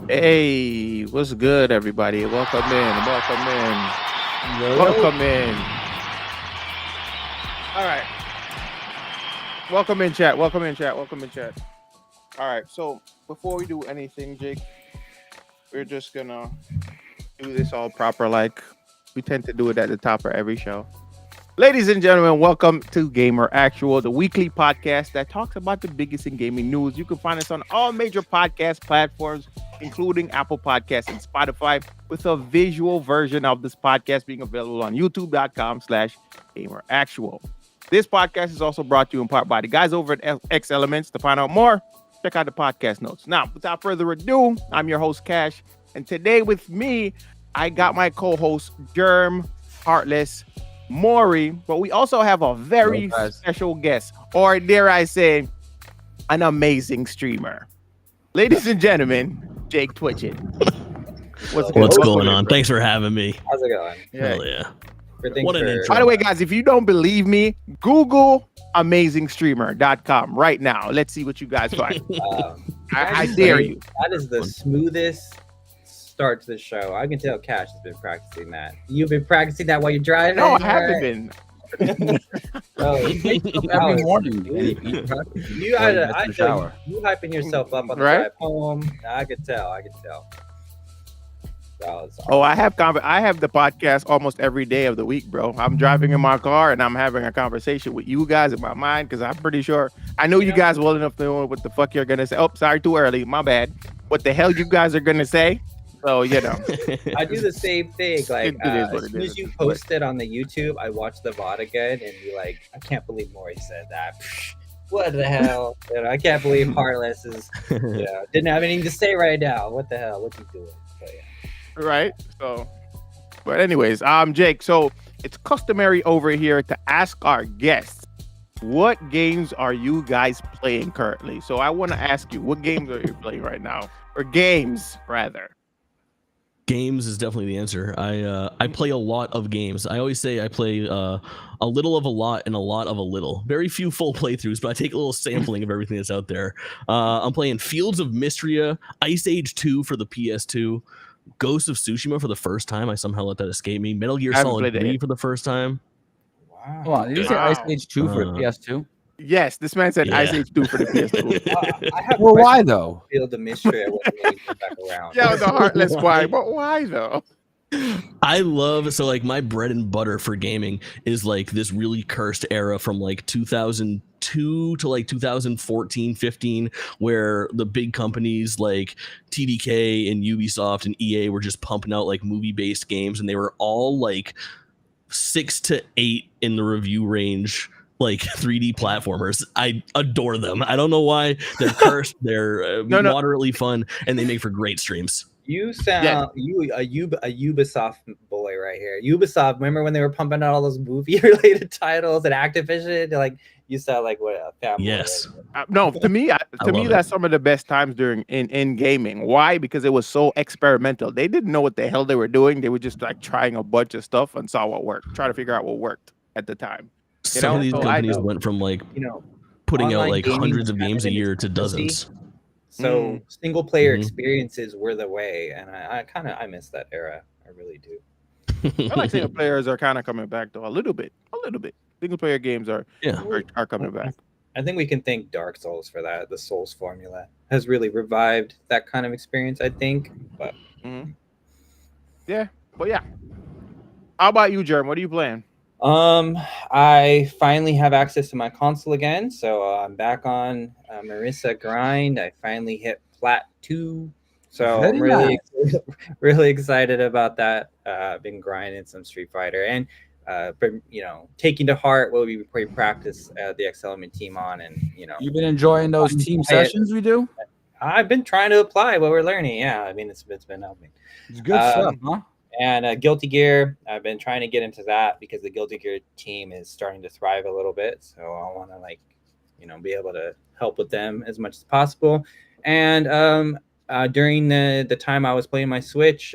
Hey, what's good, everybody? Welcome in, welcome in, Yo, welcome in. All right, welcome in, chat. Welcome in, chat. Welcome in, chat. All right, so before we do anything, Jake, we're just gonna do this all proper, like we tend to do it at the top of every show. Ladies and gentlemen, welcome to Gamer Actual, the weekly podcast that talks about the biggest in gaming news. You can find us on all major podcast platforms, including Apple Podcasts and Spotify, with a visual version of this podcast being available on youtube.com/Gamer Actual. This podcast is also brought to you in part by the guys over at X Elements. To find out more, check out the podcast notes. Now, without further ado, I'm your host, Cash, and today with me, I got my co-host, Germ, Heartless, Maury, but we also have a very special guest, or dare I say, an amazing streamer. Ladies and gentlemen, Jake Twitchin. What's good? What's Welcome going in, on? bro. Thanks for having me. how's it going? Hell yeah. Thanks What an intro. By the way, guys, if you don't believe me, Google amazingstreamer.com right now. Let's see what you guys find. I dare you. That is the smoothest start to the show. I can tell Cash has been practicing that. You've been practicing that while you're driving? No, I haven't been. Oh, Every morning. you hyping yourself up on the Right? drive home. I could tell. Oh, I have the podcast almost every day of the week, bro. I'm driving in my car and I'm having a conversation with you guys in my mind because I'm pretty sure I know you guys well enough to know what the fuck you're gonna say. Oh, sorry, too early. My bad. What the hell you guys are gonna say? So you know, I do the same thing. Like It is what as it soon is. as you post it on the YouTube, I watch the VOD again and be like, I can't believe Maury said that. What the hell? You know, I can't believe Heartless is didn't have anything to say right now. What the hell? What's he doing? But, yeah. right? So, but anyways, Jake. So it's customary over here to ask our guests, what games are you guys playing currently? So I want to ask you, what games are you playing right now, or games rather? Games is definitely the answer. I play a lot of games. I always say I play a little of a lot and a lot of a little. Very few full playthroughs, but I take a little sampling of everything that's out there. I'm playing Fields of Mystria, Ice Age 2 for the PS2, Ghost of Tsushima for the first time. I somehow let that escape me. Metal Gear I haven't Solid played it 3 yet. for the first time. Wow. Hold on, did you say Ice Wow. Age 2 for PS2? Yes, this man said Yeah. Ice Age 2 for the PS2. I have Well, why though? Field of Mystery. I wasn't ready to come back around. Yeah, the heartless why, but why though? I love like my bread and butter for gaming is like this really cursed era from like 2002 to like 2014 15 where the big companies like TDK and Ubisoft and EA were just pumping out like movie based games, and they were all like 6 to 8 in the review range, like 3D platformers. I adore them. I don't know why. They're cursed. They're No. moderately fun, and they make for great streams. You sound you a Ubisoft boy right here. Ubisoft, remember when they were pumping out all those movie related titles and Activision? Like you sound like what a family. Yes. No, to me, love that's some of the best times during in gaming. Why? Because it was so experimental. They didn't know what the hell they were doing. They were just like trying a bunch of stuff and saw what worked. Try to figure out what worked at the time. Some of these so companies I- went from like You know, putting out online like gaming hundreds of is games a kind of year to infancy. dozens. So single player Mhm. experiences were the way, and I miss that era. I really do. I like single players are kind of coming back though a little bit. Single player games are coming back. I think we can thank Dark Souls for that. The Souls formula has really revived that kind of experience, I think. But Yeah, but yeah. How about you, Jerm? What are you playing? I finally have access to my console again, so I'm back on Marissa grind. I finally hit Plat 2, so I'm Very really excited about that. I've been grinding some Street Fighter and but taking to heart what we practice the X Element team on, and You've been enjoying those team sessions we do? I've been trying to apply what we're learning. Yeah, I mean it's been helping. It's good stuff, huh? And Guilty Gear, I've been trying to get into that because the Guilty Gear team is starting to thrive a little bit. So I want to be able to help with them as much as possible. And during the time I was playing my Switch,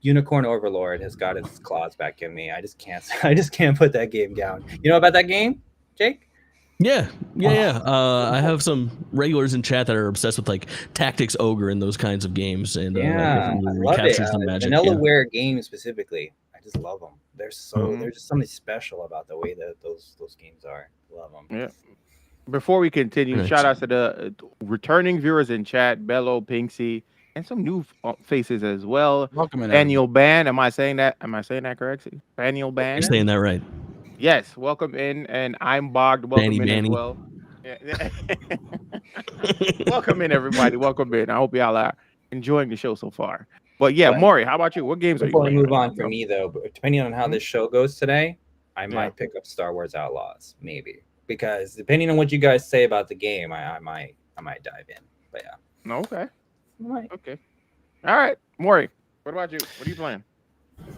Unicorn Overlord has got its claws back in me. I just can't put that game down. You know about that game, Jake? Yeah. I have some regulars in chat that are obsessed with like Tactics Ogre and those kinds of games, and that I definitely love it. recaptures the magic. Vanillaware games specifically, I just love them. They're Mhm. there's just something special about the way that those games are. Love them. Yeah. Before we continue, Nice. shout out to the returning viewers in chat, Bello, Pinksy, and some new faces as well. Welcome in. Daniel Band, am I saying that correctly? Daniel You're Band. saying that right. Yes, welcome in, and I'm Bogged. Welcome in Banny. as well. Yeah. Welcome in, everybody. Welcome in. I hope y'all are enjoying the show so far. But yeah, But Maury, how about you? What games are you before we playing? move on for me though, but depending on how this show goes today, I might pick up Star Wars Outlaws, maybe. Because depending on what you guys say about the game, I might dive in. But yeah. Okay. Right. Okay. All right. Maury, what about you? What are you playing?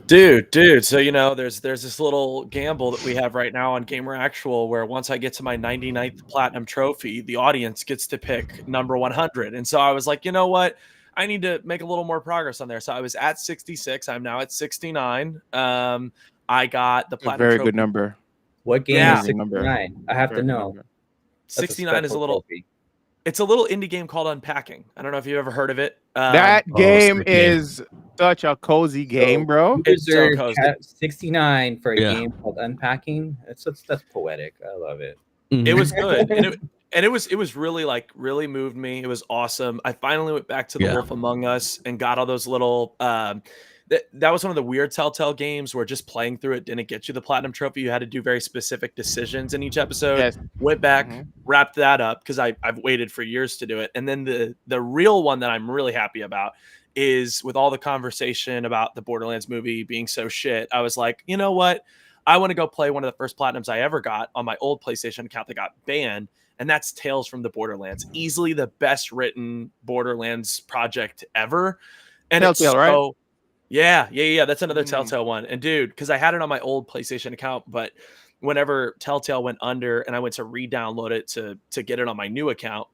Dude. So there's this little gamble that we have right now on Gamer Actual where once I get to my 99th platinum trophy, the audience gets to pick number 100. And so I was like, you know what? I need to make a little more progress on there. So I was at 66. I'm now at 69. I got the platinum Very trophy. good number. What game Yeah. is 69? I have to know. 69 is a little trophy. It's a little indie game called Unpacking. I don't know if you've ever heard of it. That game sick game. is such a cozy game, bro. It's so User cozy. 69 for a Yeah. game called Unpacking. That's poetic. I love it. It was good. And it was really moved me. It was awesome. I finally went back to the Wolf Among Us and got all those little that was one of the weird Telltale games where just playing through it didn't get you the platinum trophy. You had to do very specific decisions in each episode. Yes. Went back, wrapped that up because I've waited for years to do it. And then the real one that I'm really happy about is with all the conversation about the Borderlands movie being so shit. I was like, you know what? I want to go play one of the first platinums I ever got on my old PlayStation account that got banned. And that's Tales from the Borderlands. Easily the best written Borderlands project ever. And Telltale, it's right? so, yeah. That's another Telltale one. And dude, because I had it on my old PlayStation account, but whenever Telltale went under and I went to re-download it to get it on my new account,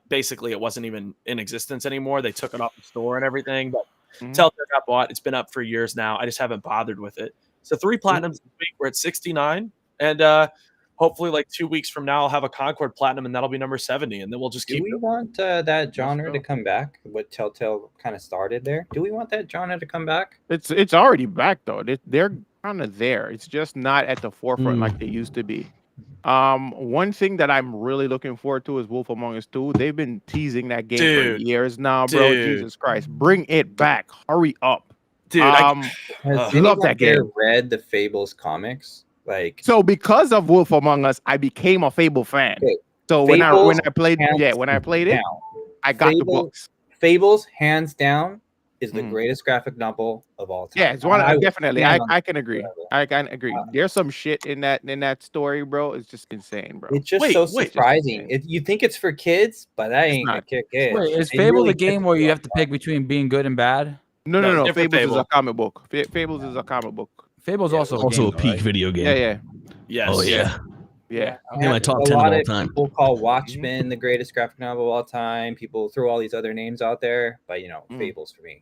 basically it wasn't even in existence anymore. They took it off the store and everything. But Telltale got bought. It's been up for years now. I just haven't bothered with it. So 3 platinums this week. We're at 69. And hopefully like 2 weeks from now, I'll have a Concord Platinum and that'll be number 70. And then we'll just keep Do we want that genre to come back? What Telltale kind of started there? Do we want that genre to come back? It's already back though. They're kind of there. It's just not at the forefront like they used to be. One thing that I'm really looking forward to is Wolf Among Us 2. They've been teasing that game for years now, bro. Jesus Christ, bring it back! Hurry up, dude. Has love that game. Read the Fables comics? Like, so because of Wolf Among Us, I became a Fable fan. Okay. So Fables, when I played it, I got the books. Fables, hands down, is the greatest graphic novel of all time. Yeah, it's one. Definitely, I can agree. I can agree. There's some shit in that story, bro. It's just insane, bro. It's just so surprising. You think it's for kids, but that ain't for kids. Wait, is Fable the game where you have to pick between being good and bad? No. Fables is a comic book. Fables is a comic book. Fable's also a peak video game. Yeah. Yes. Oh yeah. Yeah. My top 10 of all time. People call Watchmen the greatest graphic novel of all time. People throw all these other names out there, but Fables for me.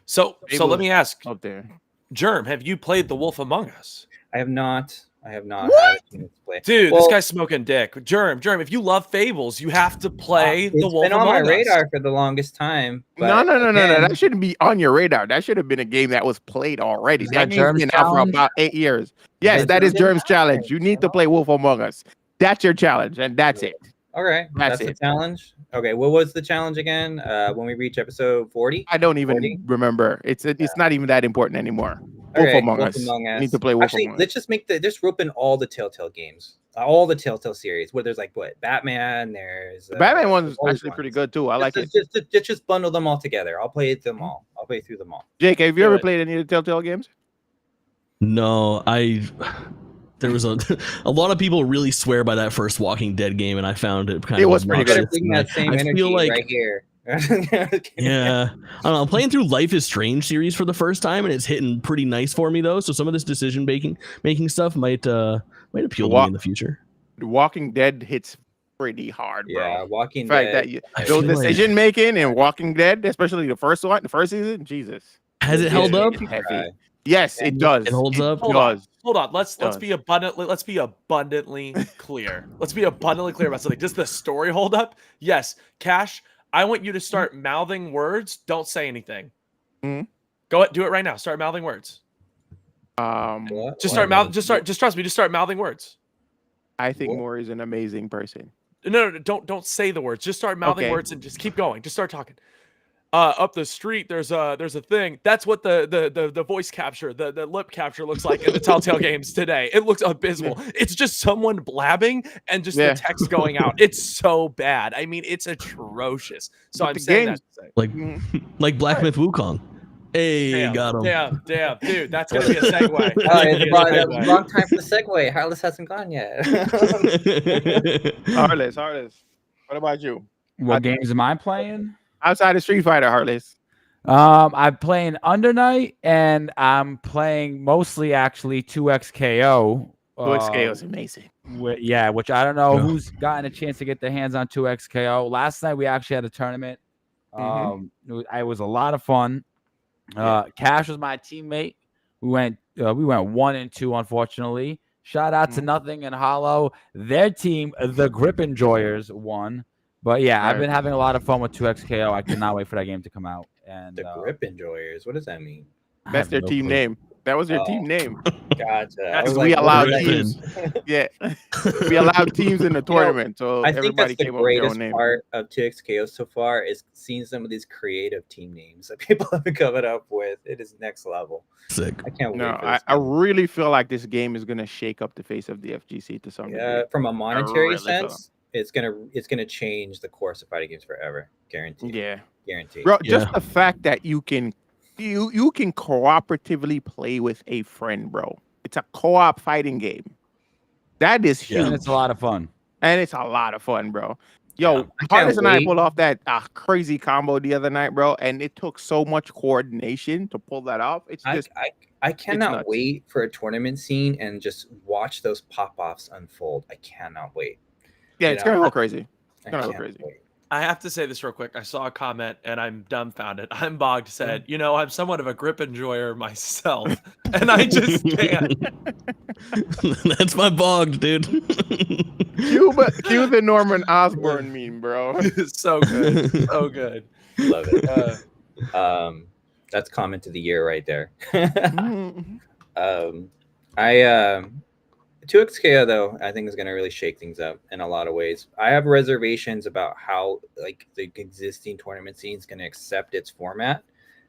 So let me ask up there. Germ, have you played The Wolf Among Us? I have not. Had a chance to play. Dude, this guy's smoking dick. Germ, if you love Fables, you have to play The Wolf Among Us. It's been on my radar for the longest time. No. That shouldn't be on your radar. That should have been a game that was played already. That game's been out for about 8 years. Yes, that is Germ's challenge. You need to play Wolf Among Us. That's your challenge, and that's it. Okay, that's the challenge. Okay, what was the challenge again? When we reach episode 40? I don't even remember. It's not even that important anymore. Wolf Among Us. You need to play Wolf Among Us. Let's just rope in all the Telltale games, all the Telltale series. Where there's Batman. There's Batman one's actually pretty good too. I like it. Just bundle them all together. I'll play them all. I'll play through them all. Jake, have you ever played any of the Telltale games? No, there was a lot of people really swear by that first Walking Dead game, and I found it kind of. It was pretty good. That same energy right here. Yeah, I don't know. I'm playing through Life is Strange series for the first time, and it's hitting pretty nice for me though. So some of this decision making stuff might appeal to me in the future. Walking Dead hits pretty hard, bro. Yeah, Walking Dead. Those decision making in Walking Dead, especially the first season, Jesus. Has it held up? Yes, it does. It holds up. It does. hold on. Let's does. be abundantly clear. Let's be abundantly clear about something. Does the story hold up? Yes. Cash, I want you to start mouthing words. Don't say anything. Mhm. Go ahead, do it right now. Start mouthing words. What? Just What? trust me. Just start mouthing words. I think What? Mori is an amazing person. No, don't say the words. Just start mouthing Okay. words and just keep going. Just start talking. Up the street, there's a thing. That's what the voice capture, the lip capture looks like in the Telltale games today. It looks abysmal. It's just someone blabbing and just the text going out. It's so bad. I mean, it's atrocious. So But I'm the saying game- that to say. Like Mhm. like Black Myth Wukong. Hey, got him. Damn, dude, that's gonna be a segue. Oh, That's gonna it's be a that was segue. the wrong time for the segue. Heartless hasn't gone yet. Heartless. What about you? What games am I playing? Outside of Street Fighter, Heartless. I'm playing Under Night, and I'm playing mostly actually 2XKO. 2XKO is amazing. Which I don't know Yeah. who's gotten a chance to get their hands on 2XKO. Last night we actually had a tournament. It was a lot of fun. Cash was my teammate. We went 1-2, unfortunately. Shout out to Nothing and Hollow. Their team, the Grip Enjoyers, won. But yeah, I've been having a lot of fun with 2XKO. I cannot wait for that game to come out. And The Grip Enjoyers. What does that mean? I That's have their no team clue. name. That was their Oh. team name. Gotcha. I That's was we like, allowed what Griffin. is that? teams. Yeah, we allowed teams in the tournament, so I think everybody that's the came up with their own greatest name. part of 2XKO so far is seeing some of these creative team names that people have been coming up with. It is next level. Sick. I can't wait. No, For this I game. really feel like this game is gonna shake up the face of the FGC to some degree. From a monetary really feel- sense, it's gonna change the course of fighting games forever. Guaranteed. Yeah, Guaranteed. bro. Just Yeah. the fact that you can cooperatively play with a friend, bro. It's a co-op fighting game. That is huge, And it's a lot of fun. and it's a lot of fun, bro. Yo, Yeah, I can't Heartless and I wait. pulled off that crazy combo the other night, bro, and it took so much coordination to pull that off. It's just I cannot nuts. wait for a tournament scene and just watch those pop-offs unfold. I cannot wait. yeah, you it's know, gonna go crazy. I gonna go can't crazy. wait. I have to say this real quick. I saw a comment and I'm dumbfounded. I'm Bogged said, I'm somewhat of a grip enjoyer myself, and I just can't. That's my bogged, dude. Cue the Norman Osborn meme, bro. So good, so good. Love it. That's comment of the year right there. I 2XKO though, I think is going to really shake things up in a lot of ways. I have reservations about how like the existing tournament scene is going to accept its format,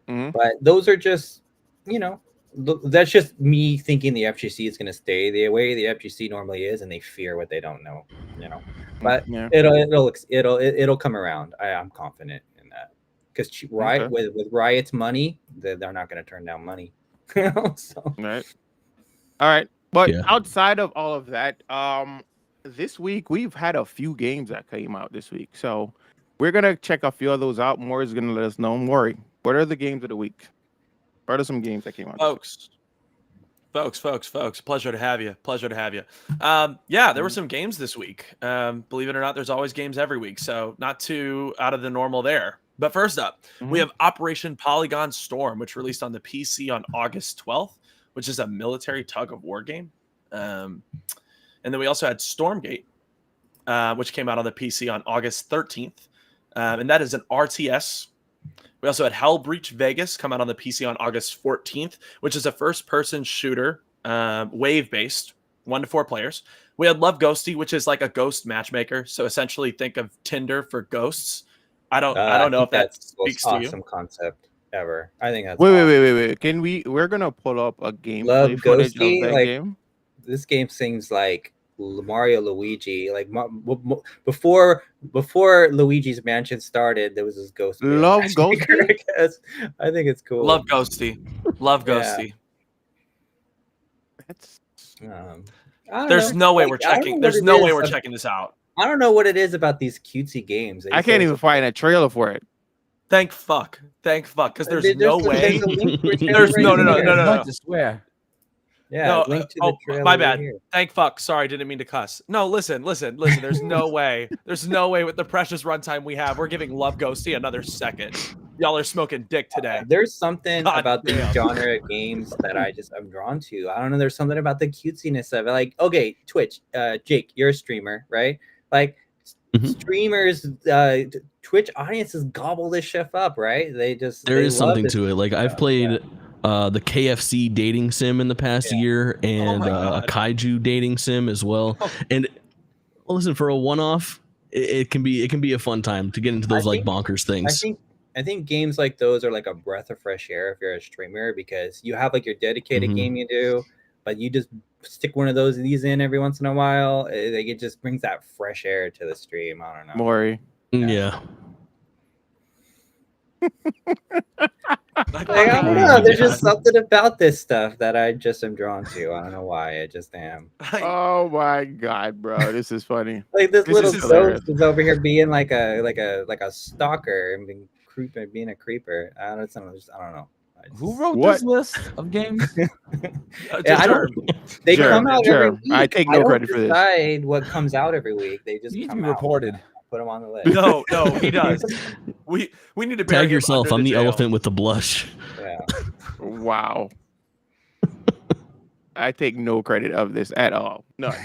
but those are just that's just me thinking the FGC is going to stay the way the FGC normally is, and they fear what they don't know. But Yeah. it'll come around. I'm confident in that because with Riot's money, they're not going to turn down money. So. Right. All right. But Yeah. outside of all of that, this week we've had a few games that came out this week. So we're gonna check a few of those out. Maury's gonna let us know. Maury, what are the games of the week? What are some games that came out? Folks. Pleasure to have you. There were some games this week. Believe it or not, there's always games every week, so not too out of the normal there. But first up, we have Operation Polygon Storm, which released on the PC on August 12th, which is a military tug of war game. And then we also had Stormgate, which came out on the PC on August 13th. And that is an RTS. We also had Hellbreach Vegas come out on the PC on August 14th, which is a first-person shooter, wave-based, 1 to 4 players. We had Love Ghosty, which is like a ghost matchmaker. So essentially, think of Tinder for ghosts. I don't know if that speaks to you. Awesome concept ever. I think that's Wait. We're gonna pull up a gameplay footage of Ghosty, that like, game. This game sings like Mario Luigi. Like before Luigi's Mansion started, there was this ghost. Love matchmaker, Ghosty? I guess. I think it's cool. Love Ghosty. That's I don't There's know. no way Like, we're I don't checking. know There's what no it way is we're of- checking this out. I don't know what it is about these cutesy games. I can't even find a trailer for it. Thank fuck, because there's There's no a way. link for a trailer There's right no. here. I swear. Yeah, No, link to oh, the trailer. my right bad. here. Thank fuck. Sorry, didn't mean to cuss. No, listen. There's no way. There's no way with the precious runtime we have. We're giving Love Ghosty another second. y'all are smoking dick today. There's something God about the damn. genre of games that I'm drawn to. I don't know. There's something about the cutesiness of it. Like, okay, Twitch, Jake, you're a streamer, right? Like, streamers, Twitch audiences gobble this shit up, right? They is love something this to it. Like I've played the KFC dating sim in the past year, and my a God. kaiju dating sim as well. And well, listen, for a one-off, it can be a fun time to get into those like bonkers things. I think games like those are like a breath of fresh air if you're a streamer, because you have like your dedicated game you do, but you just stick one of these in every once in a while. It just brings that fresh air to the stream. I don't know. Mori. Yeah. Like, I don't know. There's just something about this stuff that I just am drawn to. I don't know why. I just am. Oh my god, bro, this is funny. Like this little is hilarious. ghost is over here being like a stalker and being a creeper. I don't know. Who wrote What? this list of games? They come out every week. I take no credit for this. Decide what comes out every week. They just You need to come be out. reported. Put them on the list. No, he does. We need to bury Tag him yourself. under I'm the jail. elephant with the blush. Yeah. Wow. I take no credit of this at all. None.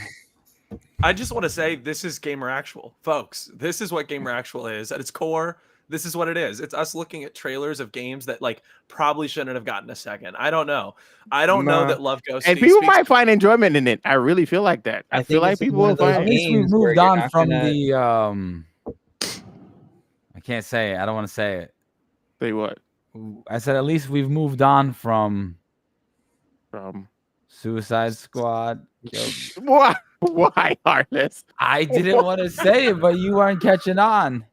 I just want to say this is Gamer Actual, folks. This is what Gamer Actual is at its core. This is what it is. It's us looking at trailers of games that like probably shouldn't have gotten a second. I don't know. I don't know that Love Ghost. And people might find enjoyment in it. I really feel like that. I feel like people will find. At least we've moved on from the. I can't say it. I don't want to say it. Say what? I said at least we've moved on from From Suicide Squad. Why? Why, Heartless? I didn't want to say it, but you weren't catching on.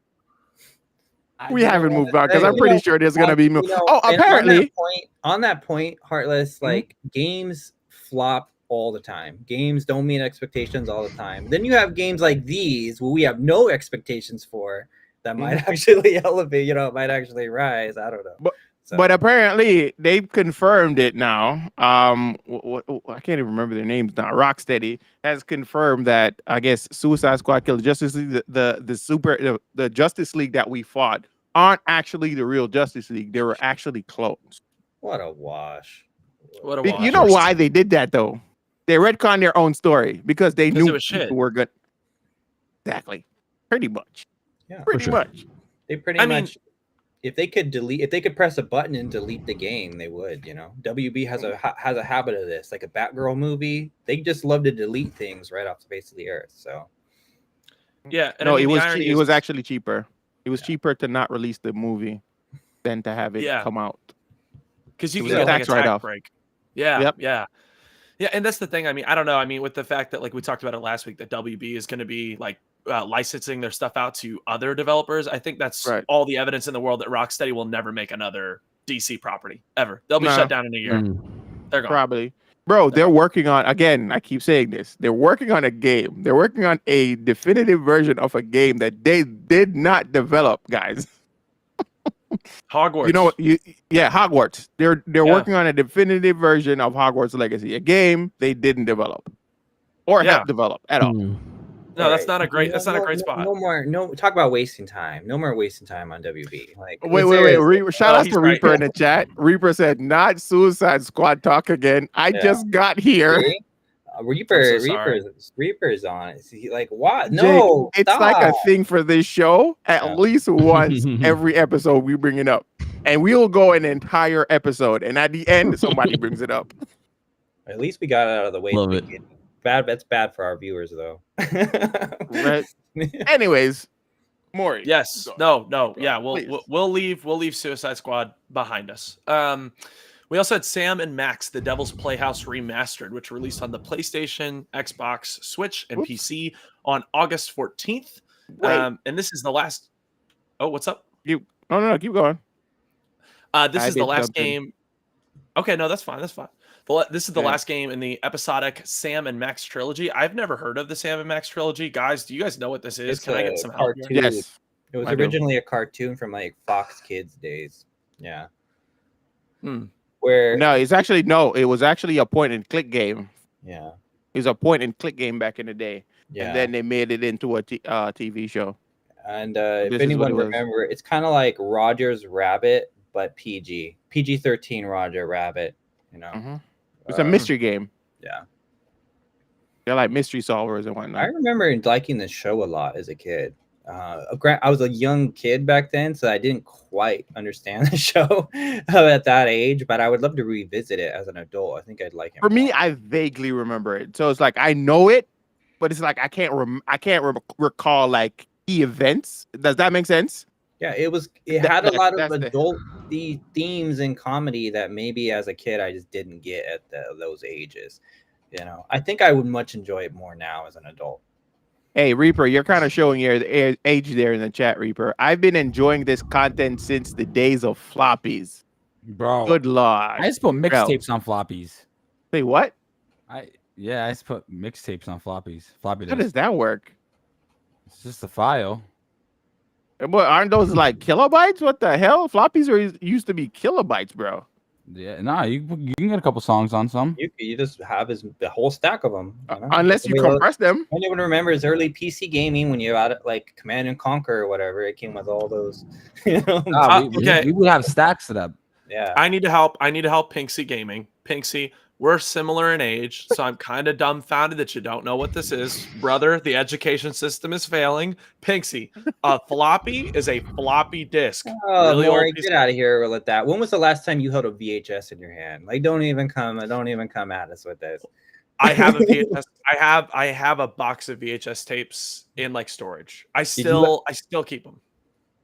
We haven't moved on because I'm pretty sure there's gonna be. Apparently, on that point, Heartless, like games flop all the time. Games don't meet expectations all the time. Then you have games like these where we have no expectations for that might actually elevate. Might actually rise. I don't know. But apparently they've confirmed it now. I can't even remember their names now. Rocksteady has confirmed that I guess Suicide Squad Kill Justice League, the Justice League that we fought aren't actually the real Justice League. They were actually clones. What a wash! What a wash! You know why they did that though? They retconned their own story because they knew people were good. Exactly. Pretty much. Yeah. Pretty much. They pretty much. If they could press a button and delete the game, they would. WB has a habit of this, like a Batgirl movie. They just love to delete things right off the face of the earth. So, yeah. And no, it was actually cheaper. It was cheaper to not release the movie than to have it come out. Because you can get like a tax break. Yeah. Yep. Yeah. Yeah. And that's the thing. I mean, I don't know. I mean, with the fact that like we talked about it last week, that WB is going to be like licensing their stuff out to other developers. I think that's all the evidence in the world that Rocksteady will never make another DC property ever. They'll be shut down in a year. They're gone. Probably. Bro, they're working on, again, I keep saying this. They're working on a game. They're working on a definitive version of a game that they did not develop, guys. Hogwarts. Hogwarts. They're working on a definitive version of Hogwarts Legacy, a game they didn't develop or help develop at all. No, that's not a great. That's not a great spot. Talk about wasting time. No more wasting time on WB. Like, wait. Shout out to Reaper in the chat. Reaper said, "Not Suicide Squad talk again. I just got here." Reaper's on it. Like, what? No, Jake, it's like a thing for this show. At least once every episode, we bring it up, and we'll go an entire episode, and at the end, somebody brings it up. At least we got it out of the way. Love it. Bad. That's bad for our viewers, though. Right. Anyways, Mori. Yes. No. Yeah. We'll leave Suicide Squad behind us. We also had Sam and Max, The Devil's Playhouse Remastered, which released on the PlayStation, Xbox, Switch, and PC on August 14th. And this is the last. Oh, what's up? No, keep going. This is the last game. Okay, no, that's fine. This is the last game in the episodic Sam and Max trilogy. I've never heard of the Sam and Max trilogy. Guys, do you guys know what this is? Can I get some help? Yes. It was originally a cartoon from like Fox Kids days. Yeah. Where it was actually a point and click game. Yeah. It was a point and click game back in the day. Yeah. And then they made it into a TV show. And This if is what anyone it was. remember, it's kind of like Roger's Rabbit, but PG-13 Roger Rabbit. You know, Mhm. It's a mystery game. yeah. They're like mystery solvers and I whatnot. remember liking this show a lot as a kid. I was a young kid back then, so I didn't quite understand the show at that age. But I would love to revisit it as an adult. I think I'd like it. For me, more. I vaguely remember it, so it's like I know it, but it's like I can't recall like key events. Does that make sense? Yeah, it had a lot of adult themes and comedy that maybe as a kid I just didn't get at those ages. You know, I think I would much enjoy it more now as an adult. Hey, Reaper, you're kind of showing your age there in the chat, Reaper. I've been enjoying this content since the days of floppies. Bro, Good lord. I just put mixtapes on floppies. Say what? I just put mixtapes on floppies. Floppy How disk. does that work? It's just a file. But aren't those like kilobytes? What the hell? Floppies used to be kilobytes, bro. Yeah, nah, you can get a couple songs on some. You just have the whole stack of them. You know? Unless you compress them. Anyone remembers early PC gaming when you had like Command and Conquer or whatever? It came with all those. You know? Okay. We would have stacks of them. Yeah. I need to help Pinksy Gaming. Pinksy, we're similar in age, so I'm kind of dumbfounded that you don't know what this is. Brother, the education system is failing. Pinksy, a floppy is a floppy disk. Oh, Really Maury, old piece get out of here with that. When was the last time you held a VHS in your hand? Like, don't even come at us with this. I have a VHS. I have a box of VHS tapes in like storage. I still keep them.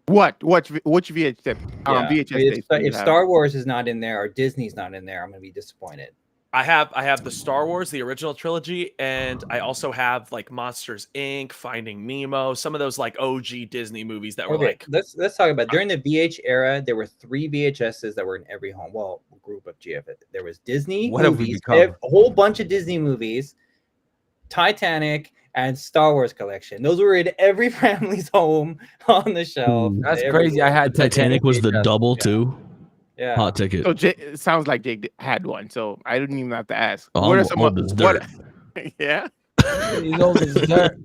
Which VHS tape? Yeah. VHS tapes do you If have? Star Wars is not in there or Disney's not in there, I'm gonna be disappointed. I have the Star Wars, the original trilogy, and I also have like Monsters Inc., Finding Nemo, some of those like OG Disney movies that were like. Let's talk about during the VH era. There were 3 VHSs that were in every home. Well, a group of GF. There was Disney What have we movies, become? a whole bunch of Disney movies, Titanic, and Star Wars collection. Those were in every family's home on the shelf. That's crazy. I had Titanic was the VHS. double Yeah. too. Yeah. Hot ticket. So it sounds like Jake had one, so I didn't even have to ask. Oh, what are I'm some old as dirt. Yeah. He's old as dirt.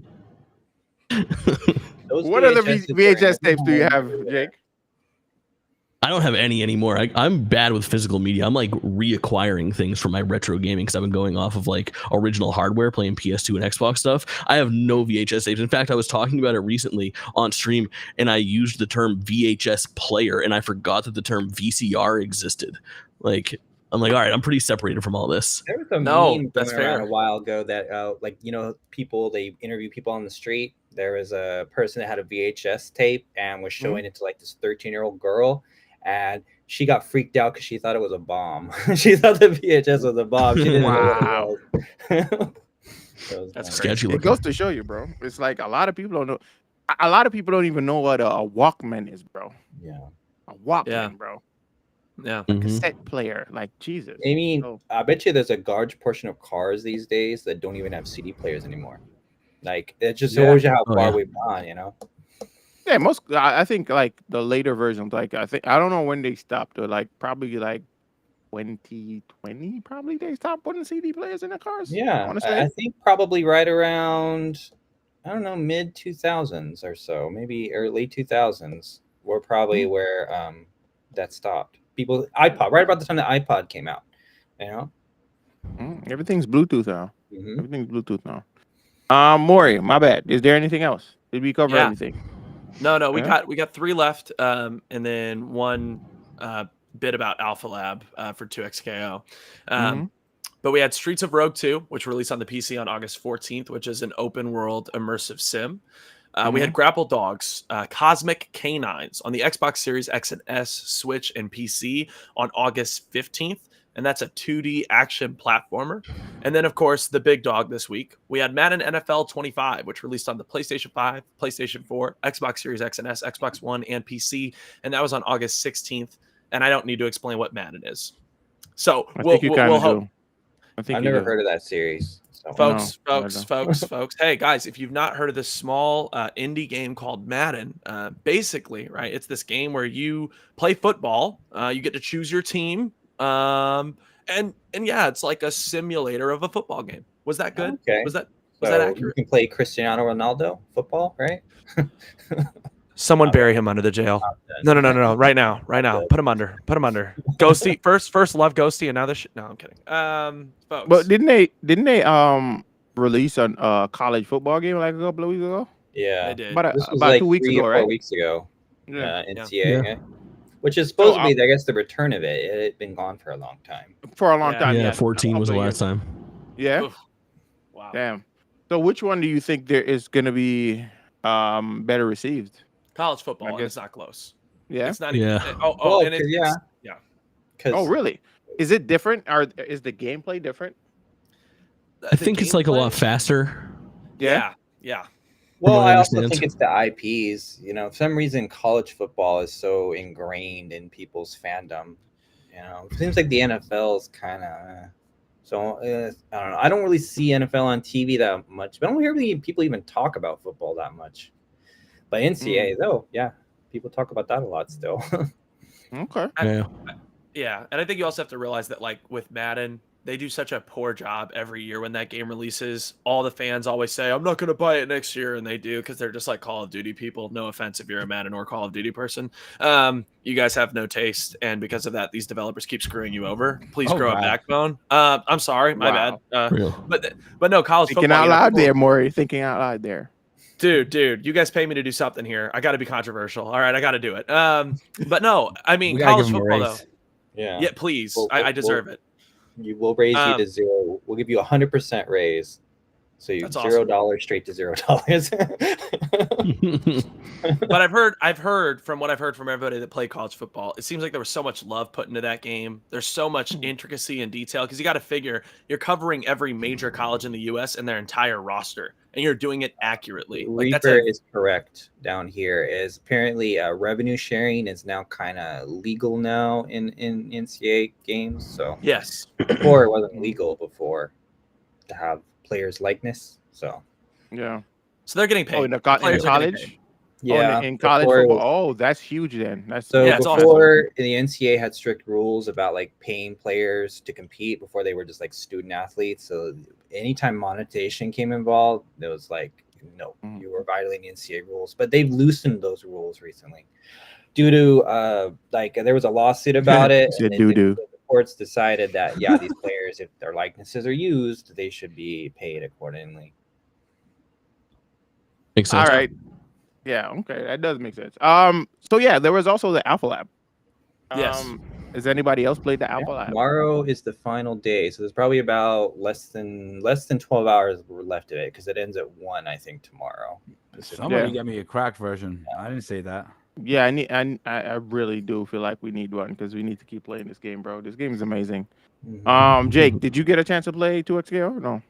Those What other VHSs were in VHS every tapes do you home. have, Jake? I don't have any anymore. I'm bad with physical media. I'm like reacquiring things from my retro gaming because I've been going off of like original hardware, playing PS2 and Xbox stuff. I have no VHS tapes. In fact, I was talking about it recently on stream, and I used the term VHS player, and I forgot that the term VCR existed. Like, I'm like, all right, I'm pretty separated from all this. There was a No, meme that's going around fair. a while ago that, like, you know, they interview people on the street. There was a person that had a VHS tape and was showing it to like this 13-year-old girl, and she got freaked out because she thought it was a bomb. She thought the VHS was a bomb. She didn't Wow. know what it was. That's funny. Sketchy It looking. goes to show you, bro. It's like a lot of people don't know. A lot of people don't even know what a Walkman is, bro. Yeah. A Walkman, Yeah. bro. Yeah. Mhm. Cassette player. Like, Jesus. I mean, So- I bet you there's a large portion of cars these days that don't even have CD players anymore. Like, it just Yeah. shows you how Oh, far yeah. we've gone, you know? Yeah, I think like the later versions, like I don't know when they stopped, or like probably like 2020, probably they stopped putting CD players in the cars. Yeah. honestly. I think probably right around, I don't know, mid 2000s or so, maybe early 2000s were probably where that stopped. iPod, right about the time the iPod came out, you know? Everything's Bluetooth now. Mhm. Everything's Bluetooth now. Maury, my bad. Is there anything else? Did we cover Yeah. everything? No, we Yeah. got 3 left, and then one bit about Alpha Lab for 2XKO. But we had Streets of Rogue 2, which released on the PC on August 14th, which is an open world immersive sim. We had Grapple Dogs, Cosmic Canines on the Xbox Series X and S, Switch, and PC on August 15th. And that's a 2D action platformer. And then, of course, the big dog this week, we had Madden NFL 25, which released on the PlayStation 5, PlayStation 4, Xbox Series X and S, Xbox One, and PC. And that was on August 16th. And I don't need to explain what Madden is. So I think you kind we'll of hope. do. I think I've you never do. heard of that series. So. Folks, No, folks. Hey, guys, if you've not heard of this small indie game called Madden, basically, right, it's this game where you play football. You get to choose your team. And yeah, it's like a simulator of a football game. Was that good? Okay. Was that? Was that So you accurate? can play Cristiano Ronaldo football, right? Someone bury him under the jail. No. Right now. Put him under. Ghosty first love Ghosty, and now this shit. No, I'm kidding. Folks. But didn't they release a college football game like a couple of weeks ago? Yeah, They did. About this was about like 2 weeks 3 ago, or 4 right? weeks ago. Yeah. NCAA, Yeah. which is So, supposed to be, I guess, the return of it. It had been gone for a long time. For a long Yeah. time. Yeah, Yeah, 14 was the couple of last time. Yeah. Oof. Wow. Damn. So which one do you think there is going to be better received? College football, I and guess- it's not close. Yeah. It's not even. Yeah. Oh, and it's yeah. yeah. Oh, really? Is it different? Or is the gameplay different? I think it's like a lot gameplay? faster. Yeah. Well, Everybody I also understands. think it's the IPs. For some reason, college football is so ingrained in people's fandom. It seems like the NFL is kind of. So I don't know. I don't really see NFL on TV that much, but I don't hear really people even talk about football that much. But NCAA, though, yeah, people talk about that a lot still. Okay. Yeah, and I think you also have to realize that, like with Madden, they do such a poor job every year when that game releases. All the fans always say, "I'm not going to buy it next year," and they do because they're just like Call of Duty people. No offense if you're a Madden or Call of Duty person. You guys have no taste, and because of that, these developers keep screwing you over. Please grow a God. backbone. I'm sorry, my Wow. bad. Real. But no, college Thinking football. out you know, loud people- there, Maury. Thinking out loud there. Dude, you guys pay me to do something here. I got to be controversial. All right, I got to do it. But no, I mean We gotta college give him a football though. raise. Yeah. Yeah, please. Well, I deserve it. We'll raise you to Um, 0. We'll give you 100% raise. So you That's $0 straight to $0. But I've heard from what I've heard from everybody that played college football, it seems like there was so much love put into that game. There's so much intricacy and detail because you got to figure you're covering every major college in the U.S. and their entire roster, and you're doing it accurately. Like, that's Reaper is correct down here. Is apparently revenue sharing is now kind of legal now in NCAA games. So yes. before it wasn't legal before to have players' likeness. So Yeah. So they're getting paid. Oh, in the Players are getting college? paid. yeah, Oh, in college before it football. was- Oh, that's huge then. That's So Yeah, it's awesome. before the NCAA had strict rules about like paying players to compete before they were just like student athletes. So anytime monetization came involved, it was like, no, Mhm. you were violating NCAA rules. But they've loosened those rules recently due to like there was a lawsuit about it. Said and doo-doo. the courts decided that yeah, these players, if their likenesses are used, they should be paid accordingly. Makes All sense. right. Yeah, okay. That does make sense. So yeah, there was also the Alpha Lab. Yes. Has anybody else played the Alpha Lab? Tomorrow is the final day, so there's probably about less than 12 hours left of it because it ends at 1, I think, tomorrow. Somebody Yeah. get me a cracked version. I didn't say that. Yeah, I really do feel like we need one because we need to keep playing this game, bro. This game is amazing. Mhm. Jake, did you get a chance to play 2XKO or no?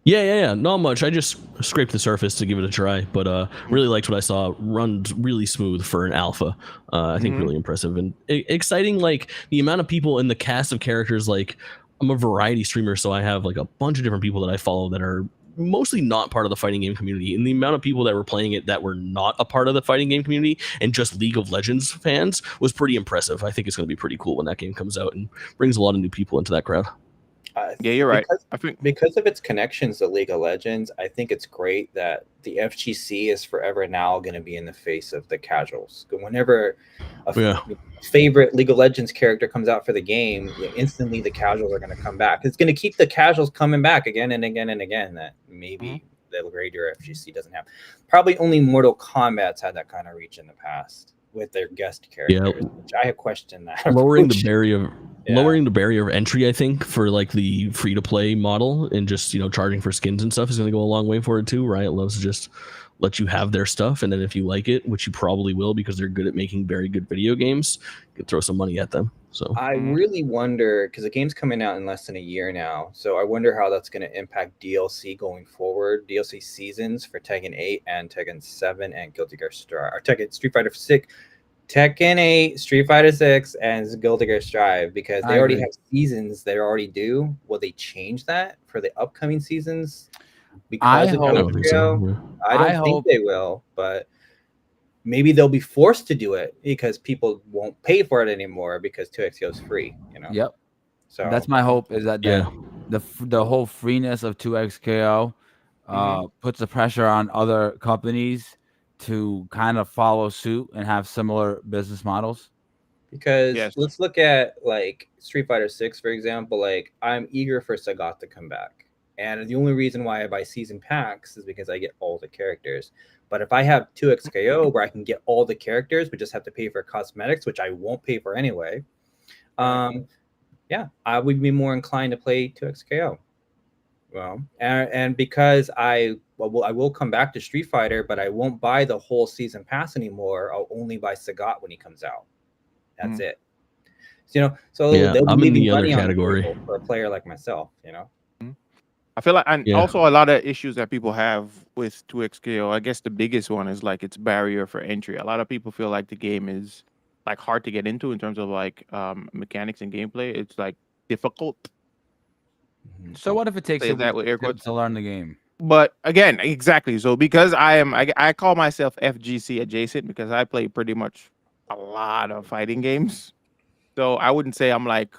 Yeah. Not much. I just scraped the surface to give it a try, but really liked what I saw. Runs really smooth for an alpha. I think Mhm. really impressive and exciting. Like the amount of people in the cast of characters. Like I'm a variety streamer, so I have like a bunch of different people that I follow that are mostly not part of the fighting game community. And the amount of people that were playing it that were not a part of the fighting game community and just League of Legends fans was pretty impressive. I think it's going to be pretty cool when that game comes out and brings a lot of new people into that crowd. Yeah, you're right. Because, I think because of its connections to League of Legends, I think it's great that the FGC is forever now going to be in the face of the casuals. Whenever a Yeah. favorite League of Legends character comes out for the game, instantly the casuals are going to come back. It's going to keep the casuals coming back again and again and again that maybe the greater FGC doesn't have. Probably only Mortal Kombat's had that kind of reach in the past with their guest characters, which I have questioned that. Lowering approach. the barrier Yeah. lowering the barrier of entry, I think, for like the free to play model and just charging for skins and stuff is going to go a long way for it too. Riot loves to just let you have their stuff, and then if you like it, which you probably will because they're good at making very good video games, you can throw some money at them. So I really wonder because the game's coming out in less than a year now, so I wonder how that's going to impact DLC going forward. DLC seasons for Tekken 8 and Tekken 7 and Guilty Gear Strive, or Tekken Street Fighter 6, Tekken 8, Street Fighter 6, and Guilty Gear Strive because they I already agree. have seasons they already do. Will they change that for the upcoming seasons? I Because of hope- I don't think so. Yeah. I don't I think hope- they will, but maybe they'll be forced to do it because people won't pay for it anymore because 2XO is free. Yep. So That's my hope is that Yeah. the whole freeness of 2XKO puts the pressure on other companies to kind of follow suit and have similar business models? Because Yes. let's look at like Street Fighter 6, for example. Like, I'm eager for Sagat to come back. And the only reason why I buy season packs is because I get all the characters. But if I have 2XKO where I can get all the characters, but just have to pay for cosmetics, which I won't pay for anyway, yeah, I would be more inclined to play 2XKO. Well, and because I will come back to Street Fighter, but I won't buy the whole season pass anymore. I'll only buy Sagat when he comes out. That's it. So Yeah, they'll be I'm in leaving the other money on the category. table for a player like myself. I feel like, and Yeah. also a lot of issues that people have with 2XKO. I guess the biggest one is like its barrier for entry. A lot of people feel like the game is like hard to get into in terms of like mechanics and gameplay. It's like difficult. So what if it takes Say a that week with air quotes. to learn the game? But again, exactly. So because I call myself FGC adjacent because I play pretty much a lot of fighting games. So I wouldn't say I'm like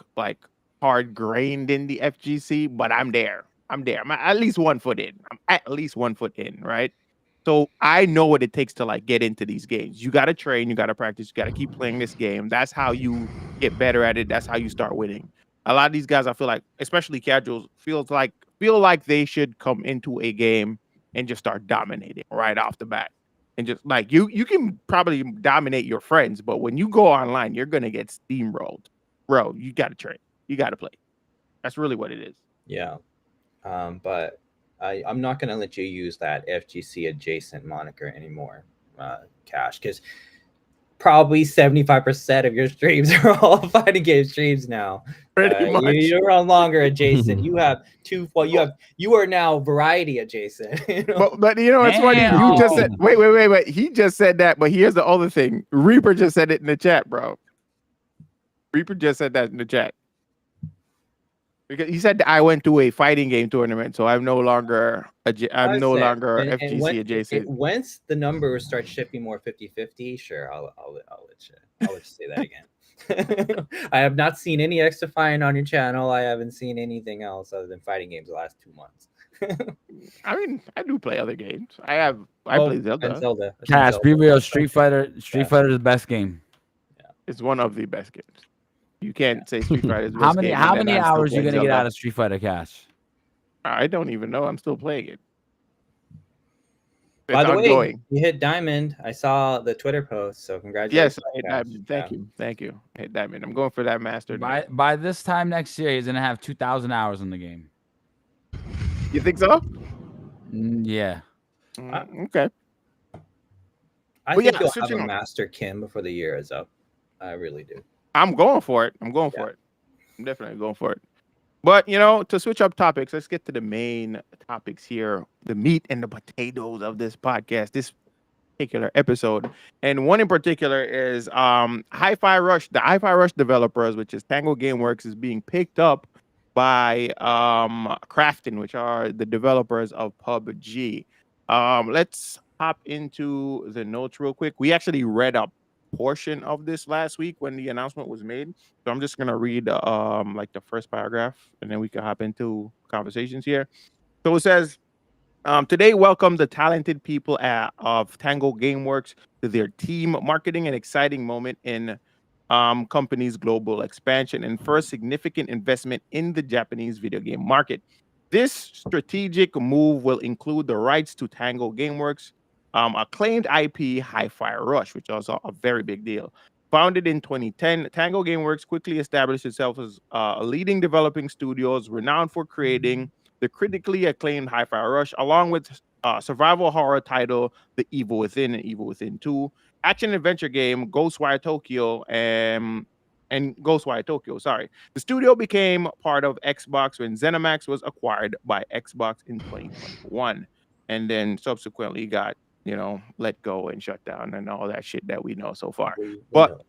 hard grained in the FGC, but I'm there. I'm at least 1 foot in. I'm at least 1 foot in, right? So I know what it takes to like get into these games. You got to train, you got to practice, you got to keep playing this game. That's how you get better at it. That's how you start winning. A lot of these guys, I feel like, especially casuals, feel like they should come into a game and just start dominating right off the bat. And just like you can probably dominate your friends, but when you go online, you're gonna get steamrolled. Bro, you gotta train. You gotta play. That's really what it is. Yeah. But I'm not going to let you use that FGC adjacent moniker anymore, Cash, because probably 75% of your streams are all fighting game streams now. Pretty much. You're no longer adjacent. You have you are now variety adjacent. But you know, it's funny. You just said, wait. He just said that, but here's the other thing. Reaper just said it in the chat, bro. Reaper just said that in the chat. Because he said that I went to a fighting game tournament, so I'm no longer FGC adjacent. Once the numbers start shipping more 50-50, sure, I'll let you say that again. I have not seen any extra fighting on your channel. I haven't seen anything else other than fighting games the last 2 months. I mean, I do play other games. I play Zelda. Cash, be real. Street Fighter is the best game. It's one of the best games. You can't say Street Fighter is the How best game. How many hours are you gonna Zelda. get out of Street Fighter, Cash? I don't even know. I'm still playing it. By the ongoing. way, you hit diamond. I saw the Twitter post, so congratulations. Yes, I hit diamond. Thank you. I hit diamond. I'm going for that master. By this time next year, he's gonna have 2,000 hours in the game. You think so? Yeah. Okay. I think you'll have a master Kim before the year is up. I really do. I'm going for it. I'm definitely going for it. But, to switch up topics, let's get to the main topics here, the meat and the potatoes of this podcast, this particular episode. And one in particular is Hi-Fi Rush. The Hi-Fi Rush developers, which is Tango Gameworks, is being picked up by Krafton, which are the developers of PUBG. Let's hop into the notes real quick. We actually read up portion of this last week when the announcement was made, so I'm just gonna read like the first paragraph and then we can hop into conversations here. So it says, today welcome the talented people of Tango Gameworks to their team marketing, an exciting moment in company's global expansion and first significant investment in the Japanese video game market. This strategic move will include the rights to Tango Gameworks acclaimed IP Hi-Fi Rush, which was a very big deal. Founded in 2010, Tango Gameworks quickly established itself as a leading developing studios renowned for creating the critically acclaimed Hi-Fi Rush, along with survival horror title The Evil Within and Evil Within 2, action adventure game Ghostwire Tokyo, and Ghostwire Tokyo. Sorry. The studio became part of Xbox when ZeniMax was acquired by Xbox in 2021, and then subsequently got let go and shut down and all that shit that we know so far. But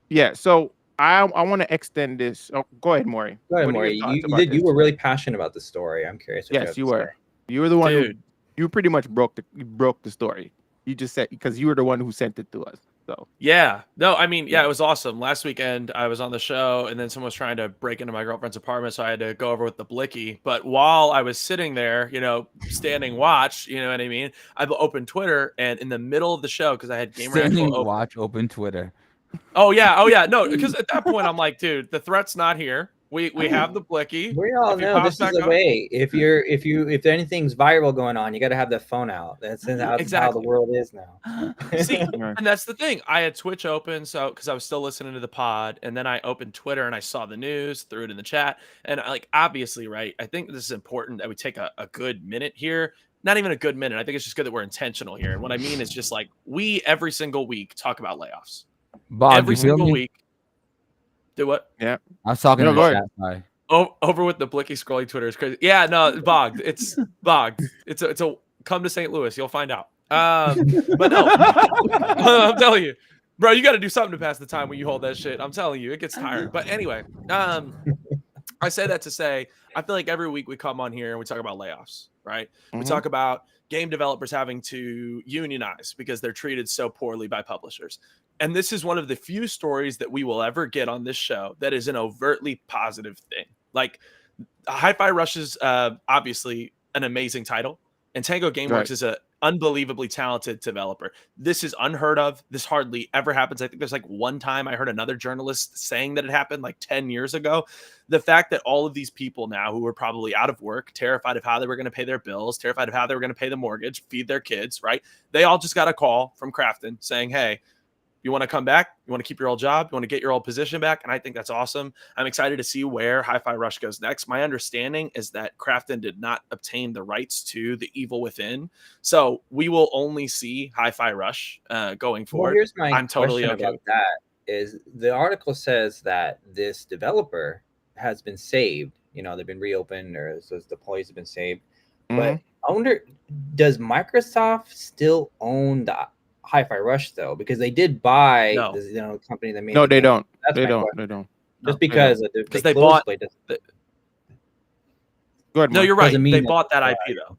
yeah, so I want to extend this. Oh, go ahead, Mori. Go ahead, Mori. You were really passionate about the story. I'm curious. Yes, you were. You were the one who pretty much broke the story. You just said because you were the one who sent it to us. So Yeah. No, I mean, yeah, it was awesome. Last weekend I was on the show and then someone was trying to break into my girlfriend's apartment, so I had to go over with the blicky. But while I was sitting there, standing watch, you know what I mean? I opened Twitter and in the middle of the show, because I had Gamer Actual Standing open. watch, open Twitter. Oh yeah. No, because at that point I'm like, dude, the threat's not here. We have the blicky. We all If he know pops this is back the up- way. If anything's viral going on, you got to have the phone out. That's how the Exactly. world is now. See, Right. and that's the thing. I had Twitch open, so because I was still listening to the pod, and then I opened Twitter and I saw the news, threw it in the chat, and obviously, right? I think this is important that we take a good minute here. Not even a good minute. I think it's just good that we're intentional here. And what I mean is just like we every single week talk about layoffs. Bob, Every you feel single me? week. Do what? I was talking No, to go the ahead. chat. Sorry. Oh, over with the blicky scrolling Twitter is crazy. Yeah, no, bogged. It's bogged. It's a come to St. Louis. You'll find out. But no, I'm telling you, bro, you got to do something to pass the time when you hold that shit. I'm telling you, it gets tiring. But anyway, I say that to say, I feel like every week we come on here and we talk about layoffs, right? We Mhm. talk about game developers having to unionize because they're treated so poorly by publishers. And this is one of the few stories that we will ever get on this show that is an overtly positive thing. Like Hi-Fi Rush is obviously an amazing title, and Tango Gameworks Right. is an unbelievably talented developer. This is unheard of. This hardly ever happens. I think there's like one time I heard another journalist saying that it happened like 10 years ago. The fact that all of these people now who were probably out of work, terrified of how they were going to pay their bills, terrified of how they were going to pay the mortgage, feed their kids, right? They all just got a call from Crafton saying, hey, you want to come back? You want to keep your old job? You want to get your old position back? And I think that's awesome. I'm excited to see where Hi-Fi Rush goes next. My understanding is that Crafton did not obtain the rights to The Evil Within. So we will only see Hi-Fi Rush going Well, forward. here's my I'm totally question okay about with that. Is the article says that this developer has been saved. They've been reopened, or says the employees have been saved. But I wonder, does Microsoft still own the Hi-Fi Rush though? Because they did buy No. the company that made. No, the they game. don't. That's They my don't. question. They don't. Just they because Because they bought. Go Go ahead, No, Mark. you're right. Doesn't mean They that bought that it's IP though.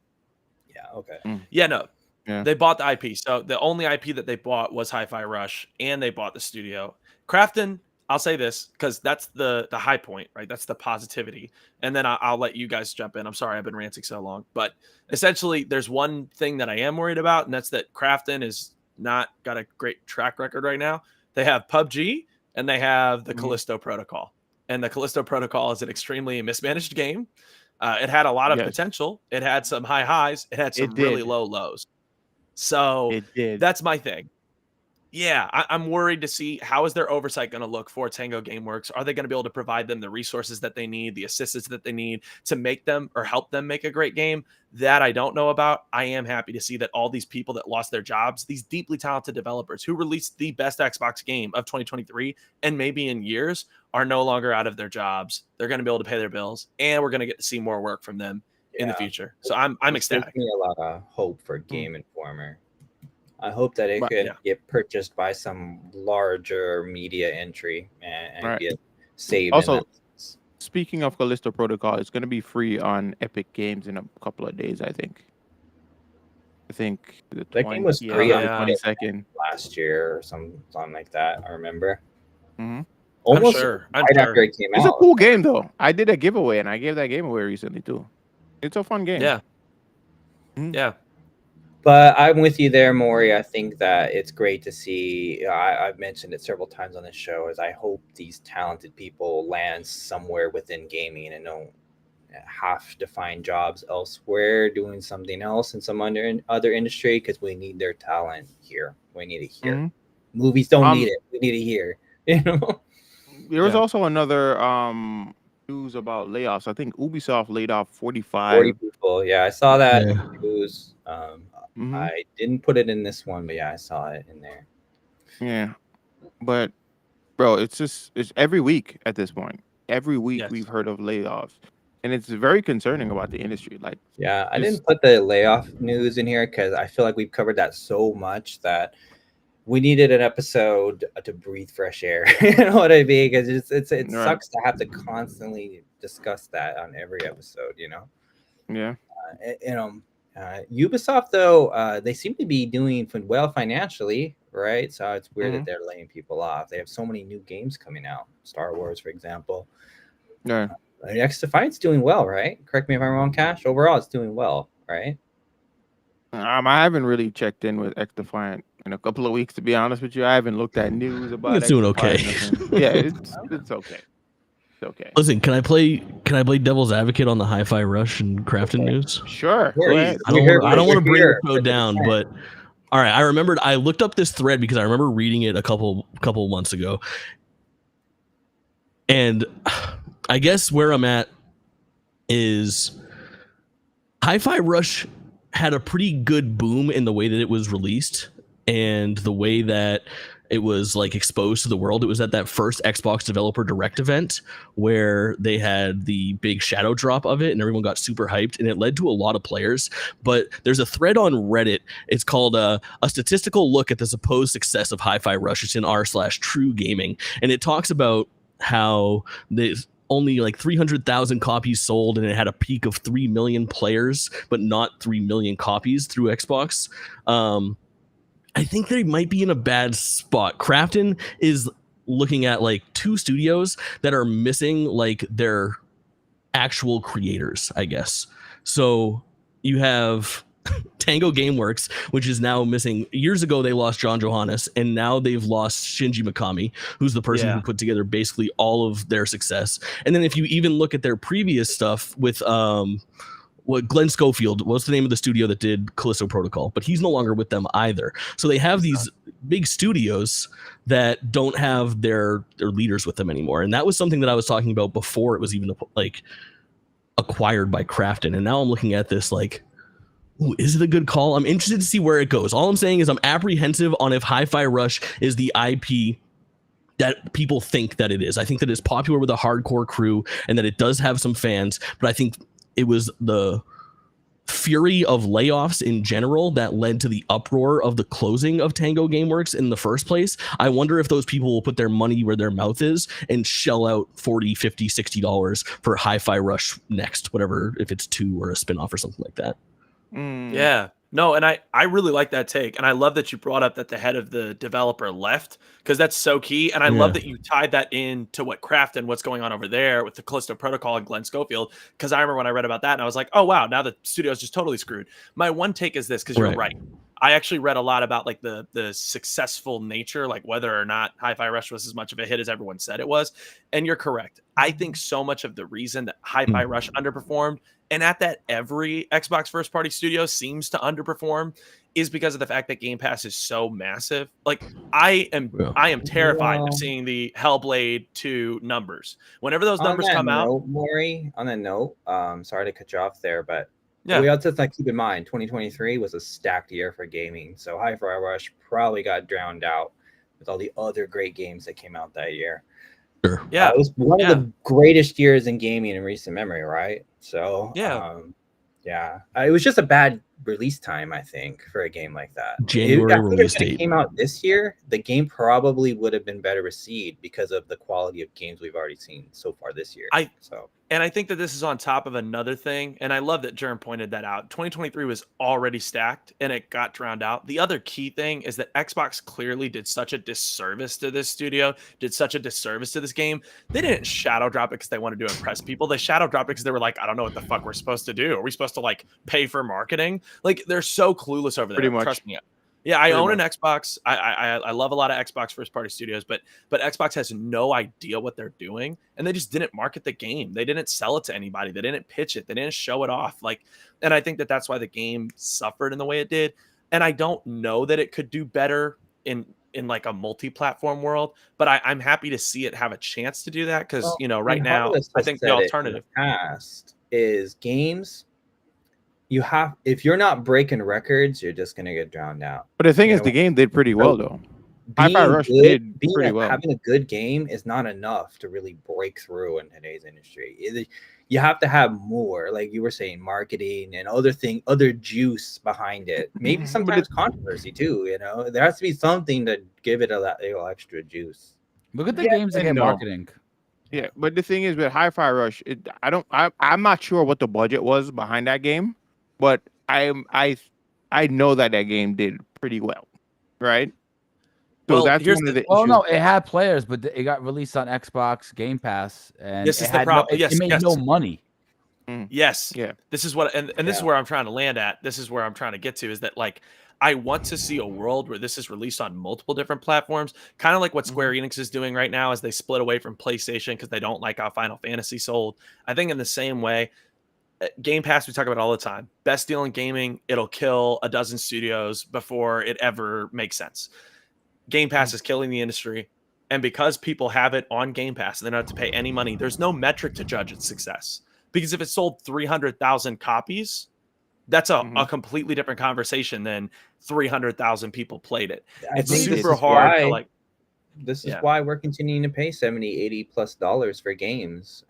Yeah. Okay. Yeah, no. Yeah. They bought the IP. So the only IP that they bought was Hi-Fi Rush, and they bought the studio. Crafton, I'll say this because that's the high point, right? That's the positivity. And then I'll let you guys jump in. I'm sorry I've been ranting so long. But essentially, there's one thing that I am worried about, and that's that Crafton is not got a great track record right now. They have PUBG, and they have the Callisto Protocol. And the Callisto Protocol is an extremely mismanaged game. It had a lot of Yes. potential. It had some high highs. It had some It really did. low lows. So It did. that's my thing. Yeah, I'm worried to see how is their oversight going to look for Tango Gameworks. Are they going to be able to provide them the resources that they need, the assistance that they need to make them or help them make a great game? That I don't know about. I am happy to see that all these people that lost their jobs, these deeply talented developers who released the best Xbox game of 2023 and maybe in years, are no longer out of their jobs. They're going to be able to pay their bills, and we're going to get to see more work from them in the future. So I'm This ecstatic. gives me a lot of hope for Game Informer. I hope that it But- could Yeah. get purchased by some larger media entry and Right. get saved. Also, in that sense. Speaking of Callisto Protocol, it's going to be free on Epic Games in a couple of days, I think. The That game was 20th free or on the Epic. 22nd. last year or something like that. I remember. Mhm. Almost I'm right sure. after it came It's a out. cool game, though. I did a giveaway, and I gave that game away recently, too. It's a fun game. Yeah. Mhm. Yeah. But I'm with you there, Maury. I think that it's great to see. I've mentioned it several times on this show. Is I hope these talented people land somewhere within gaming and don't have to find jobs elsewhere, doing something else in some other industry, because we need their talent here. We need it here. Mhm. Movies don't need it. We need it here. You know. There was Yeah. also another news about layoffs. I think Ubisoft laid off 40 45. people. Yeah, I saw that Yeah. in the news. Mhm. I didn't put it in this one, but yeah, I saw it in there. Yeah. But, bro, it's every week at this point. Every week Yes. we've heard of layoffs. And it's very concerning about the industry. Like, Yeah, I Just- didn't put the layoff news in here because I feel like we've covered that so much that we needed an episode to breathe fresh air. You know what I mean? Because it Right. sucks to have to constantly discuss that on every episode. yeah. Ubisoft though, they seem to be doing well financially. right? So it's weird that they're laying people off. They have so many new games coming out. Star Wars, for example. Yeah. X Defiant's doing well, right? Correct me if I'm wrong, Cash. Overall, it's doing well, right? I haven't really checked in with X Defiant in a couple of weeks, to be honest with you. I haven't looked at news about it's X doing Defiant. okay. Nothing. Yeah, it's okay. It's okay. Listen, can I play devil's advocate on the Hi-Fi Rush and Crafton news? Sure. Go Please. ahead. I don't want to bring the show down, but all right. I looked up this thread because I remember reading it a couple months ago, and I guess where I'm at is Hi-Fi Rush had a pretty good boom in the way that it was released and the way that it was like exposed to the world. It was at that first Xbox Developer Direct event where they had the big shadow drop of it and everyone got super hyped, and it led to a lot of players. But there's a thread on Reddit. It's called a statistical look at the supposed success of Hi-Fi Rush. It's in r/True Gaming, and it talks about how there's only like 300,000 copies sold, and it had a peak of 3 million players, but not 3 million copies through Xbox. I think they might be in a bad spot. Crafton is looking at like 2 studios that are missing like their actual creators, I guess. So you have Tango Gameworks, which is now missing. Years ago, they lost John Johannes, and now they've lost Shinji Mikami, who's the person who put together basically all of their success. And then if you even look at their previous stuff with Glenn Schofield, what's the name of the studio that did Callisto Protocol? But he's no longer with them either. So they have these big studios that don't have their leaders with them anymore. And that was something that I was talking about before it was even like acquired by Crafton. And now I'm looking at this like, ooh, is it a good call? I'm interested to see where it goes. All I'm saying is I'm apprehensive on if Hi-Fi Rush is the IP that people think that it is. I think that it's popular with a hardcore crew and that it does have some fans, but I think it was the fury of layoffs in general that led to the uproar of the closing of Tango Gameworks in the first place. I wonder if those people will put their money where their mouth is and shell out $40, $50, $60 for Hi-Fi Rush next, whatever, if it's 2 or a spinoff or something like that. Yeah. No, and I really like that take. And I love that you brought up that the head of the developer left, because that's so key. And I love that you tied that in to what Craft and what's going on over there with the Callisto Protocol and Glenn Schofield. Because I remember when I read about that and I was like, oh, wow, now the studio's just totally screwed. My one take is this, because you're right. I actually read a lot about like the successful nature, like whether or not Hi-Fi Rush was as much of a hit as everyone said it was. And you're correct. I think so much of the reason that Hi-Fi Rush underperformed, and at that every Xbox first party studio seems to underperform, is because of the fact that Game Pass is so massive. Like I am terrified of seeing the Hellblade 2 numbers. Whenever those numbers come out, Mori, on that note, sorry to cut you off there, but we have to keep in mind 2023 was a stacked year for gaming. So Hi-Fi Rush probably got drowned out with all the other great games that came out that year. Sure. Yeah, it was one of the greatest years in gaming in recent memory, right? So it was just a bad release time, I think, for a game like that. January release date. If it came out this year, the game probably would have been better received because of the quality of games we've already seen so far this year. And I think that this is on top of another thing. And I love that Jerm pointed that out. 2023 was already stacked and it got drowned out. The other key thing is that Xbox clearly did such a disservice to this studio, did such a disservice to this game. They didn't shadow drop it because they wanted to impress people. They shadow dropped it because they were like, I don't know what the fuck we're supposed to do. Are we supposed to like pay for marketing? Like they're so clueless over there. Pretty much. Trust me. Yeah, I own an Xbox. I love a lot of Xbox first party studios, but Xbox has no idea what they're doing, and they just didn't market the game. They didn't sell it to anybody. They didn't pitch it. They didn't show it off. And I think that that's why the game suffered in the way it did. And I don't know that it could do better in like a multi-platform world, but I'm happy to see it have a chance to do that because right now I think the alternative past is games. If you're not breaking records, you're just gonna get drowned out. But the thing is, the game did pretty well though. Hi-Fi Rush did pretty well. Having a good game is not enough to really break through in today's industry. You have to have more, like you were saying, marketing and other juice behind it. Maybe sometimes controversy too. There has to be something to give it a little extra juice. Look at the games that get marketing. Yeah, but the thing is with Hi-Fi Rush, I'm not sure what the budget was behind that game. But I know that game did pretty well, right? So Well, that's here's one of the- the Oh issues. no, it had players, but it got released on Xbox Game Pass, and This it is the had problem. No, it made no money. Yes. Yeah. This is what and this is Yeah. where I'm trying to land at. This is where I'm trying to get to is that like I want to see a world where this is released on multiple different platforms, kind of like what Square Enix is doing right now as they split away from PlayStation because they don't like how Final Fantasy sold. I think in the same way, Game Pass, we talk about it all the time. Best deal in gaming, it'll kill a dozen studios before it ever makes sense. Game Pass is killing the industry. And because people have it on Game Pass and they don't have to pay any money, there's no metric to judge its success. Because if it sold 300,000 copies, that's a completely different conversation than 300,000 people played it. I It's think super hard to like. This is Yeah. why we're continuing to pay 70, 80 plus dollars for games.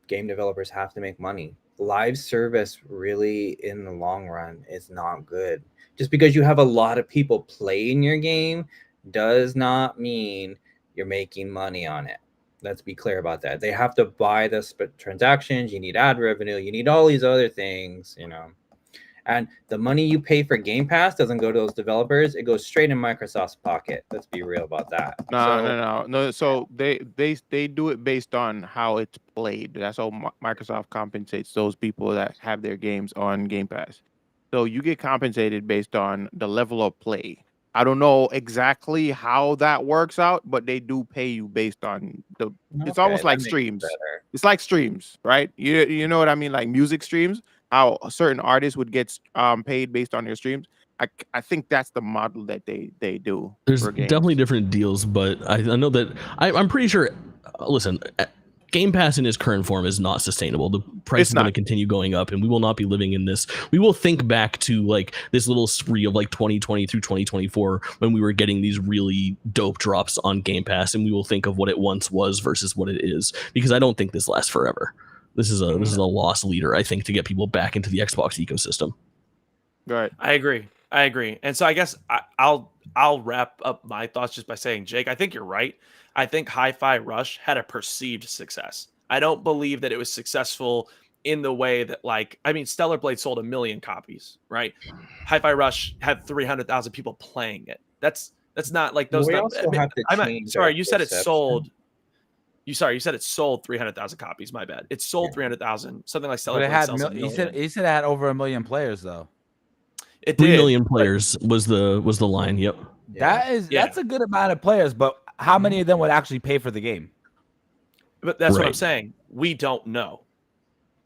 Game developers have to make money. Live service really in the long run is not good. Just because you have a lot of people playing your game does not mean you're making money on it. Let's be clear about that. They have to buy the transactions. You need ad revenue. You need all these other things, you know. And the money you pay for Game Pass doesn't go to those developers. It goes straight in Microsoft's pocket. Let's be real about that. No. So they do it based on how it's played. That's how Microsoft compensates those people that have their games on Game Pass. So you get compensated based on the level of play. I don't know exactly how that works out, but they do pay you based on the. It's almost like streams. It's like streams, right? You know what I mean? Like music streams. How certain artists would get paid based on their streams. I think that's the model that they do. There's for games. definitely different deals, but I know that I'm pretty sure. Listen, Game Pass in its current form is not sustainable. The price is going to continue going up, and we will not be living in this. We will think back to like this little spree of like 2020 through 2024 when we were getting these really dope drops on Game Pass, and we will think of what it once was versus what it is, because I don't think this lasts forever. This is a lost leader, I think, to get people back into the Xbox ecosystem. Right. I agree. And so I guess I'll wrap up my thoughts just by saying, Jake, I think you're right. I think Hi-Fi Rush had a perceived success. I don't believe that it was successful in the way that, like, I mean, Stellar Blade sold 1 million copies, right? Hi-Fi Rush had 300,000 people playing it. That's not like those. Sorry, you said it sold. You said it sold 300,000 copies. My bad. It sold 300,000. Something like Stellar But it Blade had sells 1 million. he said it had over 1 million players though. It 3 did, million players was the line. Yep. That's a good amount of players, but how many of them would actually pay for the game? But that's what I'm saying. We don't know.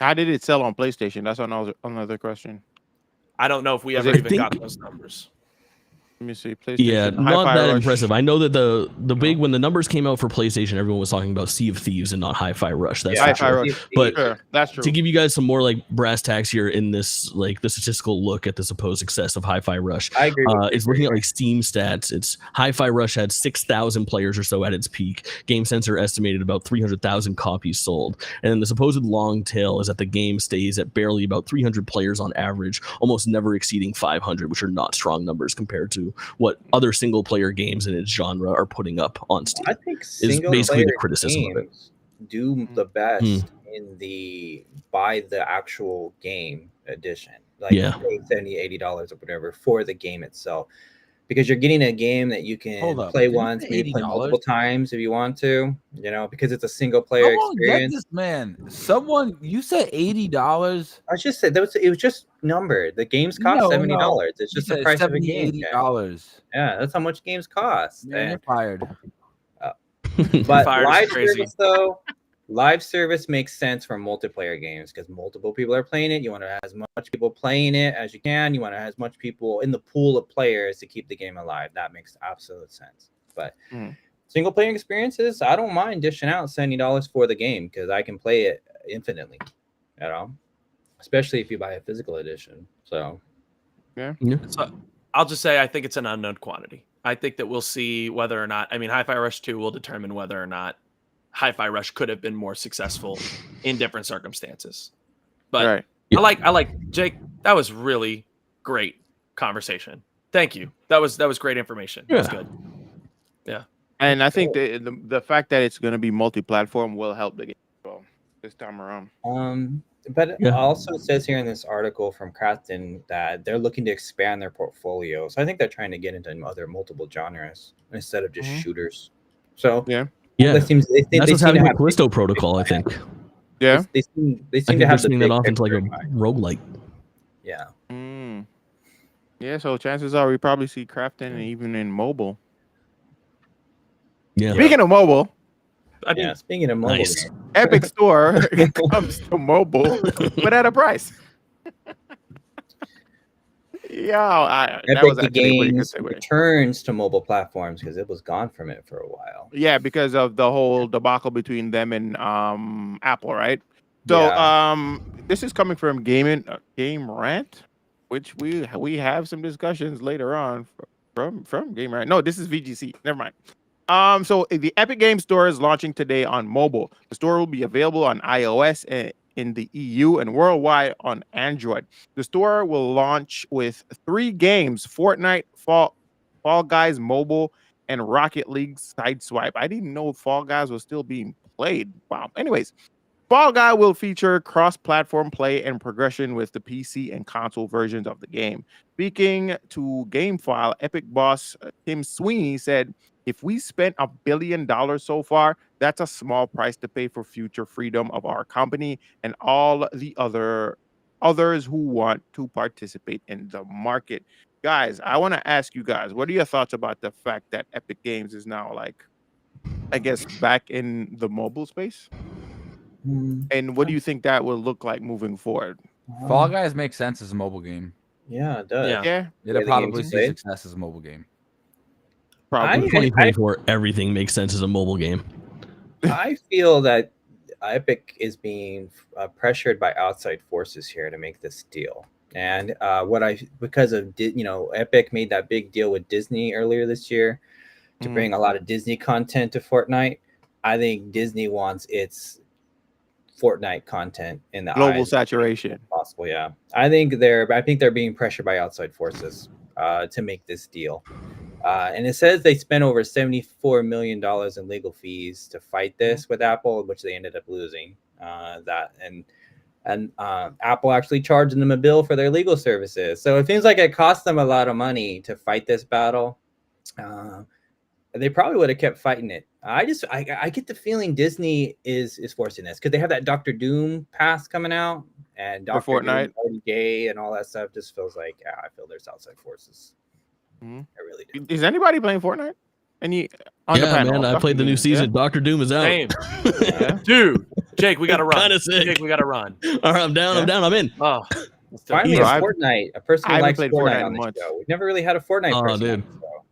How did it sell on PlayStation? That's another question. I don't know if we ever even got those numbers. Let me see. PlayStation. Yeah, not Hi-Fi that Rush. impressive. I know that the big when the numbers came out for PlayStation, everyone was talking about Sea of Thieves and not Hi-Fi Rush. That's Hi-Fi Rush. But Sure, that's true. to give you guys some more like brass tacks here in this like the statistical look at the supposed success of Hi-Fi Rush, I agree. it's looking at like Steam stats. It's Hi-Fi Rush had 6,000 players or so at its peak. Game Sensor estimated about 300,000 copies sold, and then the supposed long tail is that the game stays at barely about 300 players on average, almost never exceeding 500, which are not strong numbers compared to what other single player games in its genre are putting up on Steam. I think is basically the criticism of it. Do the best in the buy the actual game edition, like pay $70, $80 or whatever for the game itself, because you're getting a game that you can play once, maybe play multiple times if you want to, you know, because it's a single player experience. Get this, man. Someone, you said $80. I just said it was just numbered. The games cost $70. It's just the price of a game. $80. Yeah, that's how much games cost. Man, you're fired. But live service, though, live service makes sense for multiplayer games because multiple people are playing it. You want to have as much people playing it as you can. You want to have as much people in the pool of players to keep the game alive. That makes absolute sense. But single player experiences, I don't mind dishing out $70 for the game because I can play it infinitely, you know, especially if you buy a physical edition. So, yeah. So I'll just say I think it's an unknown quantity. I think that we'll see whether or not. I mean, Hi-Fi Rush 2 will determine whether or not Hi-Fi Rush could have been more successful in different circumstances. But I like Jake. That was really great conversation. Thank you. That was great information. That was good. Yeah. And I think the fact that it's going to be multi-platform will help the game well this time around. But Yeah. also it says here in this article from Crafton that they're looking to expand their portfolio. So I think they're trying to get into other multiple genres instead of just Mhm. shooters. So Yeah. Yeah, that seems that's they what's seem to happening with have Callisto Protocol. I think. Yeah. they seem I to think they're have the spinning that big off into like a picture in mind. roguelike. Yeah. Mm. Yeah. So chances are we probably see Crafton even in mobile. Yeah. Speaking of mobile, I mean, Yeah. Speaking of mobile Nice. games, Epic Store comes to mobile, but at a price. Yeah, that Epic was the actually a pretty good Games segue. returns to mobile platforms because it was gone from it for a while. Yeah, because of the whole debacle between them and Apple, right? So Yeah. this is coming from Game Rant, which we have some discussions later on from Game Rant. No, this is VGC. Never mind. So the Epic Game Store is launching today on mobile. The store will be available on iOS in the EU and worldwide on Android. The store will launch with 3 games: Fortnite, Fall Guys Mobile, and Rocket League Sideswipe. I didn't know Fall Guys was still being played. Wow. Anyways, Fall Guy will feature cross-platform play and progression with the PC and console versions of the game. Speaking to GameFile, Epic boss Tim Sweeney said, "If we spent $1 billion so far, that's a small price to pay for future freedom of our company and all the others who want to participate in the market." Guys, I want to ask you guys, what are your thoughts about the fact that Epic Games is now like, I guess, back in the mobile space? And what do you think that will look like moving forward? Fall Guys makes sense as a mobile game. Yeah, it does. Yeah. Yeah, The It'll way the game's probably see played. success as a mobile game. probably. In 2024, everything makes sense as a mobile game. I feel that Epic is being pressured by outside forces here to make this deal. And because of Epic made that big deal with Disney earlier this year to Mhm. bring a lot of Disney content to Fortnite. I think Disney wants its Fortnite content in the Global eyes saturation. possible. Yeah, I think they're being pressured by outside forces to make this deal. And it says they spent over $74 million in legal fees to fight this with Apple, which they ended up losing. And Apple actually charged them a bill for their legal services. So it seems like it cost them a lot of money to fight this battle. They probably would have kept fighting it. I get the feeling Disney is forcing this because they have that Doctor Doom pass coming out, and For Doctor Doom Fortnite? already gay and all that stuff. Just feels like I feel there's outside forces. Mhm. I really do. Is anybody playing Fortnite? Any on the Yeah, panel? man, I played the new season. Doctor Doom is out. Same. Yeah. Dude, Jake, we gotta run. Kinda sick. Jake, we gotta run. All right, I'm down. I'm Yeah. down. I'm in. Oh, let's do it. Finally, So a I've- Fortnite. A person I who haven't likes played Fortnite Fortnite on in the months. show. We've never really had a Fortnite Oh, person. dude. On the show.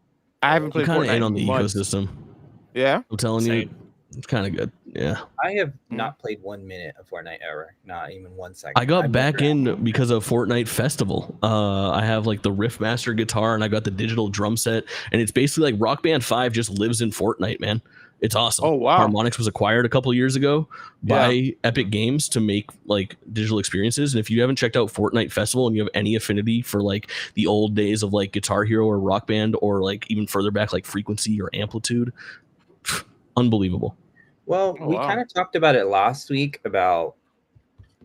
I haven't I'm played kind of Fortnite in on the in months. ecosystem. Yeah. I'm telling you, Same. it's kind of good. Yeah. I have Mm-hmm. not played 1 minute of Fortnite ever. Not even 1 second. I got I've back never- in because of Fortnite Festival. I have like the Riffmaster guitar and I got the digital drum set, and it's basically like Rock Band 5 just lives in Fortnite, man. It's awesome. Oh, wow. Harmonix was acquired a couple years ago by Epic Games to make like digital experiences. And if you haven't checked out Fortnite Festival and you have any affinity for like the old days of like Guitar Hero or Rock Band or like even further back like Frequency or Amplitude, unbelievable. Well, Oh, we wow. kind of talked about it last week about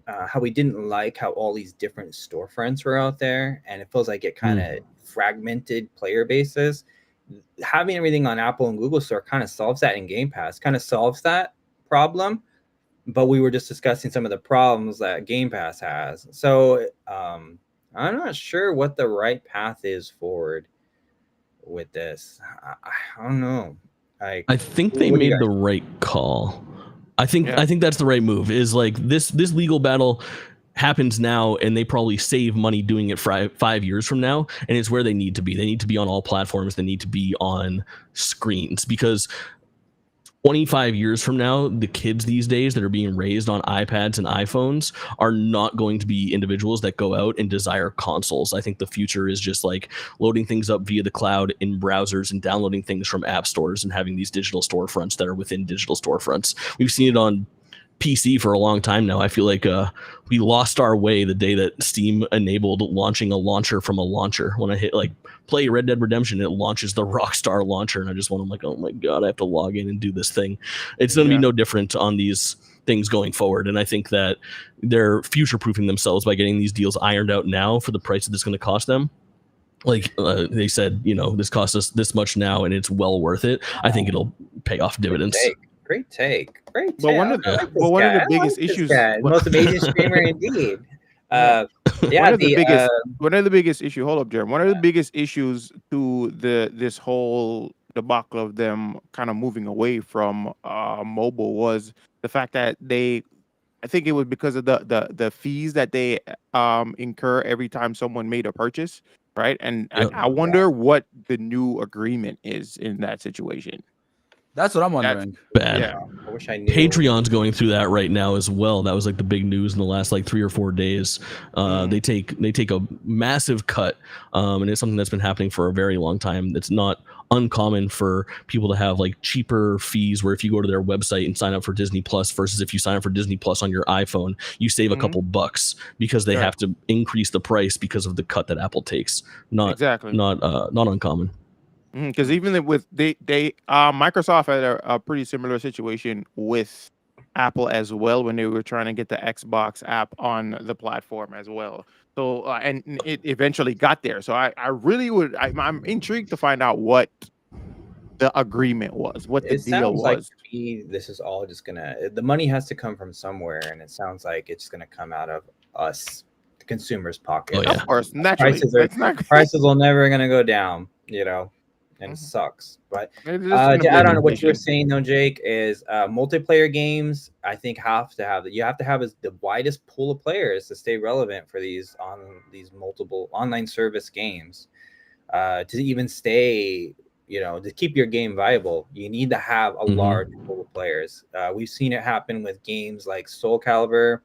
how we didn't like how all these different storefronts were out there, and it feels like it kind of fragmented player bases. Having everything on Apple and Google Store kind of solves that, in Game Pass kind of solves that problem. But we were just discussing some of the problems that Game Pass has. So I'm not sure what the right path is forward with this. I don't know. I think they what do you made guys the right call. I think Yeah. that's the right move. Is like this legal battle happens now, and they probably save money doing it 5 years from now, and it's where they need to be. They need to be on all platforms. They need to be on screens, because 25 years from now, the kids these days that are being raised on iPads and iPhones are not going to be individuals that go out and desire consoles. I think the future is just like loading things up via the cloud in browsers and downloading things from app stores and having these digital storefronts that are within digital storefronts. We've seen it on PC for a long time now. I feel like we lost our way the day that Steam enabled launching a launcher from a launcher. When I hit like play Red Dead Redemption, it launches the Rockstar launcher, and I just want, I'm like, oh my god, I have to log in and do this thing. It's going to be no different on these things going forward. And I think that they're future proofing themselves by getting these deals ironed out now for the price that it's going to cost them. Like they said, this costs us this much now, and it's well worth it. I think it'll pay off dividends. Great take. But one of the biggest issues, most amazing streamer indeed. One of the biggest issue. Hold up, Jeremy. One of the biggest issues to this whole debacle of them kind of moving away from mobile was the fact that I think it was because of the fees that they incur every time someone made a purchase, right? And I wonder what the new agreement is in that situation. That's what I'm wondering. Bad. Yeah. I wish I knew. Patreon's going through that right now as well. That was like the big news in the last like 3 or 4 days. They take a massive cut, and it's something that's been happening for a very long time. It's not uncommon for people to have like cheaper fees where if you go to their website and sign up for Disney Plus versus if you sign up for Disney Plus on your iPhone, you save a couple bucks because they have to increase the price because of the cut that Apple takes. Not uncommon. Because even with Microsoft had a pretty similar situation with Apple as well when they were trying to get the Xbox app on the platform as well. So and it eventually got there. So I really I'm intrigued to find out what the agreement was, what the deal was. Like to me, this is all just the money has to come from somewhere, and it sounds like it's gonna come out of us, the consumers' pockets. Oh, yeah. Of course, naturally, prices will never gonna go down, and it sucks. But to add on to what you were saying though, Jake, is multiplayer games I think you have to have the widest pool of players to stay relevant for these multiple online service games. To even stay, to keep your game viable, you need to have a large pool of players. We've seen it happen with games like Soul Calibur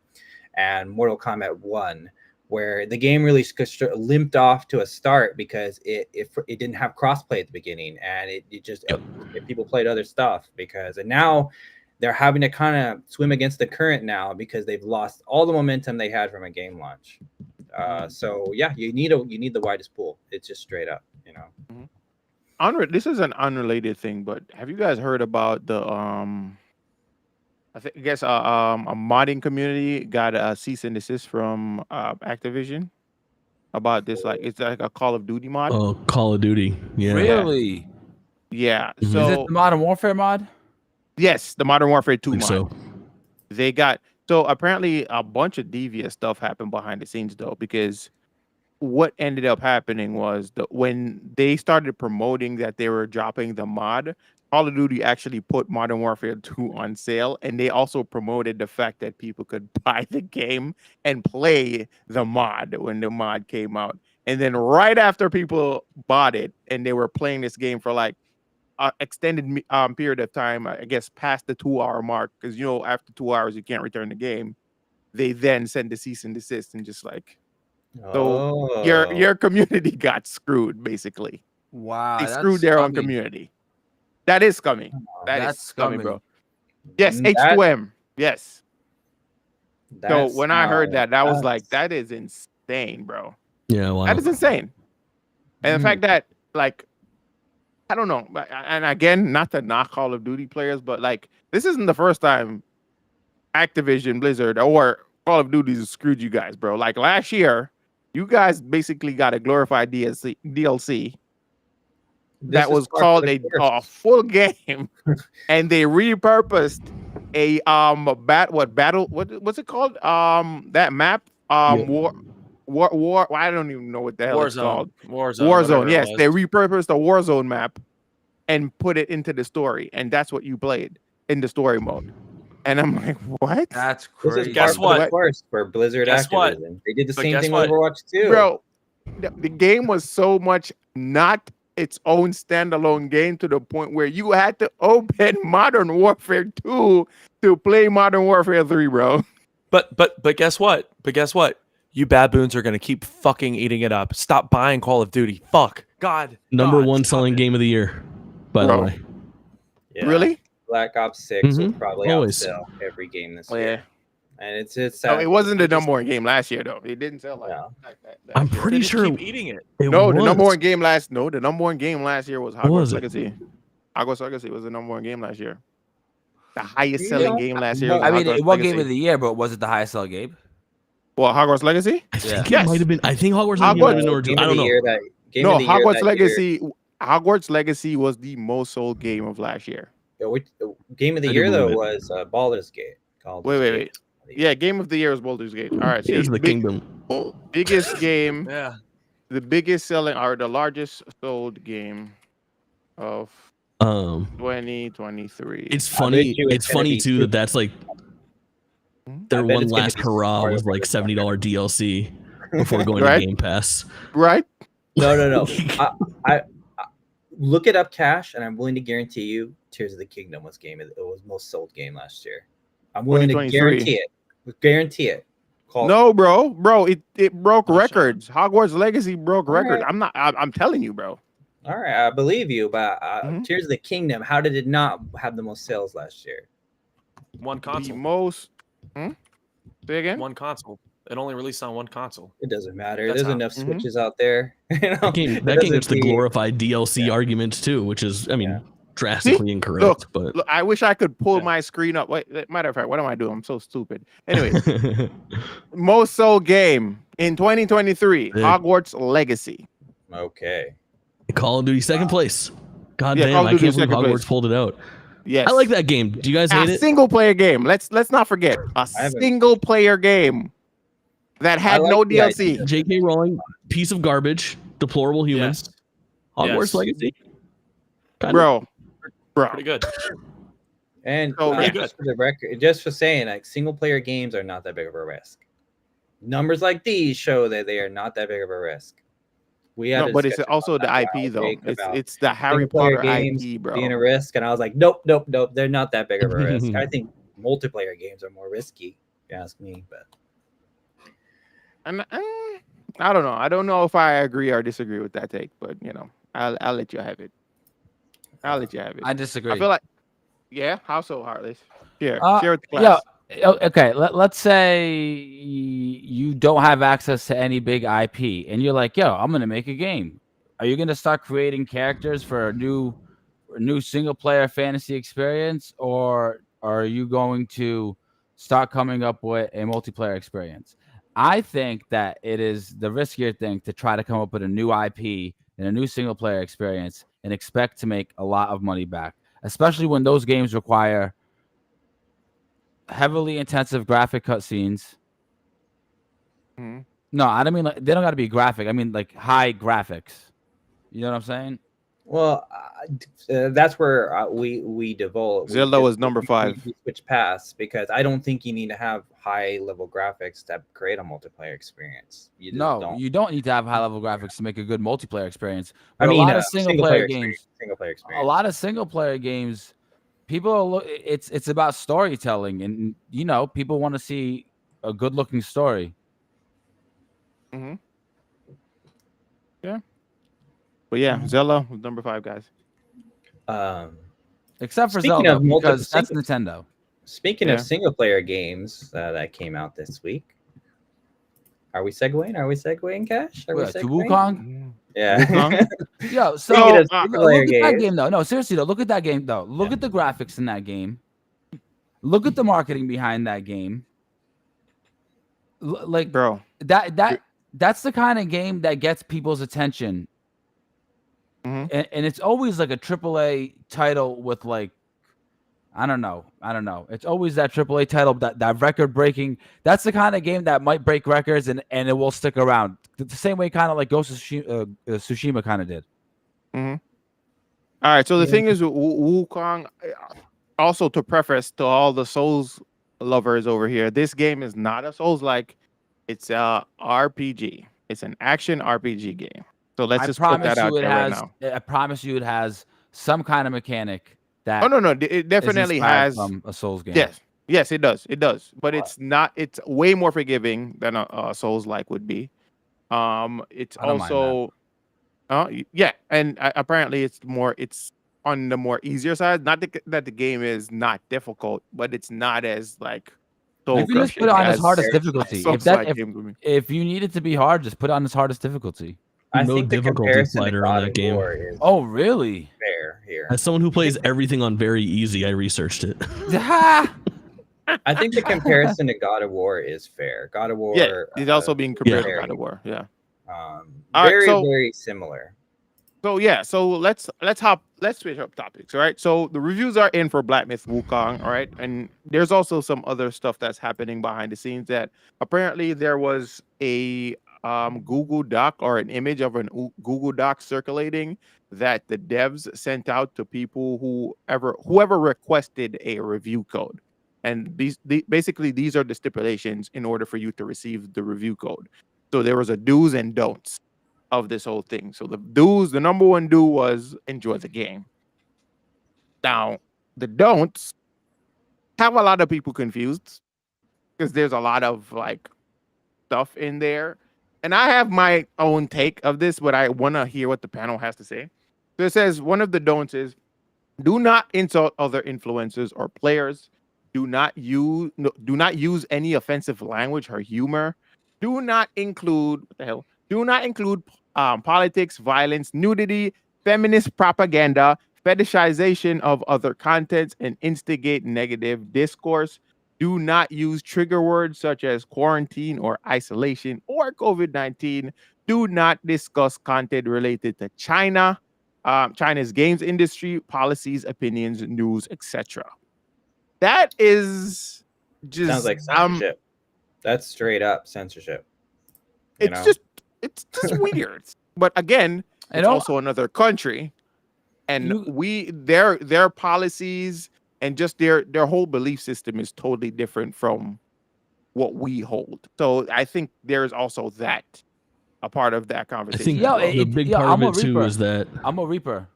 and Mortal Kombat 1, where the game really limped off to a start because it didn't have crossplay at the beginning, and people played other stuff and now they're having to kind of swim against the current now because they've lost all the momentum they had from a game launch. So yeah, you need the widest pool. It's just straight up, This is an unrelated thing, but have you guys heard about the a modding community got a cease and desist from Activision about this? Like, it's like a Call of Duty mod. Oh, Call of Duty. Yeah. Really? Yeah. Mhm. So Is it the Modern Warfare mod? yes, the Modern Warfare 2 mod. So They got apparently a bunch of devious stuff happened behind the scenes though, because what ended up happening was when they started promoting that they were dropping the mod, Call of Duty actually put Modern Warfare 2 on sale, and they also promoted the fact that people could buy the game and play the mod when the mod came out. And then right after people bought it and they were playing this game for like extended period of time, I guess past the 2-hour mark, because after 2 hours you can't return the game, they then send the cease and desist and just like, so your community got screwed basically. Wow, They screwed their own community. That is scummy. That's scummy, bro. Yes, H2M. Yes. So when I heard that was like, that is insane, bro. Yeah, wow. That is insane. And the fact that, like, I don't know. And again, not to knock Call of Duty players, but like, this isn't the first time Activision, Blizzard, or Call of Duty has screwed you guys, bro. Like last year, you guys basically got a glorified DLC that was called a full game, and they repurposed a what's it called? That map war I don't even know what the hell it's called. Warzone. Yes, they repurposed the Warzone map and put it into the story, and that's what you played in the story mode. And I'm like, what? That's crazy. Guess what? For Blizzard Activision, they did the same thing with Overwatch 2. Bro, the game was so much not its own standalone game to the point where you had to open Modern Warfare 2 to play Modern Warfare 3, bro. But guess what? You baboons are gonna keep fucking eating it up. Stop buying Call of Duty. Fuck. God. Number one selling game of the year, by the way. Yeah. Really? Black Ops 6 will probably outsell every game this year. And it's sad. It wasn't the number one game last year though. It didn't sell like that. I'm pretty sure keep eating it. The number one game last year was Hogwarts Legacy. Hogwarts Legacy was the number one game last year. The highest You selling know, game last year was I mean, Hogwarts it won Legacy. Game of the Year, but was it the highest selling game? Well, Hogwarts Legacy? I think Yes. it might have been. I think Hogwarts Hogwarts- Legacy might have been number 2. Game I of don't the know. year that game No, of the year Hogwarts that Legacy. Hogwarts Legacy was the most sold game of last year. Game of the I do year though believe was Baldur's Gate. Wait. Yeah, game of the year was Baldur's Gate. All right, Here's see, the kingdom. biggest game, Yeah. the biggest selling or the largest sold game of 2023. It's funny. It's funny too that's like their bet one it's gonna last be hurrah Mario was like Brothers $70 DLC before going Right. to Game Pass. Right? No. I look it up, Cash, and I'm willing to guarantee you, Tears of the Kingdom was most sold game last year. I'm willing to 2023. guarantee it. No, bro, it broke Oh, shut records. Hogwarts Legacy broke All records. right. I'm telling you, bro. All right, I believe you, but Mhm. Tears of the Kingdom, how did it not have the most sales last year? One The console. most. Say again. One console. It only released on one console. It doesn't matter. That's There's how- enough Mhm. Switches out there. That game gets the glorified DLC argument too, which is, I mean, Yeah. drastically incorrect. But Look, I wish I could pull Yeah. my screen up. Wait, matter of fact, what am I doing? I'm so stupid. Anyways, most sold game in 2023, Yeah. Hogwarts Legacy. Okay. Call of Duty second place. God Yeah, damn, Call of I Duty can't believe second Hogwarts place. pulled it out. Yes, I like that game. Do you guys hate a it? single player game. Let's not forget a haven't- single player game that had like no the DLC. idea. J.K. Rowling, piece of garbage, deplorable human. Yes. Hogwarts Yes. Legacy, Kinda. Bro. Pretty good. And So, yeah. just for the record, just for saying, like, single player games are not that big of a risk. Numbers like these show that they are not that big of a risk. We had No, a but it's discussion also about the that IP last though. week It's about it's the Harry single-player Potter games IP, bro. being a risk, and I was like, nope, they're not that big of a risk. I think multiplayer games are more risky, if you ask me. But And I don't know. I don't know if I agree or disagree with that take, but I'll let you have it. I'll let you have it. I disagree. I feel like, yeah. How so, Heartless? Share with the Yeah. class. Okay. Let's say you don't have access to any big IP, and you're like, "Yo, I'm gonna make a game." Are you gonna start creating characters for a new single player fantasy experience, or are you going to start coming up with a multiplayer experience? I think that it is the riskier thing to try to come up with a new IP and a new single player experience and expect to make a lot of money back, especially when those games require heavily intensive graphic cutscenes. Mhm. No, I don't mean like they don't got to be graphic. I mean like high graphics. You know what I'm saying? well, that's where we devolve. Zelda was number 5. We switch paths because I don't think you need to have high level graphics to create a multiplayer experience. You just don't. You don't need to have high level graphics to make a good multiplayer experience. I But mean, a lot of single player games, single player a experience. lot of single player games, people are it's about storytelling, and people want to see a good looking story. Mm-hmm. Yeah. But yeah, Zelda was number 5, guys. Except for Speaking Zelda, of multiple because that's Nintendo. Speaking Yeah. of single player games that came out this week, are we segueing? Cash? Are we To segueing? Wukong? Yeah. Wukong? Yo, so Speaking of look single player at that games, game though. No, seriously though, look at that game though. Look at the graphics in that game. Look at the marketing behind that game. Like Bro. that's the kind of game that gets people's attention. Mhm. And it's always like a AAA title with like I don't know. It's always that AAA title that record breaking. That's the kind of game that might break records and it will stick around. The same way kind of like Ghost of Tsushima kind of did. Mm-hmm. All right. So the thing is, Wukong. Also, to preface to all the Souls lovers over here, this game is not a Souls-like. It's a RPG. It's an action RPG game. So let's just put that out there right now. I promise you, it has some kind of mechanic that. Oh no, it definitely has from a Souls game. Yes, it does. But it's not. It's way more forgiving than a Souls-like would be. It's I don't mind also, yeah, and apparently it's on the more easier side. Not that the game is not difficult, but it's not as like You can just put it on its hardest difficulty. Souls-like games would be. If you need it to be hard, just put it on its hardest difficulty. I no think the difficulty comparison to slider on God that of game. War is Oh, really? fair here. As someone who plays everything on very easy, I researched it. Ha! I think the comparison to God of War is fair. God of War, Yeah, he's also being compared to very, God of War. Yeah. All right, very, so- very similar. So yeah, so let's switch up topics, all right? So the reviews are in for Black Myth Wukong, all right? And there's also some other stuff that's happening behind the scenes that apparently there was a Google Doc or an image of an Google Doc circulating that the devs sent out to people whoever requested a review code. And basically these are the stipulations in order for you to receive the review code. So there was a do's and don'ts of this whole thing. So the number one do was enjoy the game. Now, the don'ts have a lot of people confused because there's a lot of like stuff in there. And I have my own take of this, but I want to hear what the panel has to say. So it says one of the don'ts is do not insult other influencers or players. Do not use any offensive language or humor. Do not include what the hell? Do not include politics, violence, nudity, feminist propaganda, fetishization of other contents, and instigate negative discourse. Do not use trigger words such as quarantine or isolation or COVID-19. Do not discuss content related to China, China's games industry, policies, opinions, news, etc. That is just Sounds like censorship. That's straight up censorship. it's just weird. But again, it's also another country, and their policies and just their whole belief system is totally different from what we hold. So I think there's also that a part of that I conversation. think the big part of it too is that I'm a Reaper.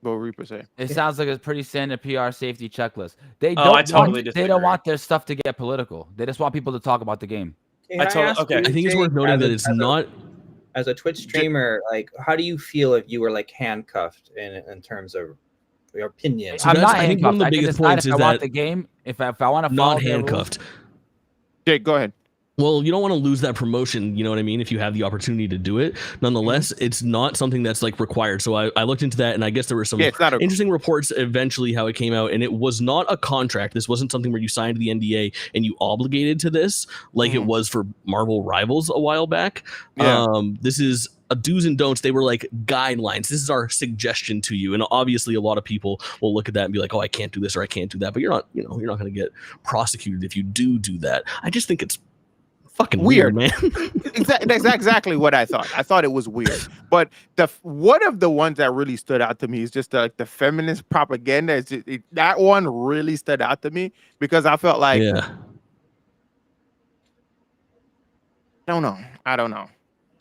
Go Reaper say. It sounds like a pretty standard PR safety checklist. They I don't totally they don't disagree. want their stuff to get political. They just want people to talk about the game. I okay. I think it's worth noting that it's not as a Twitch streamer. Like, how do you feel if you were like handcuffed in terms of your opinion? So I'm not I think one of the handcuffed. I can biggest decide points if is I want that the game. If I want to follow not their handcuffed. Jake, go ahead. Well, you don't want to lose that promotion, you know what I mean, if you have the opportunity to do it. Nonetheless, it's not something that's like required. So I looked into that, and I guess there were some interesting reports eventually how it came out, and it was not a contract. This wasn't something where you signed the NDA and you obligated to this like it was for Marvel Rivals a while back. Yeah. This is a do's and don'ts. They were like guidelines. This is our suggestion to you. And obviously a lot of people will look at that and be like, oh, I can't do this or I can't do that. But you're not going to get prosecuted if you do that. I just think it's fucking weird, man. That's exactly what I thought. I thought it was weird. But one of the ones that really stood out to me is just the feminist propaganda. That one really stood out to me because I felt like,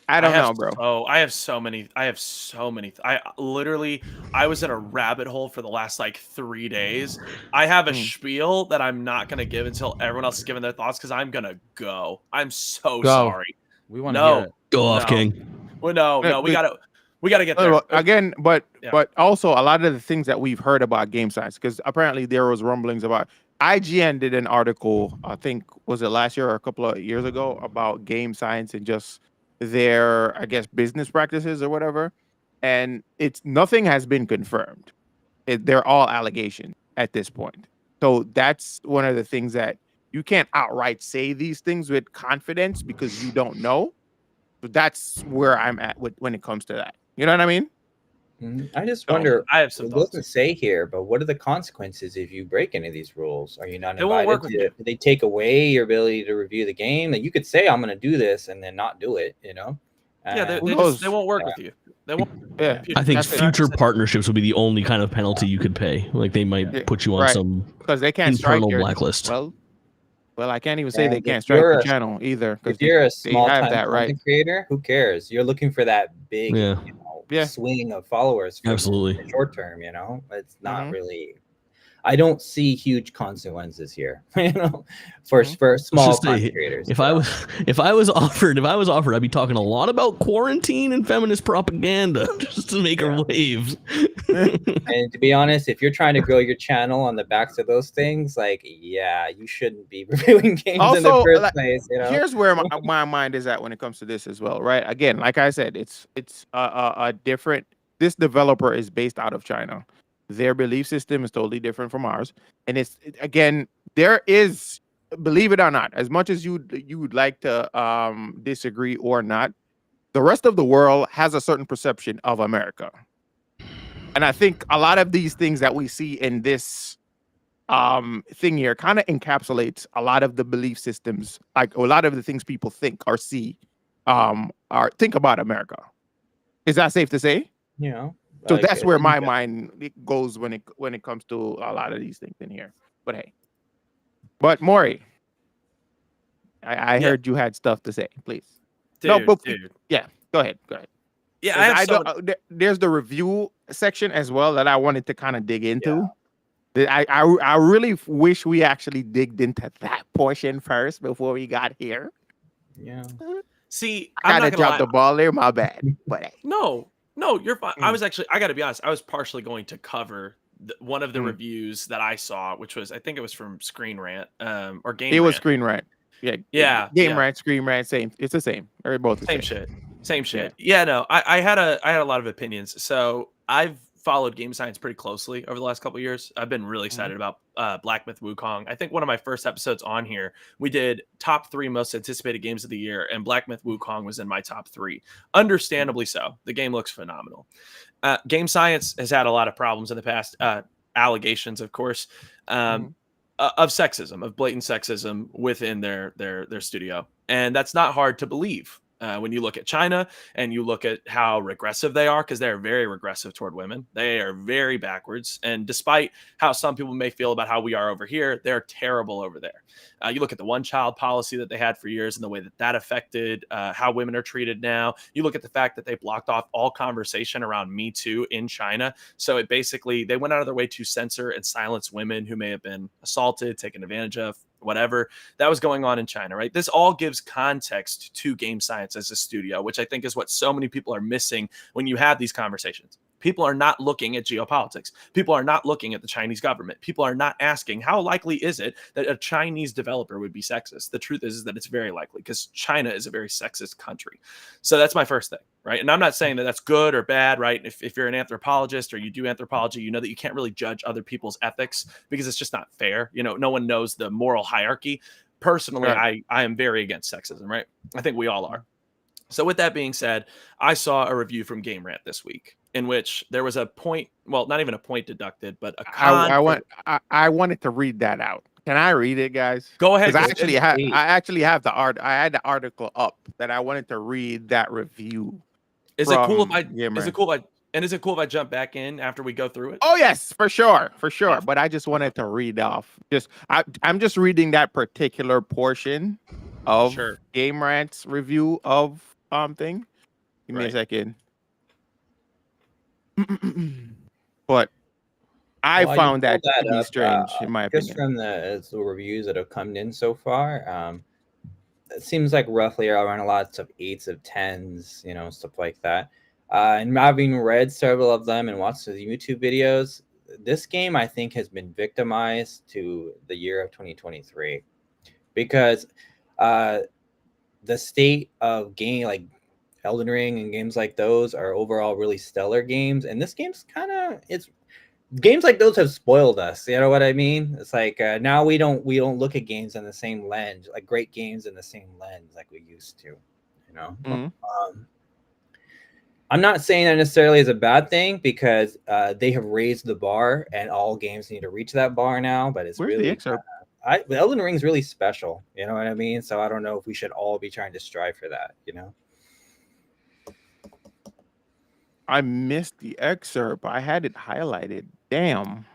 I don't know, bro. Oh, I have so many. I was in a rabbit hole for the last like 3 days. I have a spiel that I'm not going to give until everyone else is giving their thoughts because I'm going to go. I'm so sorry. We want to hear it. Go off, King. Well, no, we got to get there. Again, but also a lot of the things that we've heard about game science, because apparently there was rumblings about IGN did an article, I think, was it last year or a couple of years ago, about game science and just their, I guess, business practices or whatever. And nothing has been confirmed. They're all allegations at this point. So that's one of the things that you can't outright say these things with confidence because you don't know. But that's where I'm at when it comes to that. You know what I mean? I just wonder. I have some it thoughts. doesn't say here, but what are the consequences if you break any of these rules? Are you not They won't invited? work with you. Do they take away your ability to review the game? Like, you could say, "I'm going to do this," and then not do it. You know? Yeah, they won't work with you. They won't. Yeah, I think future partnerships would be the only kind of penalty you could pay. Like they might put you on some because they can't internal strike blacklist. Well, I can't even say And they can't if strike you're the channel either. If you're a small have time that right. creator, who cares? You're looking for that big swing of followers. For Absolutely. the short term, you know, it's not really. I don't see huge consequences here, for small Let's just say, content creators. if I was offered, I'd be talking a lot about quarantine and feminist propaganda just to make her waves. And to be honest, if you're trying to grow your channel on the backs of those things, like, yeah, you shouldn't be reviewing games in the Also, first like, place. here's where my mind is at when it comes to this as well, right? Again, like I said, it's a different. This developer is based out of China. Their belief system is totally different from ours, and again, there is, believe it or not, as much as you would like to disagree or not, the rest of the world has a certain perception of America, and I think a lot of these things that we see in this thing here kind of encapsulates a lot of the belief systems, like a lot of the things people think or see or think about America. Is that safe to say? So Like, that's where my mind goes when it comes to a lot of these things in here. But hey, Maury, I heard you had stuff to say. Please. Dude, Yeah, go ahead. Yeah, 'Cause there's the review section as well that I wanted to kind of dig into. I really wish we actually digged into that portion first before we got here. Yeah. See, I I'm gotta not gonna drop lie. the ball there. My bad. But hey. No, you're fine. I got to be honest. I was partially going to cover one of the reviews that I saw, which was, I think it was from Screen Rant, or Game Rant. It was Screen Rant. Yeah. Game Rant, Screen Rant, same. It's the same. They're both the same. Same shit. Yeah, no, I had a lot of opinions. So I've followed game science pretty closely over the last couple of years. I've been really excited about Black Myth Wukong. I think one of my first episodes on here, we did top 3 most anticipated games of the year, and Black Myth Wukong was in my top 3. Understandably so. The game looks phenomenal. Game science has had a lot of problems in the past. Allegations, of course, of sexism, of blatant sexism within their studio, and that's not hard to believe. When you look at China and you look at how regressive they are, because they're very regressive toward women. They are very backwards. And despite how some people may feel about how we are over here, they're terrible over there. You look at the one-child policy that they had for years and the way that affected how women are treated now. You look at the fact that they blocked off all conversation around Me Too in China. So it basically, they went out of their way to censor and silence women who may have been assaulted, taken advantage of, whatever that was going on in China, right? This all gives context to game science as a studio, which I think is what so many people are missing when you have these conversations. People are not looking at geopolitics. People are not looking at the Chinese government. People are not asking, how likely is it that a Chinese developer would be sexist? The truth is that it's very likely, because China is a very sexist country. So that's my first thing, right? And I'm not saying that that's good or bad, right? If you're an anthropologist or you do anthropology, you know that you can't really judge other people's ethics because it's just not fair. No one knows the moral hierarchy. Personally, right. I am very against sexism, right? I think we all are. So with that being said, I saw a review from Game Rant this week in which there was a point, well, not even a point deducted, but a con. I wanted to read that out. Can I read it, guys? Go ahead. I actually have the art. I had the article up that I wanted to read that review. Is it cool if I jump back in after we go through it? Oh yes, for sure. But I just wanted to read off. I'm just reading that particular portion of Game Rant's review of thing. Give me a second. But I found that to be strange, in my opinion. Just from the reviews that have come in so far, it seems like roughly around lots of 8s of 10s, stuff like that. And having read several of them and watched the YouTube videos, this game, I think, has been victimized to the year of 2023 because the state of game, like Elden Ring and games like those, are overall really stellar games. And this game's games like those have spoiled us. You know what I mean? It's like now we don't look at games in the same lens, like great games in the same lens like we used to. I'm not saying that necessarily is a bad thing because they have raised the bar and all games need to reach that bar now. But it's really the excerpt? Elden Ring is really special. You know what I mean? So I don't know if we should all be trying to strive for that. I missed the excerpt. I had it highlighted. Damn.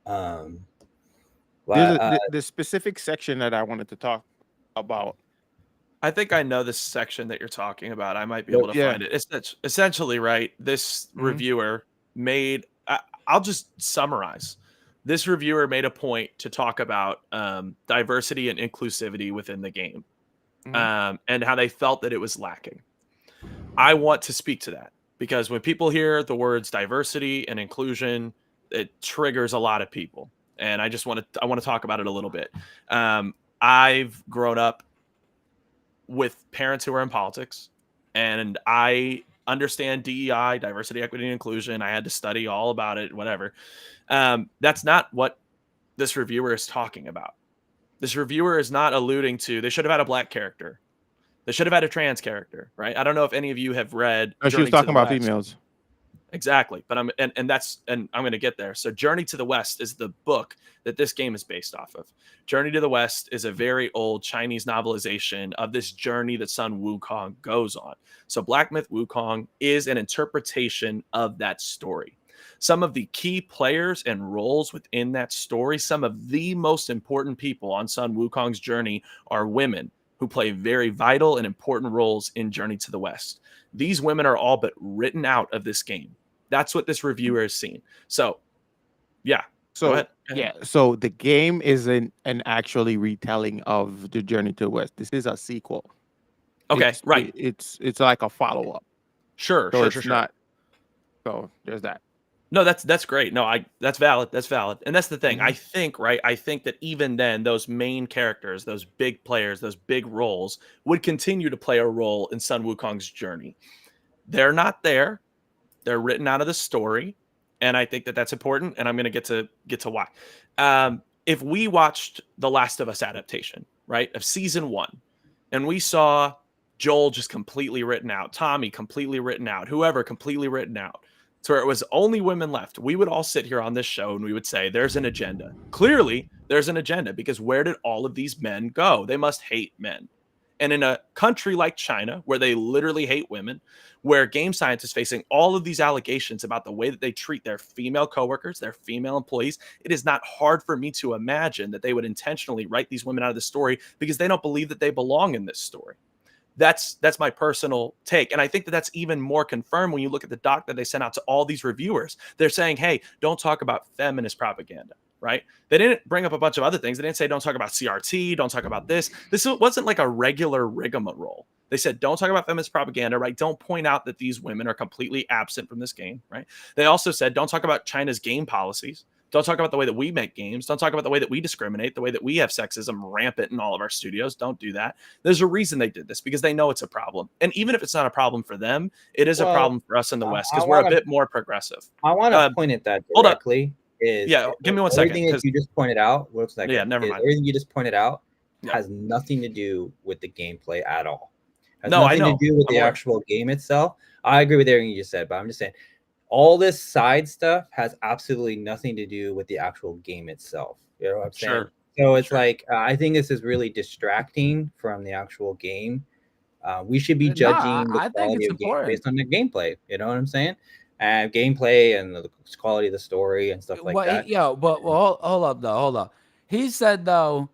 There's the specific section that I wanted to talk about. I think I know the section that you're talking about. I might be able to find it. It's essentially, right, this reviewer made, I'll just summarize. this reviewer made a point to talk about diversity and inclusivity within the game, and how they felt that it was lacking. I want to speak to that because when people hear the words diversity and inclusion, it triggers a lot of people, and I want to talk about it a little bit. I've grown up with parents who are in politics, and I understand DEI, diversity, equity, and inclusion. I had to study all about it, whatever. That's not what this reviewer is talking about. This reviewer is not alluding to they should have had a black character. They should have had a trans character, right? I don't know if any of you have read. She was talking about females. Exactly, but I'm going to get there. So Journey to the West is the book that this game is based off of. Journey to the West is a very old Chinese novelization of this journey that Sun Wukong goes on. So Black Myth Wukong is an interpretation of that story. Some of the key players and roles within that story, some of the most important people on Sun Wukong's journey are women who play very vital and important roles in Journey to the West. These women are all but written out of this game. That's what this reviewer has seen. So, yeah. So, go ahead. yeah. So the game isn't an actually retelling of the Journey to the West. This is a sequel. Okay, It's, right. It's like a follow up. Sure, So sure. not. So there's that. No, that's great. No, that's valid. That's valid. And that's the thing. Mhm. I think that even then, those main characters, those big players, those big roles would continue to play a role in Sun Wukong's journey. They're not there. They're written out of the story, and I think that that's important. And I'm going to get to why. If we watched the Last of Us adaptation, right, of season 1, and we saw Joel just completely written out, Tommy completely written out, whoever completely written out, to where it was only women left, we would all sit here on this show and we would say, there's an agenda. Clearly, there's an agenda, because where did all of these men go? They must hate men. And in a country like China, where they literally hate women, where game science is facing all of these allegations about the way that they treat their female coworkers, their female employees, it is not hard for me to imagine that they would intentionally write these women out of the story because they don't believe that they belong in this story. That's my personal take. And I think that that's even more confirmed when you look at the doc that they sent out to all these reviewers. They're saying, hey, don't talk about feminist propaganda, right? They didn't bring up a bunch of other things. They didn't say, don't talk about CRT, don't talk about this. This wasn't like a regular rigmarole. They said, don't talk about feminist propaganda, right? Don't point out that these women are completely absent from this game, right? They also said, don't talk about China's game policies. Don't talk about the way that we make games. Don't talk about the way that we discriminate, the way that we have sexism rampant in all of our studios. Don't do that. There's a reason they did this, because they know it's a problem. And even if it's not a problem for them, it is a problem for us in the West, because we're a bit more progressive. I want to point at that directly. Give me 1 second. Everything that you just pointed out, never mind. Everything you just pointed out has nothing to do with the gameplay at all. Has no, nothing I know. to do with the actual game itself. I agree with everything you just said, but I'm just saying, all this side stuff has absolutely nothing to do with the actual game itself. You know what I'm saying? Sure. So it's like, I think this is really distracting from the actual game. We should be judging the quality of game based on the gameplay. You know what I'm saying? And gameplay and the quality of the story and stuff like that. But hold up. He said though,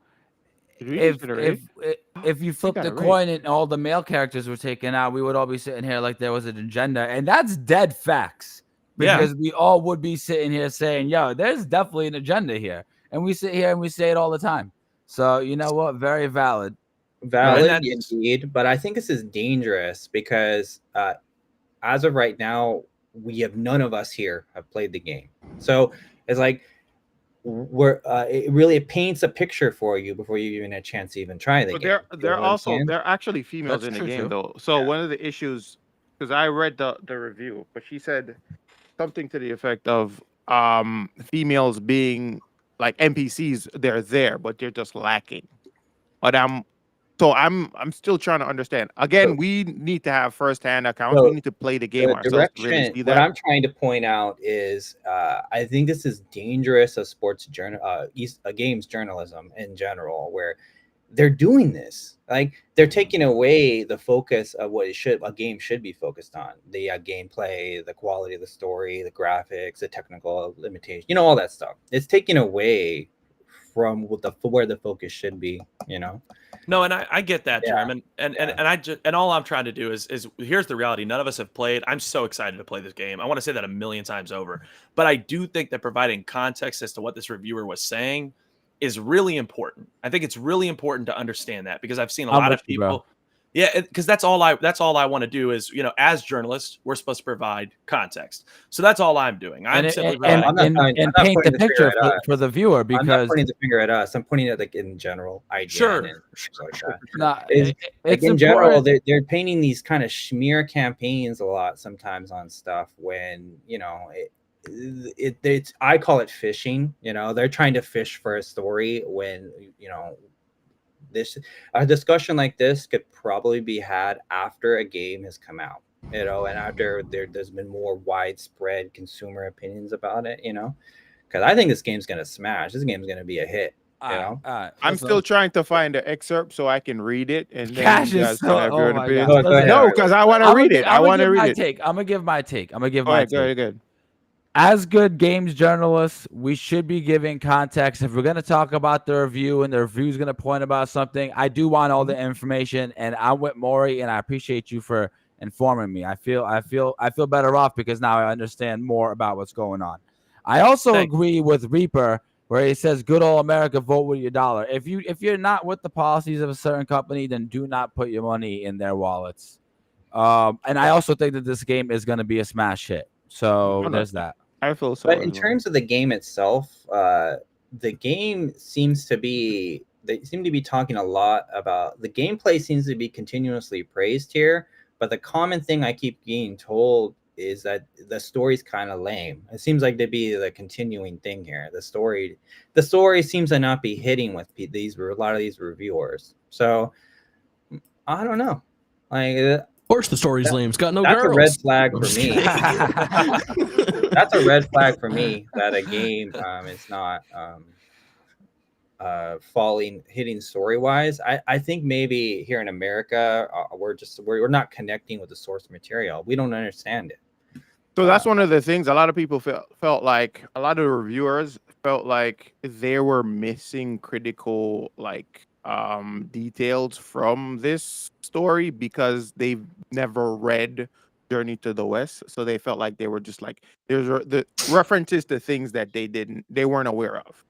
if you flip the coin and all the male characters were taken out, we would all be sitting here like there was an agenda, and that's dead facts. Because we all would be sitting here saying, yo, there's definitely an agenda here. And we sit here and we say it all the time. So you know what? Very valid. Valid indeed. But I think this is dangerous because as of right now, none of us here have played the game. So it's like it paints a picture for you before you even had a chance to even try the game. They're actually females in the game though. So one of the issues, because I read the review, but she said something to the effect of females being like NPCs, they're there, but they're just lacking. But I'm still trying to understand. Again, we need to have first-hand accounts. We need to play the game ourselves to really see that. What I'm trying to point out is I think this is dangerous as games journalism in general, where they're doing this. Like, they're taking away the focus of what a game should be focused on: the gameplay, the quality of the story, the graphics, the technical limitations, all that stuff. It's taken away from where the focus should be, you know. No, and I get that, Yeah. Jeremy, and I just, and all I'm trying to do is here's the reality. None of us have played. I'm so excited to play this game. I want to say that a million times over, but I do think that providing context as to what this reviewer was saying is really important. I think it's really important to understand that, because I've seen a lot of people. Yeah, because that's all I want to do is, you know, as journalists, we're supposed to provide context. So that's all I'm doing. I'm simply and paint the picture for the viewer, because I'm not pointing the finger at us. I'm pointing at like in general. Sure. It's in general, they're painting these kind of smear campaigns a lot sometimes on stuff when, you know, it's I call it fishing. You know, they're trying to fish for a story when, you know, a discussion like this could probably be had after a game has come out, you know, and after there's been more widespread consumer opinions about it, you know, because I think this game's gonna smash. This game's gonna be a hit. You know, I'm still trying to find the excerpt so I can read it, and then Cash you is guys so- can have your oh my opinion. God. No, because I want to read it. I want to read it. I'm gonna give my take. All right, good. As good games journalists, we should be giving context. If we're going to talk about the review and the review is going to point about something, I do want all the information. And I'm with Mori, and I appreciate you for informing me. I feel better off because now I understand more about what's going on. I also agree with Reaper, where he says, "Good old America, vote with your dollar." If you're not with the policies of a certain company, then do not put your money in their wallets. And I also think that this game is going to be a smash hit. So there's that. I feel so. But in terms of the game itself, the game seems to be, they seem to be talking a lot about the gameplay seems to be continuously praised here. But the common thing I keep getting told is that the story's kind of lame. It seems like to be the continuing thing here. The story seems to not be hitting with a lot of these reviewers. So I don't know. Like, of course, the story's lame. It's got no that's girls. a red flag for me. That's a red flag for me that a game is not hitting story wise. I think maybe here in America we're not connecting with the source material. We don't understand it. So that's one of the things a lot of people felt like a lot of the reviewers felt like they were missing critical details from this story because they've never read Journey to the West, so they felt like they were just like there's the references to things that they weren't aware of,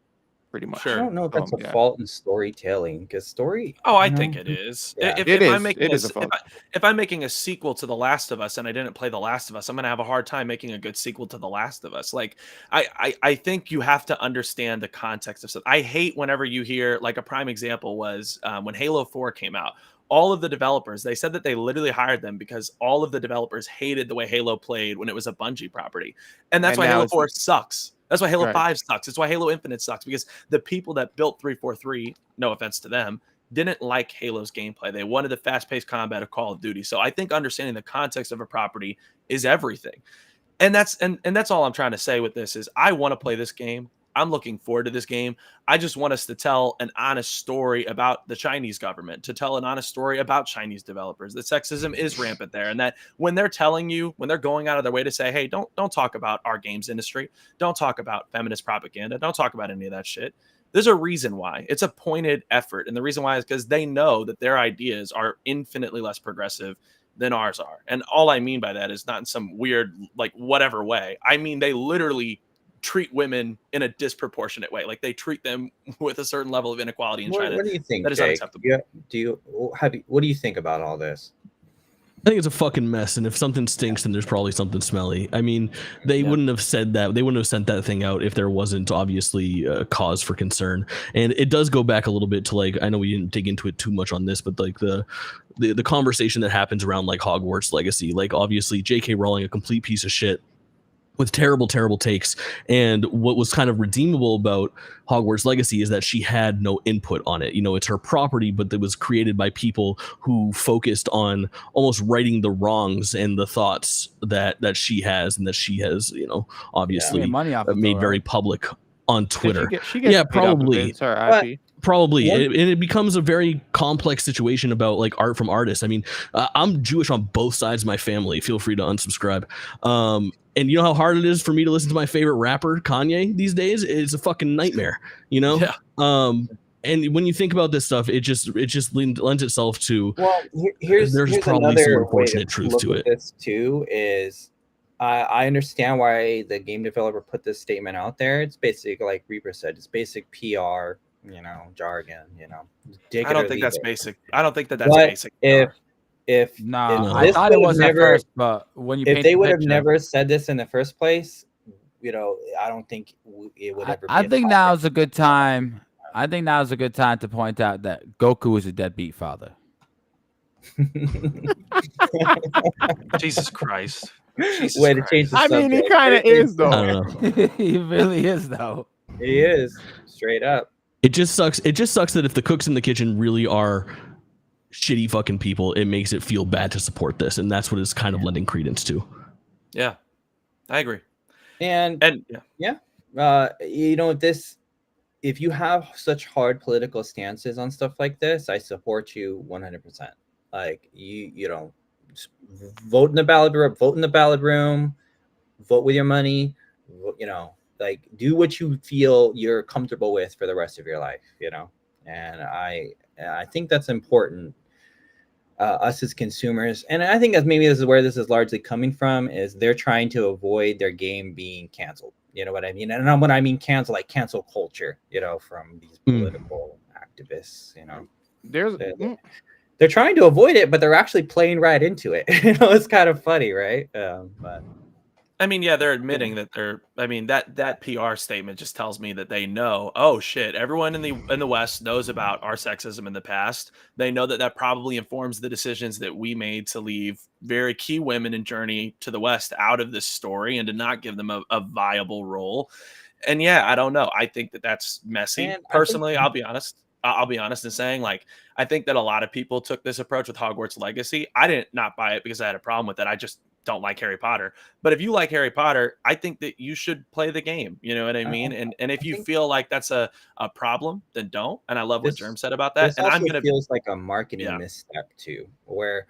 pretty much. I don't know if that's a fault in storytelling, because story. Oh, I think it is. Yeah. If I'm making a sequel to The Last of Us and I didn't play The Last of Us, I'm gonna have a hard time making a good sequel to The Last of Us. Like, I think you have to understand the context of stuff. I hate whenever you hear, like, a prime example was when Halo 4 came out. All of the developers, they said that they literally hired them because all of the developers hated the way Halo played when it was a Bungie property. And that's why Halo 4 sucks. That's why Halo 5 sucks. It's why Halo Infinite sucks, because the people that built 343, no offense to them, didn't like Halo's gameplay. They wanted the fast-paced combat of Call of Duty. So I think understanding the context of a property is everything. And that's all I'm trying to say with this is I want to play this game. I'm looking forward to this game. I just want us to tell an honest story about the Chinese government, to tell an honest story about Chinese developers, that sexism is rampant there, and that when they're telling you, when they're going out of their way to say, hey, don't talk about our games industry, don't talk about feminist propaganda, don't talk about any of that shit. There's a reason why. It's a pointed effort, and the reason why is because they know that their ideas are infinitely less progressive than ours are. And all I mean by that is not in some weird, like, whatever way. I mean, they literally treat women in a disproportionate way. Like, they treat them with a certain level of inequality in China. What do you think, that is Jake? unacceptable. What do you think about all this? I think it's a fucking mess, and if something stinks, then there's probably something smelly. I mean, they wouldn't have said that. They wouldn't have sent that thing out if there wasn't obviously a cause for concern. And it does go back a little bit to, like, I know we didn't dig into it too much on this, but like the conversation that happens around like Hogwarts Legacy, like obviously J.K. Rowling, a complete piece of shit with terrible takes. And what was kind of redeemable about Hogwarts Legacy is that she had no input on it. You know, it's her property, but it was created by people who focused on almost righting the wrongs and the thoughts that she has, and that she has, you know, obviously money off made very public on Twitter. She gets probably. It's her IP. Probably, One- and it becomes a very complex situation about like art from artists. I mean, I'm Jewish on both sides of my family. Feel free to unsubscribe. And you know how hard it is for me to listen to my favorite rapper, Kanye, these days? It's a fucking nightmare, you know? Yeah. And when you think about this stuff, it just lends itself to here's there's probably some another way unfortunate to truth look to at it. this too. Is I understand why the game developer put this statement out there. It's basic, like Reaper said, it's basic PR, jargon. Take I it don't or think leave that's it. basic. I don't think that's But basic. if Nah, No. I this thought it would have was at never, first, but when you if paint they the would have picture, never said this in the first place, I don't think it would ever. I be a think topic. now's a good time. I think now's a good time to point out that Goku is a deadbeat father. Jesus Christ. Jesus Way to Christ. change the I subject. mean, he kind of is I though. don't know. He really is, though. He is straight up. It just sucks. It just sucks that if the cooks in the kitchen really are shitty fucking people, it makes it feel bad to support this, and that's what it's kind of lending credence to. Yeah, I agree. And yeah, this. If you have such hard political stances on stuff like this, I support you 100%. Like you vote in the ballot room, vote with your money, like do what you feel you're comfortable with for the rest of your life, and I think that's important. Us as consumers, and I think that maybe this is where this is largely coming from, is they're trying to avoid their game being canceled. You know what I mean? And when I mean cancel, like cancel culture, from these political activists, There's they're trying to avoid it, but they're actually playing right into it. It's kind of funny, right? But I mean, yeah, they're admitting that that PR statement just tells me that they know, oh shit, everyone in the West knows about our sexism in the past. They know that probably informs the decisions that we made to leave very key women in Journey to the West out of this story and to not give them a viable role. And yeah, I don't know. I think that that's messy. And Personally, I'll be honest. I'll be honest in saying, like, I think that a lot of people took this approach with Hogwarts Legacy. I didn't not buy it because I had a problem with it. I just don't like Harry Potter. But if you like Harry Potter, I think that you should play the game. You know what I mean? And if you feel like that's a problem, then don't. And I love what Germ said about that. This And also feels like a marketing misstep too, where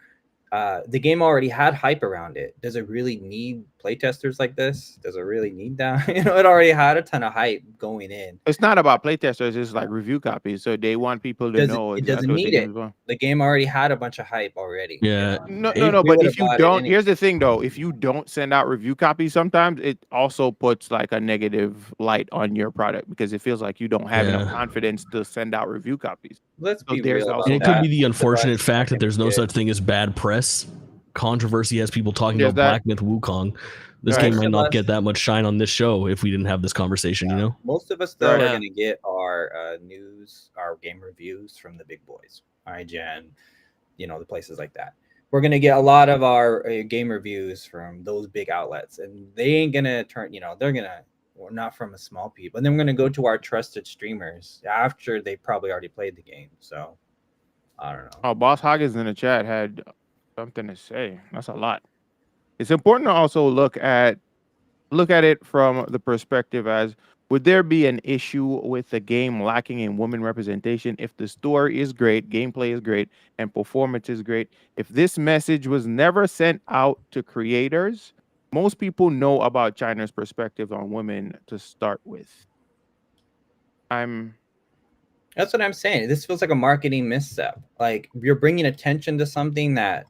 the game already had hype around it. Does it really need playtesters like this? Does it really need that? It already had a ton of hype going in. It's not about playtesters. It's like review copies. So they want people to know. It doesn't need it. The game already had a bunch of hype already. Yeah. No. But if you don't, here's the thing though. If you don't send out review copies, sometimes it also puts like a negative light on your product because it feels like you don't have enough confidence to send out review copies. Let's be real about and it that. could be the unfortunate fact that there's no such thing as bad press. Controversy has people talking about Black Myth Wukong. This game might not get that much shine on this show if we didn't have this conversation, Most of us, though, are going to get our news, our game reviews from the big boys, IGN, the places like that. We're going to get a lot of our game reviews from those big outlets, and they ain't going to turn, they're going to, we're not from a small people. And then we're going to go to our trusted streamers after they probably already played the game. So, I don't know. Oh, Boss Hoggins in the chat had something to say. That's a lot. It's important to also look at it from the perspective as, would there be an issue with the game lacking in women representation if the story is great, gameplay is great, and performance is great? If this message was never sent out to creators, most people know about China's perspective on women to start with. That's what I'm saying. This feels like a marketing misstep. Like, you're bringing attention to something that,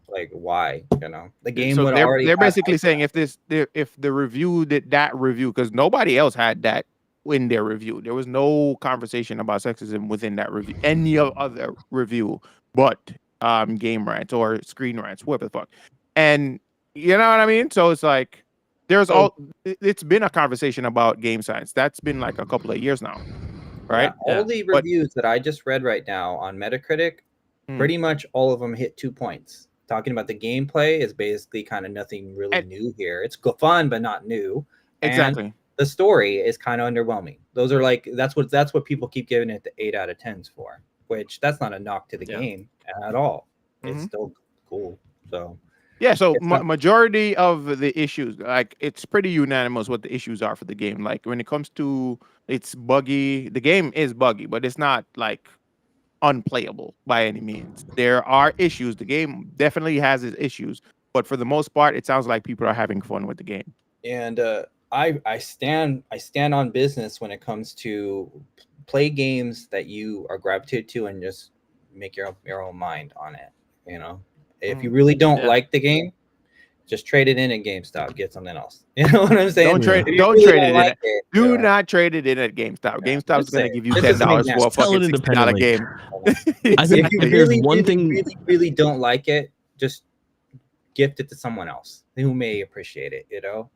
like, why? The game so would they're, already. They're basically saying if the review did that review, because nobody else had that in their review. There was no conversation about sexism within that review, any other review, but Game Rants or Screen Rants, whatever the fuck. And you know what I mean? So it's like it's been a conversation about game science. That's been like a couple of years now. Right. Yeah, all the reviews that I just read right now on Metacritic, pretty much all of them hit 2 points. Talking about the gameplay is basically kind of nothing really new here. It's fun, but not new. Exactly. And the story is kind of underwhelming. Those are like, that's what people keep giving it the 8 out of 10s for, which that's not a knock to the game at all. It's still cool. So Yeah, so It's not- majority of the issues, like it's pretty unanimous what the issues are for the game. Like when it comes to it's buggy, the game is buggy, but it's not like unplayable by any means. There are issues. The game definitely has its issues, but for the most part, it sounds like people are having fun with the game. And I stand on business when it comes to play games that you are gravitated to and just make your own mind on it. You know, if you really don't Yeah. like the game, just trade it in at GameStop, get something else. You know what I'm saying? Don't trade. If you Don't really trade don't it in. like it, you Do know, not trade it in at GameStop. Yeah, GameStop's just going to say- give you this is an $10 for a example. Sell it fucking $60 independently. game. I think if you if there's really, one really, thing, really, really don't like it, just gift it to someone else who may appreciate it. You know.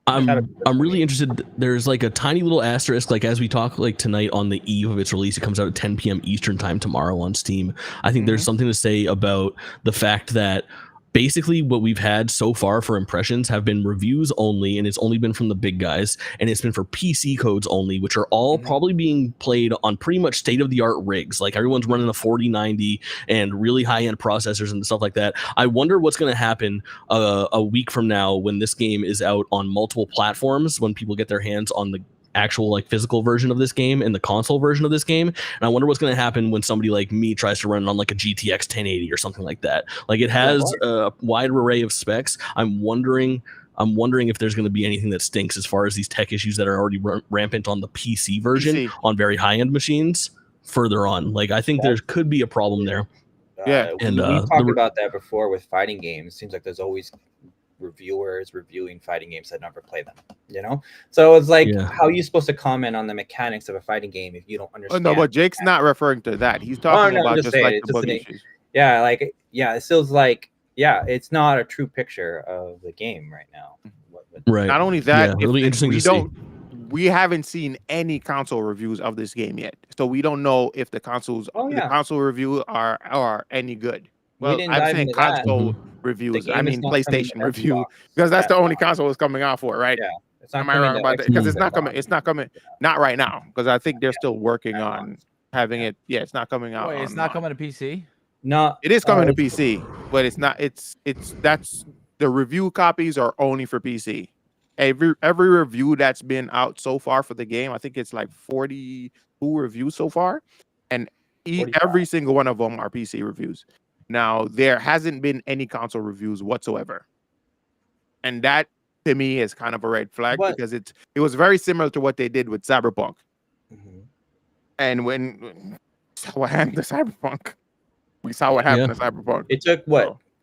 I'm Shout out to I'm really me. interested. There's like a tiny little asterisk, like as we talk like tonight on the eve of its release, it comes out at 10 p.m. Eastern time tomorrow on Steam. I think there's something to say about the fact that basically what we've had so far for impressions have been reviews only, and it's only been from the big guys, and it's been for PC codes only, which are all probably being played on pretty much state-of-the-art rigs. Like everyone's running a 4090 and really high-end processors and stuff like that. I wonder what's going to happen a week from now when this game is out on multiple platforms, when people get their hands on the actual like physical version of this game and the console version of this game. And I wonder what's going to happen when somebody like me tries to run it on like a GTX 1080 or something like that. Like it has a wide array of specs. I'm wondering if there's going to be anything that stinks as far as these tech issues that are already rampant on the PC version PC. on very high-end machines further on. Like I think there could be a problem there. Yeah. And, we've talked about that before with fighting games. Seems like there's always reviewers reviewing fighting games that never play them. You know, so it's like, how are you supposed to comment on the mechanics of a fighting game if you don't Oh, understand? no, but Jake's not referring to that. He's talking no, I'm about just just saying, like it's the just bug an- issues. Yeah, like it feels like it's not a true picture of the game right now. Right. Not only that, Yeah, it'll be interesting we to see. we haven't seen any console reviews of this game yet, so we don't know if the console review are any good. Well, didn't I'm dive saying into that. console The reviews. game I is mean not coming PlayStation to review Xbox because that's the only Xbox. console it's coming out for, right? Yeah, it's not Am I coming wrong to about that? Xbox Because it's not coming. One. It's not coming. Not right now, because I think they're still working At on launch. having it. Yeah, it's not coming out. Wait, it's on not launch. coming to PC. No, It is coming to it's- PC, but it's not. It's that's the review copies are only for PC. Every review that's been out so far for the game, I think it's like 42 reviews so far, and 45. every single one of them are PC reviews. Now there hasn't been any console reviews whatsoever, and that to me is kind of a red flag because it was very similar to what they did with Cyberpunk. And when what happened to Cyberpunk, we saw what happened to Cyberpunk. It took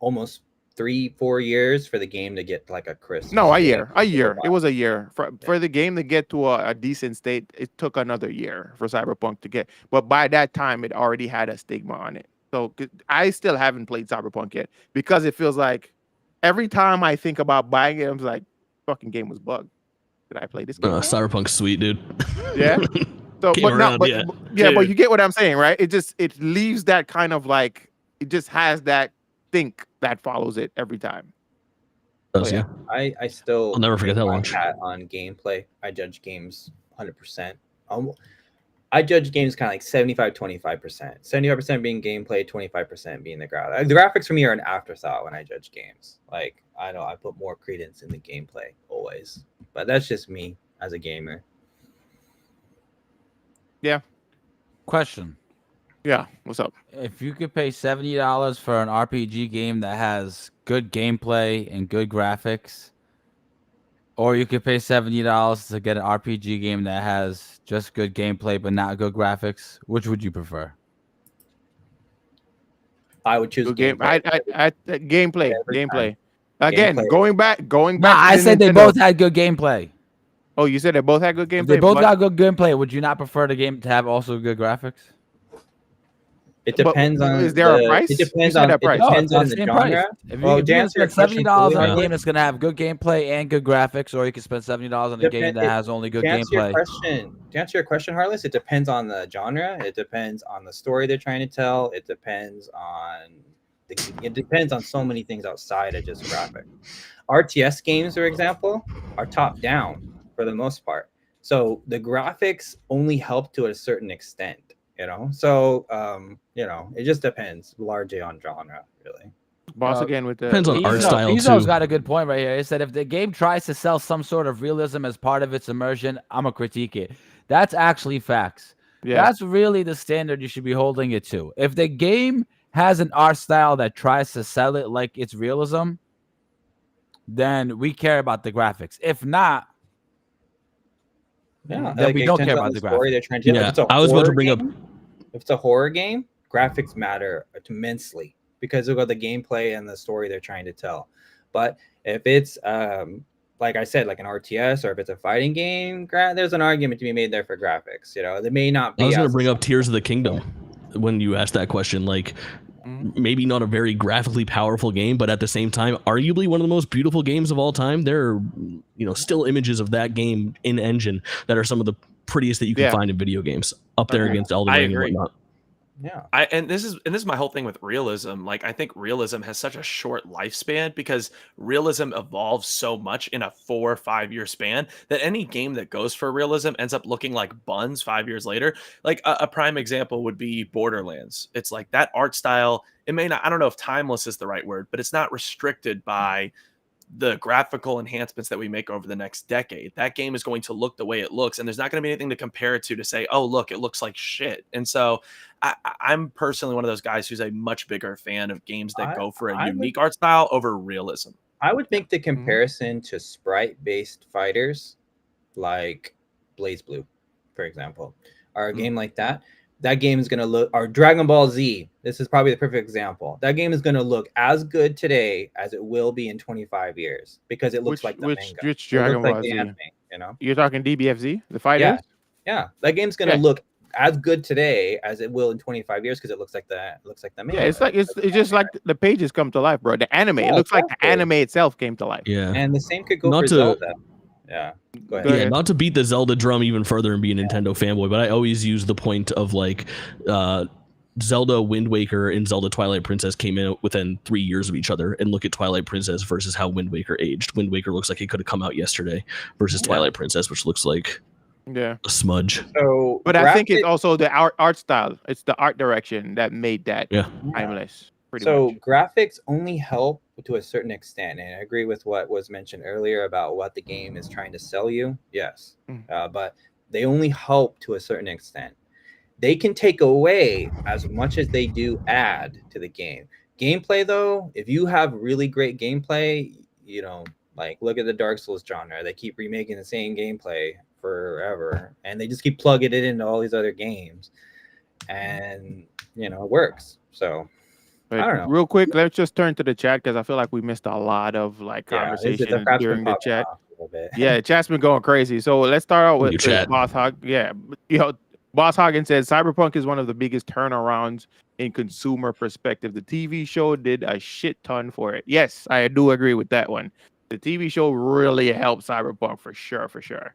almost 3-4 years for the game to get like a crisp. No, a state. year. It was a year for the game to get to a decent state. It took another year for Cyberpunk to get, but by that time, it already had a stigma on it. So I still haven't played Cyberpunk yet because it feels like every time I think about buying it, I'm like, fucking game was bugged. Did I play this game? Cyberpunk's sweet, dude. Yeah. So, Came but around, but yeah. but you get what I'm saying, right? It leaves that kind of like it just has that think that follows it every time. Yeah. I still I'll never forget that hang my launch. hat on gameplay. I judge games 100%. I judge games kind of like 75-25%. 75% being gameplay, 25% being the graphics. The graphics for me are an afterthought when I judge games. Like I put more credence in the gameplay always. But that's just me as a gamer. Yeah. Question. Yeah. What's up? If you could pay $70 for an RPG game that has good gameplay and good graphics, or you could pay $70 to get an RPG game that has just good gameplay but not good graphics, which would you prefer? I would choose Good game. Gameplay. Time. Again, Gameplay. going No, back. I to said they Nintendo. both had good gameplay. Oh, you said they both had good gameplay. If they both got good gameplay, would you not prefer the game to have also good graphics? It depends on. Is there a price? It depends You said on. a price. It depends No, on it's the the same genre. price. If Well, you to can answer your spend question $70 on fully, a game that's gonna have good gameplay and good graphics, or you can spend $70 on a game that has only good to answer gameplay. To answer your question, Harless, it depends on the genre. It depends on the story they're trying to tell. It depends on so many things outside of just graphic. RTS games, for example, are top down for the most part. So the graphics only help to a certain extent, you know. So it just depends largely on genre, really. Boss again with the Depends on art style Bezo's too. got a good point right here. He said if the game tries to sell some sort of realism as part of its immersion, I'm gonna critique it. That's actually facts. Yeah. That's really the standard you should be holding it to. If the game has an art style that tries to sell it like it's realism, then we care about the graphics. If not, Yeah, then we it don't depends care on about the story graphics. they're trying to. Yeah, If it's a I was about to horror bring up. game, if it's a horror game, graphics matter immensely because of the gameplay and the story they're trying to tell. But if it's like I said, like an RTS, or if it's a fighting game, there's an argument to be made there for graphics. You know, they may not be. I was going to as bring up Tears of the Kingdom when you asked that question. Like, maybe not a very graphically powerful game, but at the same time, arguably one of the most beautiful games of all time. There are, still images of that game in engine that are some of the prettiest that you can find in video games, up there against Elden Ring and whatnot. Yeah. And this is my whole thing with realism. Like, I think realism has such a short lifespan because realism evolves so much in a 4 or 5 year span that any game that goes for realism ends up looking like buns 5 years later. Like a prime example would be Borderlands. It's like that art style. It may not, I don't know if timeless is the right word, but it's not restricted by the graphical enhancements that we make over the next decade. That game is going to look the way it looks, and there's not going to be anything to compare it to say, oh, look, it looks like shit. And so I'm personally one of those guys who's a much bigger fan of games that go for a unique art style over realism. I would make the comparison to sprite-based fighters like Blaze Blue, for example, or a game like that. That game is going to look, or Dragon Ball Z. This is probably the perfect example. That game is going to look as good today as it will be in 25 years because it looks like the manga. Which Dragon Ball Z? Anime, You're talking DBFZ, the fighters? Yeah. That game's going to look as good today as it will in 25 years because it looks like the manga. Yeah, it's just like the pages come to life, bro. The anime, it looks like the anime itself came to life. Yeah, and the same could go for Zelda. Yeah. Go ahead. Yeah, not to beat the Zelda drum even further and be a Nintendo fanboy, but I always use the point of like Zelda Wind Waker and Zelda Twilight Princess came in within 3 years of each other, and look at Twilight Princess versus how Wind Waker aged. Wind Waker looks like it could have come out yesterday versus Twilight Princess, which looks like a smudge. So, but I think it's also the art style. It's the art direction that made that timeless. So graphics only help to a certain extent, and I agree with what was mentioned earlier about what the game is trying to sell you. Yes, but they only help to a certain extent. They can take away as much as they do add to the game. Gameplay, though, if you have really great gameplay, like look at the Dark Souls genre. They keep remaking the same gameplay forever, and they just keep plugging it into all these other games, and it works. So. But I don't know. Real quick, let's just turn to the chat because I feel like we missed a lot of conversation during the chat. Yeah, chat's been going crazy. So let's start out with Boss Hog. Yeah, Boss Hagen says Cyberpunk is one of the biggest turnarounds in consumer perspective. The TV show did a shit ton for it. Yes, I do agree with that one. The TV show really helped Cyberpunk for sure.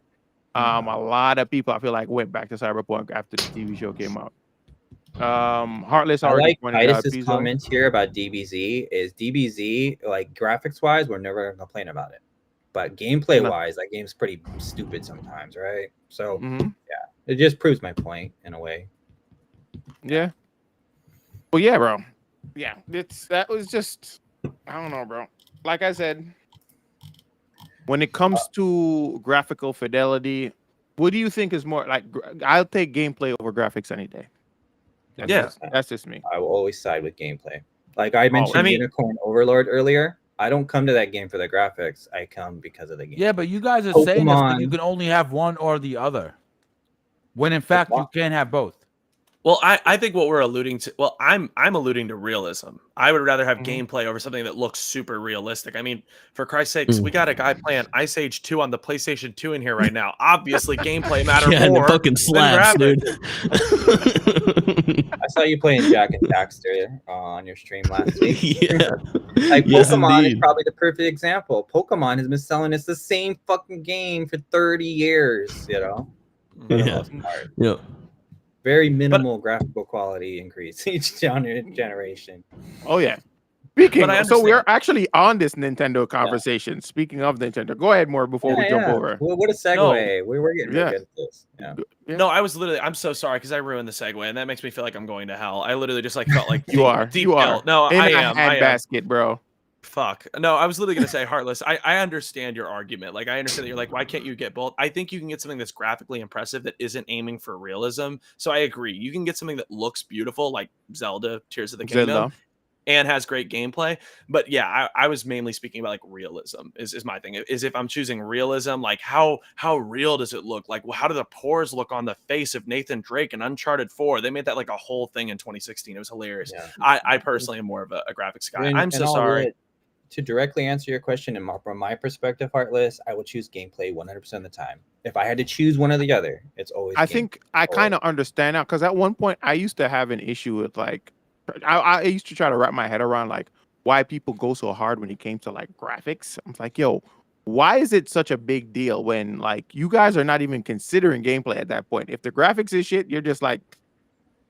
A lot of people I feel like went back to Cyberpunk after the TV show came out. Heartless already pointed out. Titus's comment here about DBZ is DBZ, like graphics wise, we're never gonna complain about it, but gameplay wise, that game's pretty stupid sometimes, right? So it just proves my point in a way. Yeah. Well, yeah, bro. Yeah, that was just, I don't know, bro. Like I said, when it comes to graphical fidelity, what do you think is more like? I'll take gameplay over graphics any day. That's just me. I will always side with gameplay. Like I mentioned Unicorn Overlord earlier. I don't come to that game for the graphics. I come because of the game. Yeah, but you guys are saying this, but you can only have one or the other. When in fact you can have both. Well, I think what we're alluding to, I'm alluding to realism. I would rather have gameplay over something that looks super realistic. I mean, for Christ's sakes, we got a guy playing Ice Age 2 on the PlayStation 2 in here right now. Obviously, gameplay matters more. And fucking slaps, dude. I saw you playing Jack and Daxter on your stream last week. Like Pokemon is probably the perfect example. Pokemon has been selling us the same fucking game for 30 years, Yeah. Very minimal graphical quality increase each generation. Oh yeah, Speaking, I so we're understand. actually on this Nintendo conversation. Speaking of Nintendo, go ahead more before we jump over. Well, what a segue. We were getting really good at this. Yeah. Yeah. No, I'm so sorry because I ruined the segue, and that makes me feel like I'm going to hell. I literally just like felt like You are. deep You hell. are. No, In I a am. handbasket, bro. Fuck. No, I was literally gonna say Heartless. I understand your argument. Like I understand that you're like, why can't you get both? I think you can get something that's graphically impressive that isn't aiming for realism. So I agree. You can get something that looks beautiful, like Zelda, Tears of the Kingdom, Zelda. and has great gameplay. But yeah, I was mainly speaking about like realism is my thing. Is if I'm choosing realism, like how real does it look? Like how do the pores look on the face of Nathan Drake in Uncharted 4? They made that like a whole thing in 2016. It was hilarious. Yeah. I personally am more of a graphics guy. I'm so sorry. To directly answer your question, and from my perspective, Heartless, I would choose gameplay 100% of the time. If I had to choose one or the other, it's always. I think I kind of understand now because at one point I used to have an issue with like I used to try to wrap my head around like why people go so hard when it came to like graphics. I'm like, yo, why is it such a big deal when like you guys are not even considering gameplay at that point? If the graphics is shit, you're just like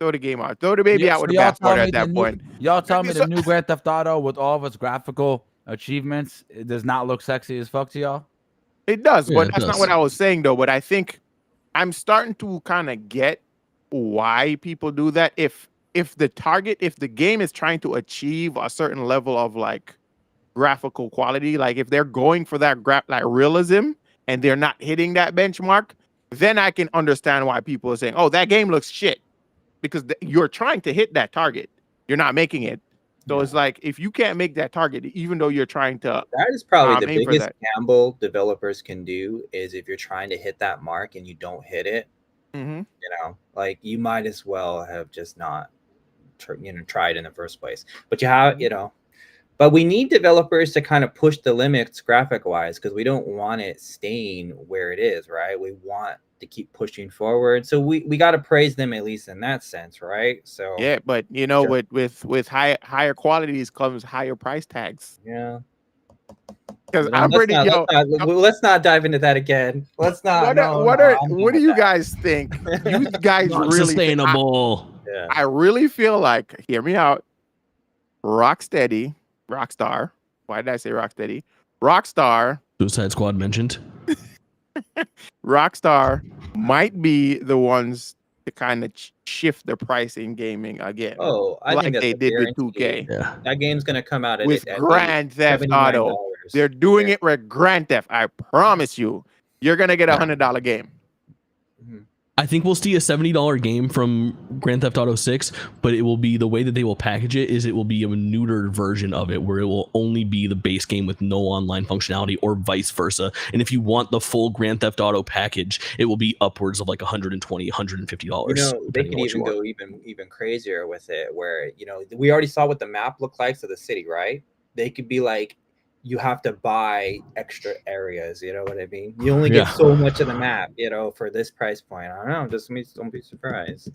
throw the game out, throw the baby out with the bathwater at that point. Y'all tell me the new Grand Theft Auto with all of its graphical achievements, it does not look sexy as fuck to y'all? It does, Yeah, but it that's not does. what I was saying though. But I think I'm starting to kind of get why people do that. If the game is trying to achieve a certain level of like graphical quality, like if they're going for that like realism and they're not hitting that benchmark, then I can understand why people are saying, "Oh, that game looks shit," because you're trying to hit that target, you're not making it. So it's like if you can't make that target, even though you're trying to, that is probably the aim for biggest that. gamble developers can do is if you're trying to hit that mark and you don't hit it, Mhm. you know, like you might as well have just not, tried in the first place. But you have, but we need developers to kind of push the limits graphic wise because we don't want it staying where it is, right? We want to keep pushing forward, so we got to praise them at least in that sense, right? So Yeah, but Sure. with higher qualities comes higher price tags. yeah. Because But I'm pretty let's not dive into that again. Let's not. What do you guys think? You guys Not really sustainable. Yeah. I really feel like, hear me out, Rockstar. Why did I say Rocksteady? Rockstar Suicide Squad mentioned. Rockstar might be the ones to kind of shift the price in gaming again. Oh, I like think that's they a did with guarantee. 2K. Yeah. That game's gonna come out With Grand Theft Auto. They're doing it with Grand Theft. I promise you, you're gonna get $100 game. Mhm. I think we'll see a $70 game from Grand Theft Auto 6, but it will be the way that they will package it is it will be a neutered version of it where it will only be the base game with no online functionality or vice versa. And if you want the full Grand Theft Auto package, it will be upwards of like $120, $150. They could even go even crazier with it where, we already saw what the map looked like to the city, right? They could be like, you have to buy extra areas, you know what I mean? You only get so much of the map, for this price point. I don't know, just don't be surprised,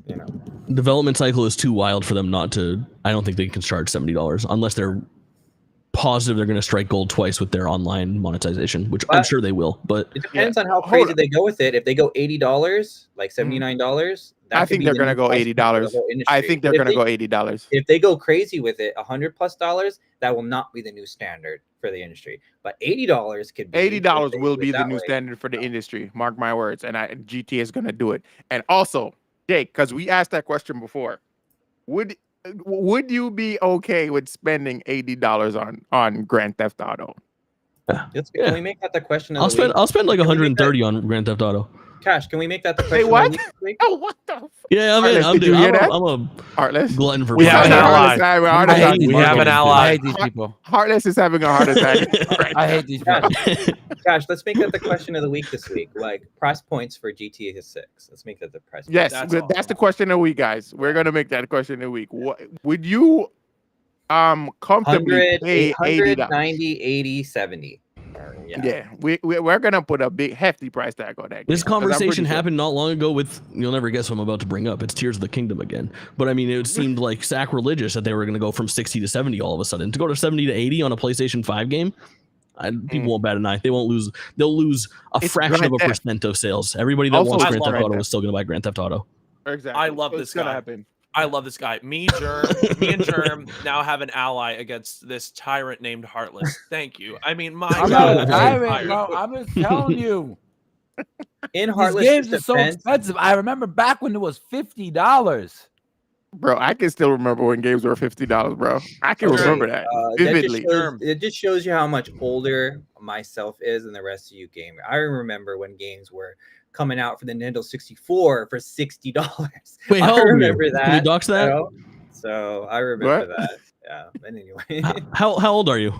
Development cycle is too wild for them not to. I don't think they can charge $70 unless they're positive they're going to strike gold twice with their online monetization, which I'm sure they will. But it depends on how crazy they go with it. If they go $80, like $79, I think they're going to go $80. I think they're going to go $80. If they go crazy with it, $100+, that will not be the new standard for the industry. But $80 could be $80 will be the new standard for the industry. Mark my words. And GTA is going to do it. And also, Jake, because we asked that question before, would you be okay with spending $80 on Grand Theft Auto? Can we make that the question of I'll the spend week? I'll spend like $130 on Grand Theft Auto. Cash, can we make that the question? Say what? Of the week? Oh, what the? Yeah, I'm in. I'm a Heartless. glutton for We have an ally. We have an ally. I hate these people. Heartless is having a heart attack. I hate these people. Cash, let's make that the question of the week this week. Like price points for GTA 6. Let's make that the price. Yes, That's that's the question of the week, guys. We're gonna make that question of the week. What would you comfortably pay $80? 90, 80, 70. Yeah, we're gonna put a big hefty price tag on that. This game, 'cause I'm conversation pretty sure- happened not long ago with, you'll never guess what I'm about to bring up. It's Tears of the Kingdom again. But I mean, it seemed like sacrilegious that they were going to go from 60 to 70 all of a sudden. To go to 70 to 80 on a PlayStation 5 game, people won't bat an eye. They won't lose. They'll lose a fraction of a percent of sales. Everybody that wants Grand Theft Auto is still going to buy Grand Theft Auto. Exactly. I love So this it's gonna guy. happen. I love this guy. Me and Germ now have an ally against this tyrant named Heartless. Thank you. I mean, my I'm God, not a I'm tyrant, tired. bro. I'm just telling you. In These Heartless games are so defense, expensive. I remember back when it was $50. Bro, I can still remember when games were $50, bro. I can okay, remember that vividly. it just shows you how much older myself is than the rest of you gamer. I remember when games were coming out for the Nintendo 64 for $60. Wait, I how old are you? remember that. Can we dox that? You know? So I remember What? that. Yeah. But anyway, How old are you?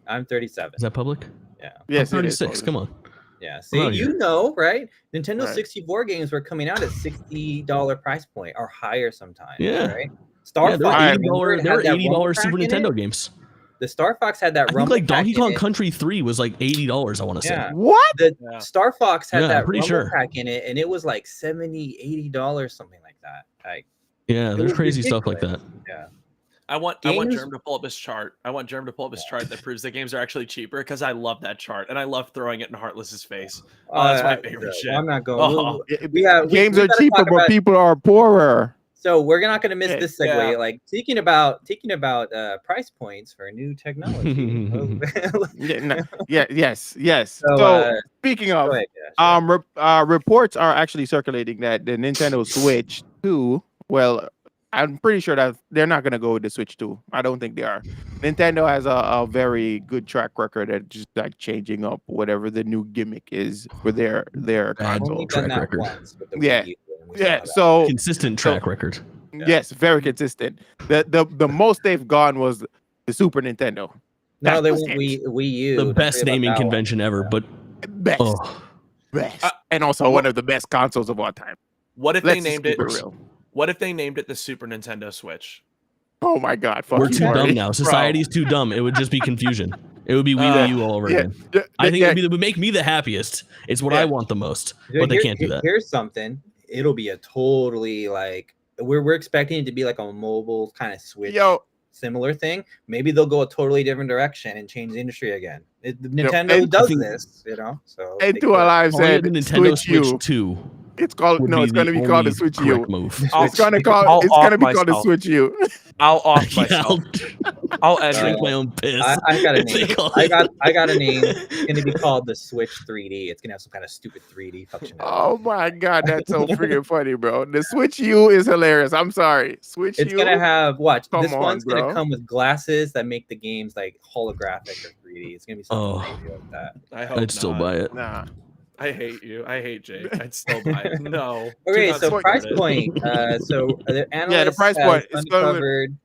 I'm 37. Is that public? Yeah. Yes, I'm it is. 36. Come on. Yeah. See, Proud of you know, right? Nintendo Right. 64 games were coming out at $60 price point or higher sometimes. Yeah. Right. Star Yeah, there were Fox. $80. There were $80 Super Nintendo games. The Star Fox had that I think rumble like Donkey pack in Kong it. Country 3 was like $80. I want to say. Yeah. What? The Yeah. Star Fox had Yeah, I'm that pretty rumble sure. pack in it, and it was like $70-$80, something like that. Like, Yeah, it there's was crazy stuff like ridiculous. that. Yeah. I want Games- Germ to pull up his chart. I want Germ to pull up his chart that proves that games are actually cheaper because I love that chart and I love throwing it in Heartless's face. Oh, that's my favorite shit. I'm not going. Oh. Games we are gotta cheaper, talk but about- people are poorer. So we're not going to miss Yeah, this segue. yeah. Like speaking about price points for new technology. Yes. So, So speaking of, Go ahead, Josh. reports are actually circulating that the Nintendo Switch 2, well, I'm pretty sure that they're not going to go with the Switch 2. I don't think they are. Nintendo has a very good track record at just like changing up whatever the new gimmick is for their Only console. done track that record. once with the Yeah. Wii U, and we saw Yeah, that. so Consistent track record. yes, very consistent. The most they've gone was the Super Nintendo. No, they was went it. Wii U. The Don't best forget about naming that one. convention ever, but Best, oh, and also one of the best consoles of all time. What if Let's they just named keep it? real. What if they named it the Super Nintendo Switch? Oh my God, fuck we're you, too Marty. dumb now. Society's too dumb. It would just be confusion. It would be Wii U all over again. I think it would make me the happiest. It's what I want the most, but they can't do that. Here's something. It'll be a totally like we're expecting it to be like a mobile kind of Switch similar thing. Maybe they'll go a totally different direction and change the industry again. Nintendo does this, you know. So And to Alive Calling said it the Nintendo Switch Switch U. 2. It's called would no. be It's going to the be called the only Switch correct U. move. It's going to be called the Switch U. I'll off Yeah, myself. I'll end drink it. my own piss. I got a if they name. call I it- got a name. It's gonna be called the Switch 3D. It's gonna have some kind of stupid 3D functionality. Oh my God, that's so freaking funny, bro. The Switch U is hilarious. I'm sorry, Switch It's U. gonna have watch. Come This one's on, gonna bro. come with glasses that make the games like holographic or 3D. It's gonna be something Oh. crazy like that. I hope I'd still not. buy it. Nah. I hate you. I hate Jake. I'd still buy it. No. do Okay, not so support price it. point. So the analyst price has point is going with- uncovered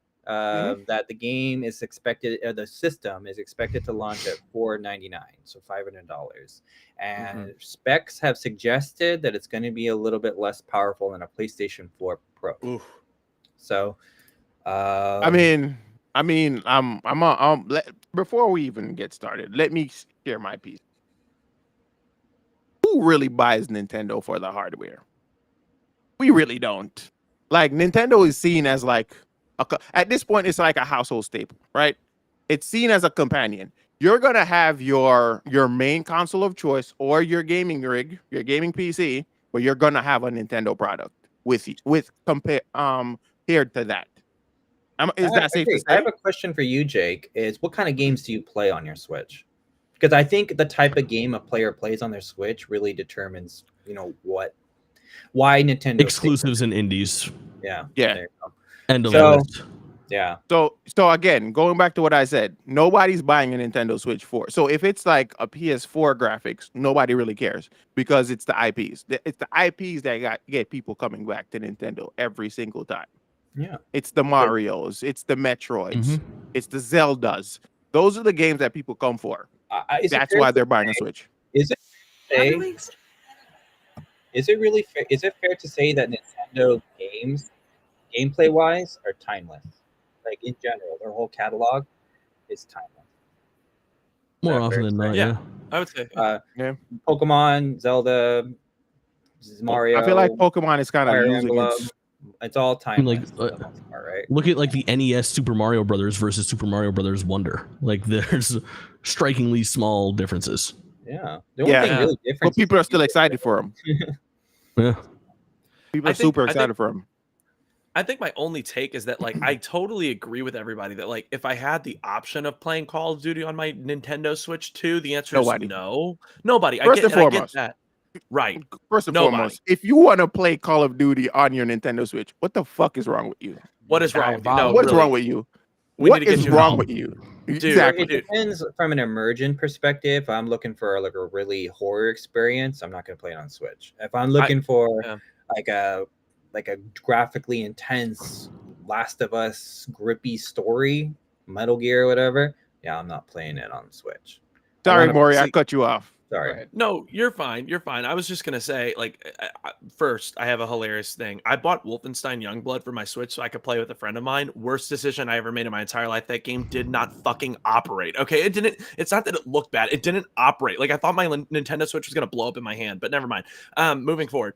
that the game is expected, the system is expected to launch at $499, so $500. And specs have suggested that it's going to be a little bit less powerful than a PlayStation 4 Pro. Oof. So, before we even get started, let me share my piece. Who really buys Nintendo for the hardware? We really don't. Like, Nintendo is seen as like at this point, it's like a household staple, right? It's seen as a companion. You're gonna have your main console of choice or your gaming rig, your gaming PC, but you're gonna have a Nintendo product compared to that. Is that safe to say? I have a question for you, Jake. Is what kind of games do you play on your Switch? Because I think the type of game a player plays on their Switch really determines, why Nintendo Exclusives and indies. Yeah. Yeah. There you go. End of So- list. Yeah. So again, going back to what I said, nobody's buying a Nintendo Switch 4. So if it's like a PS4 graphics, nobody really cares because it's the IPs. It's the IPs that get people coming back to Nintendo every single time. Yeah. It's the Marios, it's the Metroids, Mhm. it's the Zeldas. Those are the games that people come for. That's why they're buying a Switch. Is it fair to say that Nintendo games, gameplay wise, are timeless? Like in general, their whole catalog is timeless. More Fair often to than say? not, Yeah. yeah. I would say. Pokemon, Zelda, Mario. I feel like Pokemon is kind of Fire losing Emblem, its. it's all timeless like, for the most part, right? Look at like the NES Super Mario Brothers versus Super Mario Brothers Wonder. Like there's strikingly small differences. Yeah. The only Yeah. thing really different. But people are still excited for them. Yeah. People are super excited for them. I think my only take is that like I totally agree with everybody that like if I had the option of playing Call of Duty on my Nintendo Switch 2, the answer is Nobody. no. Nobody. First and I get foremost. that. Right. First and Nobody. foremost, if you want to play Call of Duty on your Nintendo Switch, what the fuck is wrong with you? What is wrong with you? No, What's really. wrong with you? We What need to get is you wrong home. with you? Dude, Exactly. It depends from an immersion perspective. I'm looking for like a really horror experience. I'm not going to play it on Switch. If I'm looking for like a graphically intense Last of Us grippy story, Metal Gear or whatever, yeah, I'm not playing it on Switch. Sorry, Maury, I cut you off. Sorry. No, you're fine. You're fine. I was just gonna say, like, first, I have a hilarious thing. I bought Wolfenstein Youngblood for my Switch so I could play with a friend of mine. Worst decision I ever made in my entire life. That game did not fucking operate. Okay, it didn't. It's not that it looked bad. It didn't operate. Like I thought my Nintendo Switch was gonna blow up in my hand, but never mind. Moving forward.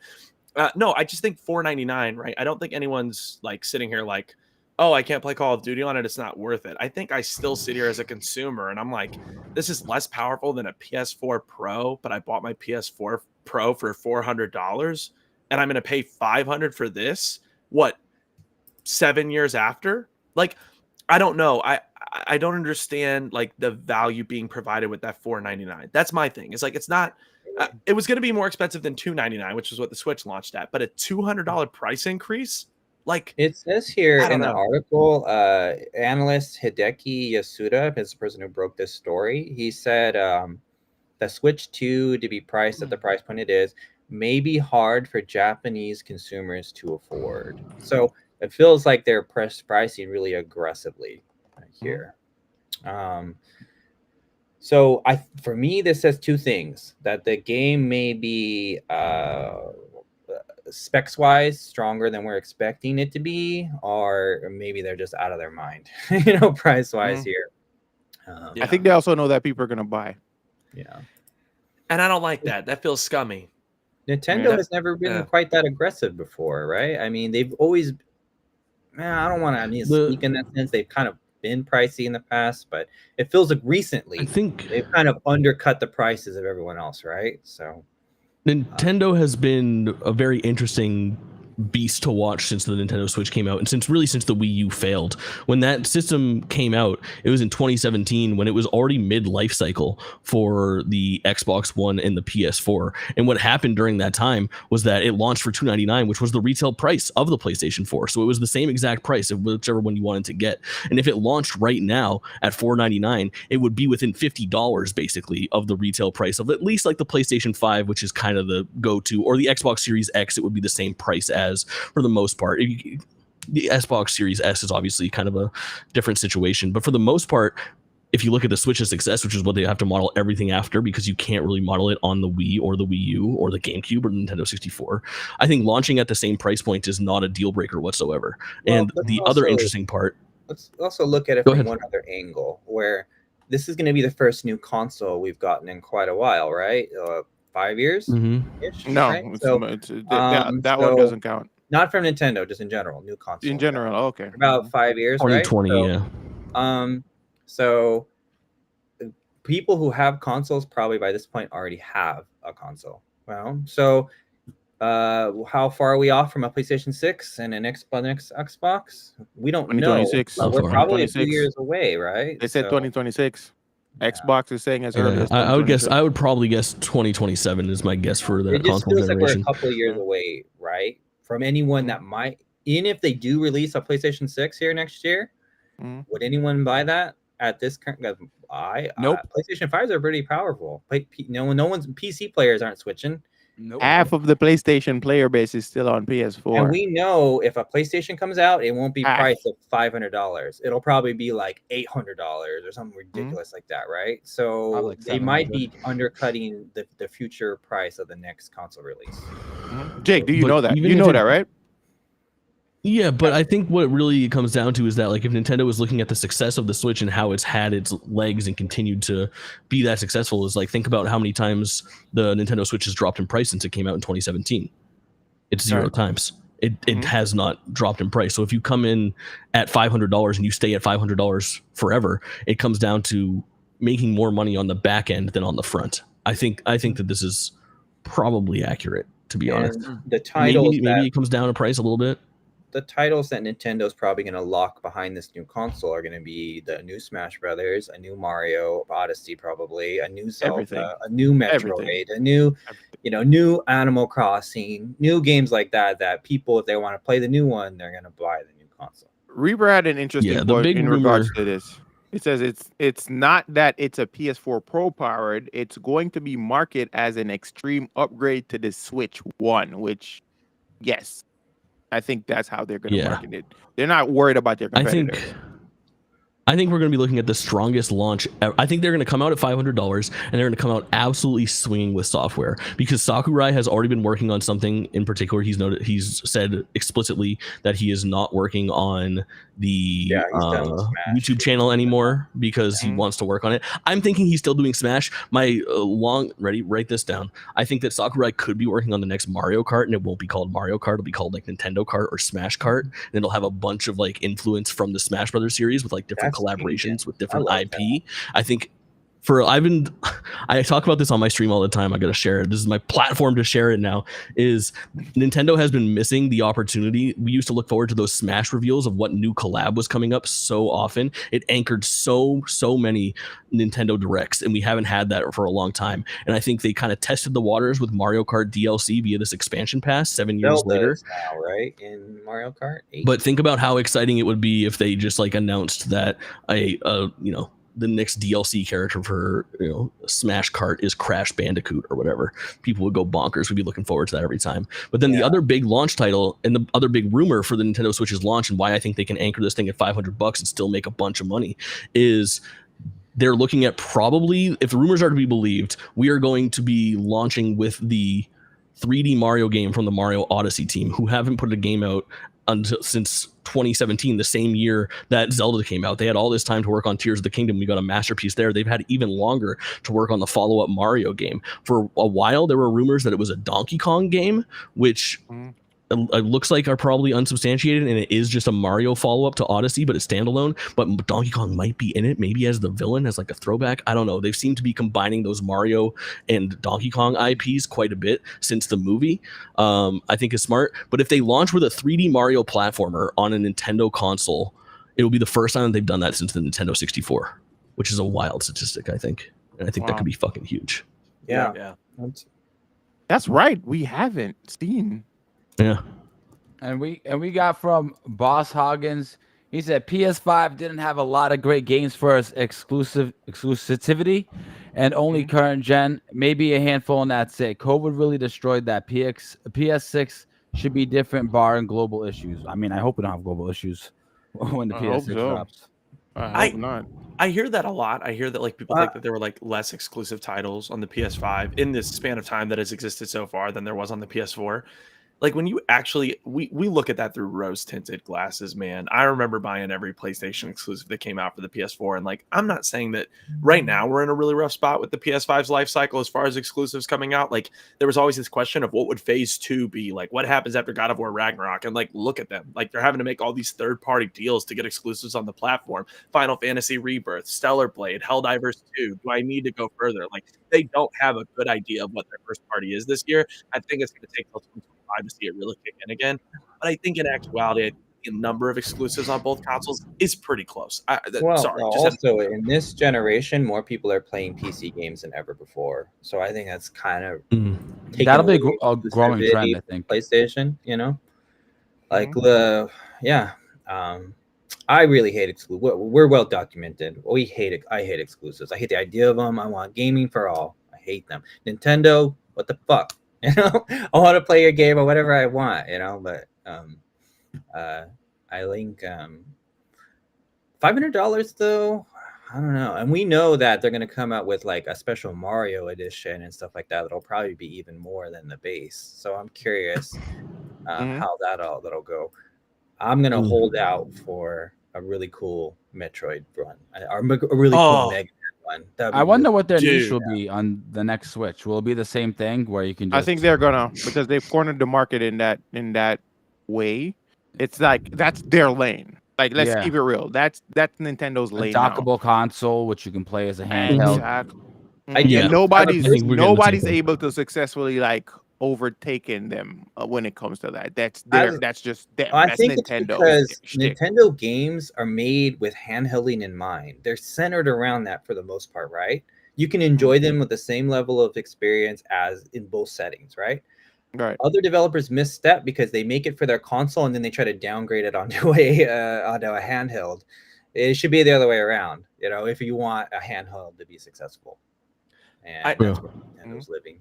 No, I just think $4.99. Right. I don't think anyone's like sitting here like, oh, I can't play Call of Duty on it. It's not worth it. I think I still sit here as a consumer and I'm like, this is less powerful than a PS4 Pro, but I bought my PS4 Pro for $400 and I'm going to pay $500 for this. What, 7 years after? Like, I don't know. I don't understand like the value being provided with that $4.99. That's my thing. It's like, it's not, it was going to be more expensive than $2.99, which is what the Switch launched at, but a $200 price increase. Like it says here in the article, analyst Hideki Yasuda is the person who broke this story. He said the Switch 2 to be priced at the price point it is may be hard for Japanese consumers to afford. So it feels like they're pricing really aggressively here. So for me, this says two things: that the game may be specs wise stronger than we're expecting it to be, or maybe they're just out of their mind, price wise here. I think they also know that people are gonna buy. Yeah, and I don't like that. That feels scummy. Nintendo has never been quite that aggressive before, right? I mean, they've always. I don't want to speak in that sense. They've kind of been pricey in the past, but it feels like recently I think they've kind of undercut the prices of everyone else, right? So. Nintendo has been a very interesting beast to watch since the Nintendo Switch came out and since the Wii U failed. When that system came out, it was in 2017 when it was already mid-life cycle for the Xbox One and the PS4. And what happened during that time was that it launched for $299, which was the retail price of the PlayStation 4. So it was the same exact price of whichever one you wanted to get. And if it launched right now at $499, it would be within $50 basically of the retail price of at least like the PlayStation 5, which is kind of the go-to, or the Xbox Series X. It would be the same price as for the most part. The Xbox Series S is obviously kind of a different situation, but for the most part, if you look at the Switch's success, which is what they have to model everything after because you can't really model it on the Wii or the Wii U or the GameCube or the Nintendo 64, I think launching at the same price point is not a deal breaker whatsoever. Well, and the other interesting part, let's also look at it from one other angle, where this is going to be the first new console we've gotten in quite a while, right? 5 years? Mm-hmm. No, right? That one doesn't count. Not from Nintendo, just in general, new console. In general, okay. About 5 years, 2020, right? So, so people who have consoles probably by this point already have a console. Well, so how far are we off from a PlayStation 6 and an Xbox? We don't know. We're probably 2 years away, right? They said 2026. Xbox is saying as early as I would probably guess 2027 is my guess for that console generation. Like we're a couple of years away, right? From anyone that might, even if they do release a PlayStation 6 here next year, would anyone buy that at this current? Nope. PlayStation 5s are pretty powerful. No one's PC players aren't switching. Nope. Half of the PlayStation player base is still on PS4. And we know if a PlayStation comes out, it won't be priced at $500. It'll probably be like $800 or something ridiculous like that, right? So like they might be undercutting the future price of the next console release. Jake, do you know that? You know that, right? Yeah, but I think what it really comes down to is that like if Nintendo was looking at the success of the Switch and how it's had its legs and continued to be that successful, is like think about how many times the Nintendo Switch has dropped in price since it came out in 2017. It's 0 times. It has not dropped in price. So if you come in at $500 and you stay at $500 forever, it comes down to making more money on the back end than on the front. I think that this is probably accurate, to be honest. The titles maybe it comes down in price a little bit. the titles that Nintendo's probably going to lock behind this new console are going to be the new Smash Brothers, a new Mario Odyssey, probably a new Zelda, Everything. a new Metroid, Everything. a new, Everything. new Animal Crossing, new games like that. That people, if they want to play the new one, they're going to buy the new console. Reaper had an interesting the point big in rumor, regards to this. It says it's not that it's a PS4 Pro powered. It's going to be marketed as an extreme upgrade to the Switch One, which, yes, I think that's how they're going to market it. They're not worried about their competitors. I think we're going to be looking at the strongest launch ever. I think they're going to come out at $500 and they're going to come out absolutely swinging with software, because Sakurai has already been working on something in particular. He's said explicitly that he is not working on the YouTube channel anymore because he wants to work on it. I'm thinking he's still doing Smash. Write this down. I think that Sakurai could be working on the next Mario Kart, and it won't be called Mario Kart. It'll be called like Nintendo Kart or Smash Kart, and it'll have a bunch of like influence from the Smash Brothers series with like different collaborations with different IP. That. I think I talk about this on my stream all the time. I gotta share it. This is my platform to share it now. Is Nintendo has been missing the opportunity. We used to look forward to those Smash reveals of what new collab was coming up so often. It anchored so many Nintendo Directs, and we haven't had that for a long time. And I think they kind of tested the waters with Mario Kart DLC via this expansion pass 7 years later. Now, right, in Mario Kart 8. But think about how exciting it would be if they just like announced that the next DLC character for Smash Kart is Crash Bandicoot or whatever. People would go bonkers. We'd be looking forward to that every time. But then the other big launch title and the other big rumor for the Nintendo Switch's launch, and why I think they can anchor this thing at $500 and still make a bunch of money, is they're looking at, probably, if the rumors are to be believed, we are going to be launching with the 3D Mario game from the Mario Odyssey team, who haven't put a game out since 2017, the same year that Zelda came out. They had all this time to work on Tears of the Kingdom. We got a masterpiece there. They've had even longer to work on the follow-up Mario game. For a while, there were rumors that it was a Donkey Kong game, which it looks like are probably unsubstantiated, and it is just a Mario follow-up to Odyssey, but it's standalone. But Donkey Kong might be in it, maybe as the villain, as like a throwback. I don't know. They seem to be combining those Mario and Donkey Kong IPs quite a bit since the movie. I think is smart. But if they launch with a 3D Mario platformer on a Nintendo console, it will be the first time that they've done that since the Nintendo 64, which is a wild statistic, I think. And I think that could be fucking huge. Yeah. That's right. We haven't seen. Yeah. And we got from Boss Hoggins. He said PS5 didn't have a lot of great games for its exclusivity, and only current gen, maybe a handful, and that's it. COVID really destroyed that. PS6 should be different, barring global issues. I mean, I hope we don't have global issues when the PS6 drops. I hope not. I hear that a lot. I hear that like people think that there were like less exclusive titles on the PS5 in this span of time that has existed so far than there was on the PS4. Like when you actually, we look at that through rose tinted glasses, man. I remember buying every PlayStation exclusive that came out for the PS4. And like, I'm not saying that right now we're in a really rough spot with the PS5's life cycle as far as exclusives coming out. Like there was always this question of what would phase 2 be? Like what happens after God of War Ragnarok? And like, look at them. Like they're having to make all these third party deals to get exclusives on the platform. Final Fantasy Rebirth, Stellar Blade, Helldivers 2. Do I need to go further? Like they don't have a good idea of what their first party is this year. I think it's going to take till 2025 to see it really kick in again. But I think in actuality, the number of exclusives on both consoles is pretty close. Also, in this generation, more people are playing PC games than ever before. So I think that's kind of that'll be a growing trend. I think PlayStation, I really hate exclusives. We're well documented. I hate exclusives. I hate the idea of them. I want gaming for all. I hate them. Nintendo, what the fuck? I want to play your game or whatever I want, but I think $500 though, I don't know. And we know that they're going to come out with like a special Mario edition and stuff like that. That'll probably be even more than the base. So I'm curious how that'll go. I'm going to hold out for a really cool Metroid run, or a really cool Mega one. I wonder what their niche will be on the next Switch. Will it be the same thing where you can? I think they're gonna, because they've cornered the market in that way. It's like that's their lane. Like let's keep it real. That's Nintendo's lane. Dockable console, which you can play as a handheld. Exactly. Nobody's able to successfully like overtaken them when it comes to that. That's just them. I That's think it's Nintendo's because shtick. Nintendo games are made with handholding in mind. They're centered around that for the most part, right? You can enjoy them with the same level of experience as in both settings, right? Right. Other developers misstep because they make it for their console and then they try to downgrade it onto a handheld. It should be the other way around, you know, if you want a handheld to be successful. And that's where Nintendo's living.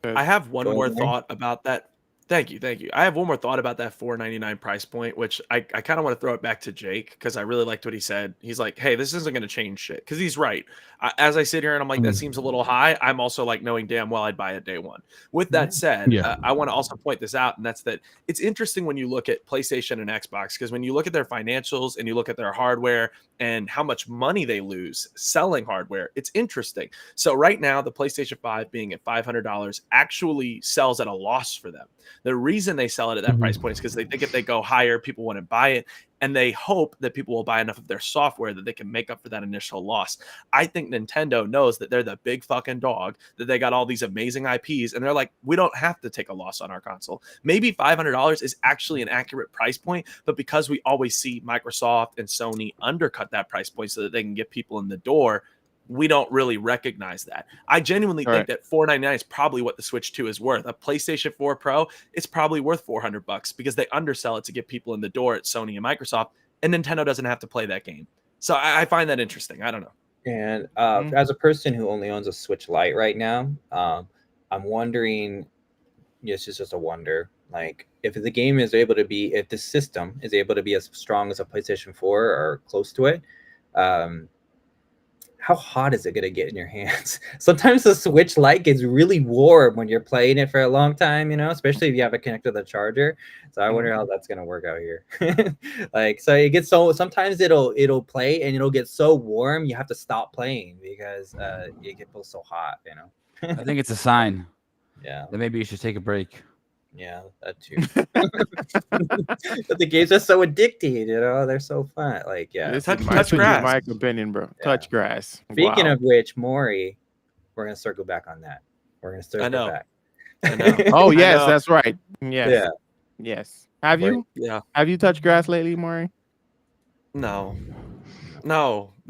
I have one Go more ahead, Mike. thought about that. Thank you. I have one more thought about that $4.99 price point, which I kind of want to throw it back to Jake because I really liked what he said. He's like, hey, this isn't going to change shit. Because he's right. As I sit here and I'm like, that seems a little high, I'm also like knowing damn well I'd buy it day one. With that said, I want to also point this out, and that's that it's interesting when you look at PlayStation and Xbox, because when you look at their financials and you look at their hardware and how much money they lose selling hardware, it's interesting. So right now, the PlayStation 5 being at $500 actually sells at a loss for them. The reason they sell it at that price point is because they think if they go higher, people wouldn't buy it. And they hope that people will buy enough of their software that they can make up for that initial loss. I think Nintendo knows that they're the big fucking dog, that they got all these amazing IPs. And they're like, we don't have to take a loss on our console. Maybe $500 is actually an accurate price point. But because we always see Microsoft and Sony undercut that price point so that they can get people in the door, we don't really recognize that. I genuinely think that $4.99 is probably what the Switch 2 is worth. A PlayStation 4 Pro, it's probably worth $400 because they undersell it to get people in the door at Sony and Microsoft, and Nintendo doesn't have to play that game. So I find that interesting. I don't know. And as a person who only owns a Switch Lite right now, I'm wondering, this is just a wonder, like if the game is able to be, if the system is able to be as strong as a PlayStation 4 or close to it, how hot is it going to get in your hands? Sometimes the Switch Lite gets really warm when you're playing it for a long time, you know, especially if you have it connected to the charger. So I wonder how that's going to work out here. Like, so it gets so, sometimes it'll play and it'll get so warm you have to stop playing because it gets so hot, you know. I think it's a sign. Yeah. That maybe you should take a break. Yeah, that too. But the games are so addicting, you know, they're so fun. Like, yeah. Touch grass. My opinion, bro. Yeah. Touch grass. Speaking of which, Mori, we're gonna circle back on that. We're gonna circle back. I know. Oh yes, that's right. Yes. Yeah. Yes. Have you? Yeah. Have you touched grass lately, Maury? No,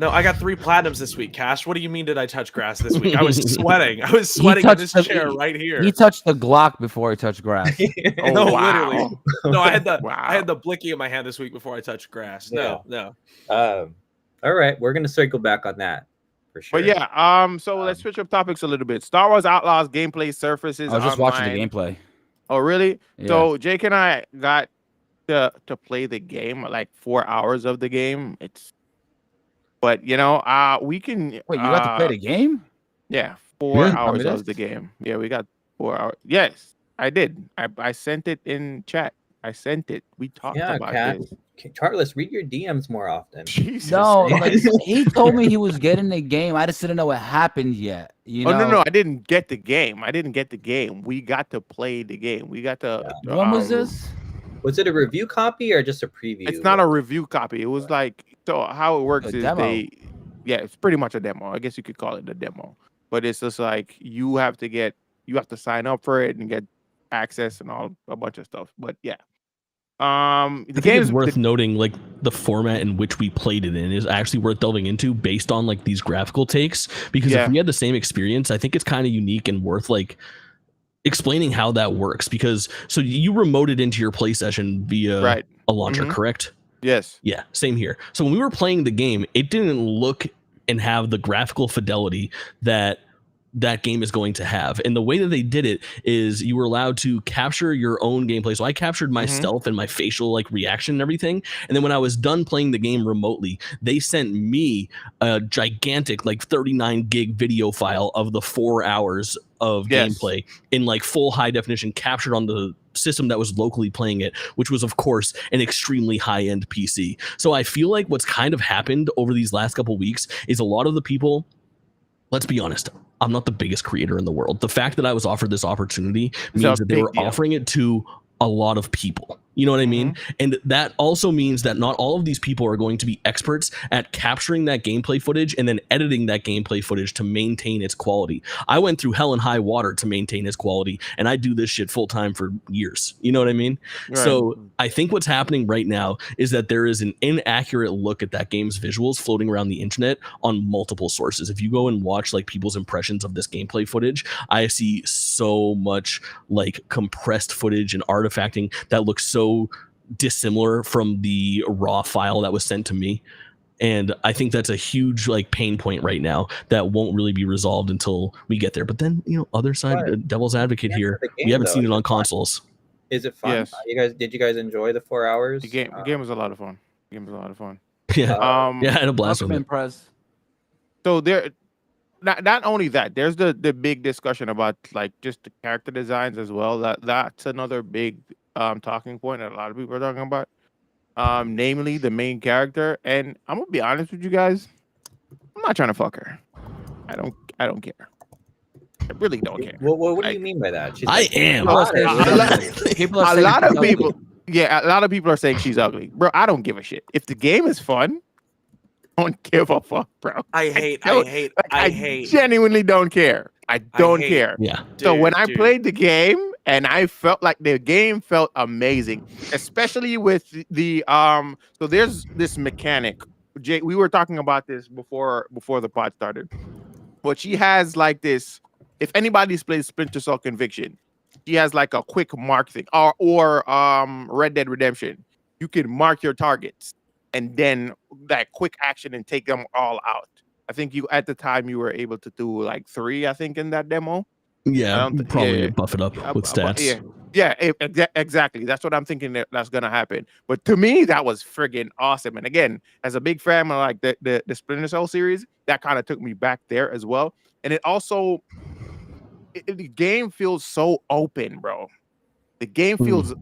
I got 3 platinums this week. Cash, what do you mean did I touch grass this week? I was sweating. I was sweating in this chair right here. He touched the Glock before he touched grass. Oh, no, wow. literally. No, I had the blicky in my hand this week before I touched grass. No. All right, we're gonna circle back on that for sure. But yeah, so let's switch up topics a little bit. Star Wars Outlaws gameplay surfaces. I was just online. watching the gameplay. Oh, really? Yeah. So Jake and I got to play the game, like 4 hours of the game. But you know, we can. Wait, you got to play the game? Yeah, 4 Yeah. hours of the game. Yeah, we got 4 hours. Yes, I did. I sent it in chat. I sent it. We talked about this. Charles, read your DMs more often. Jesus. No, like, he told me he was getting the game. I just didn't know what happened yet. You know? No, I didn't get the game. We got to play the game. We got to. When was this? Was it a review copy or just a preview? It's not a review copy. It was like, so how it works is demo. it's pretty much a demo. I guess you could call it a demo. But it's just like you have to sign up for it and get access and a bunch of stuff. But yeah. The game is worth noting, like the format in which we played it in is actually worth delving into based on like these graphical takes, because if we had the same experience, I think it's kind of unique and worth like explaining how that works. Because so you remoted into your play session via a launcher, correct? Yes. Yeah, same here. So when we were playing the game, it didn't look and have the graphical fidelity that game is going to have. And the way that they did it is you were allowed to capture your own gameplay. So I captured my stealth and my facial like reaction and everything. And then when I was done playing the game remotely, they sent me a gigantic like 39 gig video file of the 4 hours of gameplay in like full high definition captured on the system that was locally playing it, which was of course an extremely high-end PC. So I feel like what's kind of happened over these last couple weeks is a lot of the people, let's be honest, I'm not the biggest creator in the world. The fact that I was offered this opportunity means that they were offering it to a lot of people. You know what I mean? And that also means that not all of these people are going to be experts at capturing that gameplay footage and then editing that gameplay footage to maintain its quality. I went through hell and high water to maintain its quality, and I do this shit full time for years. You know what I mean? Right. So I think what's happening right now is that there is an inaccurate look at that game's visuals floating around the internet on multiple sources. If you go and watch like people's impressions of this gameplay footage, I see so much like compressed footage and artifacting that looks so dissimilar from the raw file that was sent to me. And I think that's a huge like pain point right now that won't really be resolved until we get there. But then, other side, devil's advocate here, we haven't seen it on consoles. Is it fun? Yes. Did you guys enjoy the 4 hours? The game was a lot of fun. The game was a lot of fun. Yeah. I had a blast with it. So there, not only that, there's the big discussion about like just the character designs as well. That's another big talking point that a lot of people are talking about. Namely the main character. And I'm gonna be honest with you guys, I'm not trying to fuck her. I don't care. I really don't care. What do you mean by that? She's I am. A lot of people are saying she's ugly, bro. I don't give a shit. If the game is fun, I don't give a fuck, bro. I hate. Genuinely don't care. I don't care. Yeah. So when I played the game and I felt like the game felt amazing, especially with the so there's this mechanic. Jay, we were talking about this before the pod started. But she has like this, if anybody's played Splinter Cell Conviction, she has like a quick mark thing, or Red Dead Redemption. You can mark your targets and then that quick action and take them all out. I think at the time you were able to do like 3, I think, in that demo. Yeah, probably buff it up with stats. Exactly. That's what I'm thinking that's gonna happen. But to me, that was friggin' awesome. And again, as a big fan of like the Splinter Cell series, that kind of took me back there as well. And it also, the game feels so open, bro. The game feels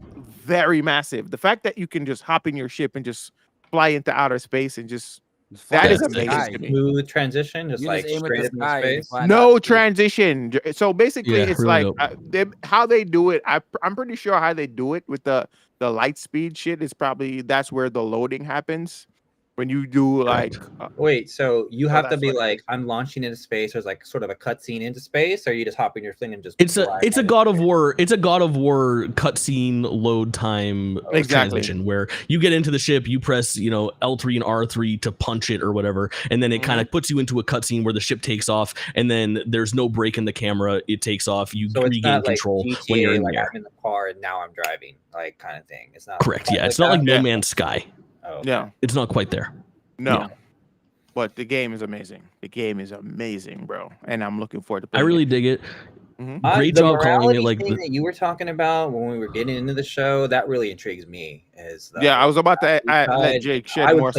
very massive. The fact that you can just hop in your ship and just fly into outer space and just that is amazing to me. Smooth transition, just like straight into space. No transition. So basically, it's really like how they do it. I'm pretty sure how they do it with the light speed shit is probably that's where the loading happens. When you do like wait, so you have to be like, I'm launching into space. There's like sort of a cutscene into space, or you just hop in your thing and just. It's a God of War. It's a God of War cutscene load time transition where you get into the ship, you press L3 and R3 to punch it or whatever, and then it kind of puts you into a cutscene where the ship takes off, and then there's no break in the camera. It takes off. You regain control GTA, when you're in like there. I'm in the car and now I'm driving, like kind of thing. It's not correct. Yeah, it's not like No Man's Sky. Oh, okay. No, it's not quite there. No, yeah. But the game is amazing. The game is amazing, bro, and I'm looking forward to playing I really dig it. Great job calling it like thing that you were talking about when we were getting into the show. That really intrigues me. I was about to let Jake shed more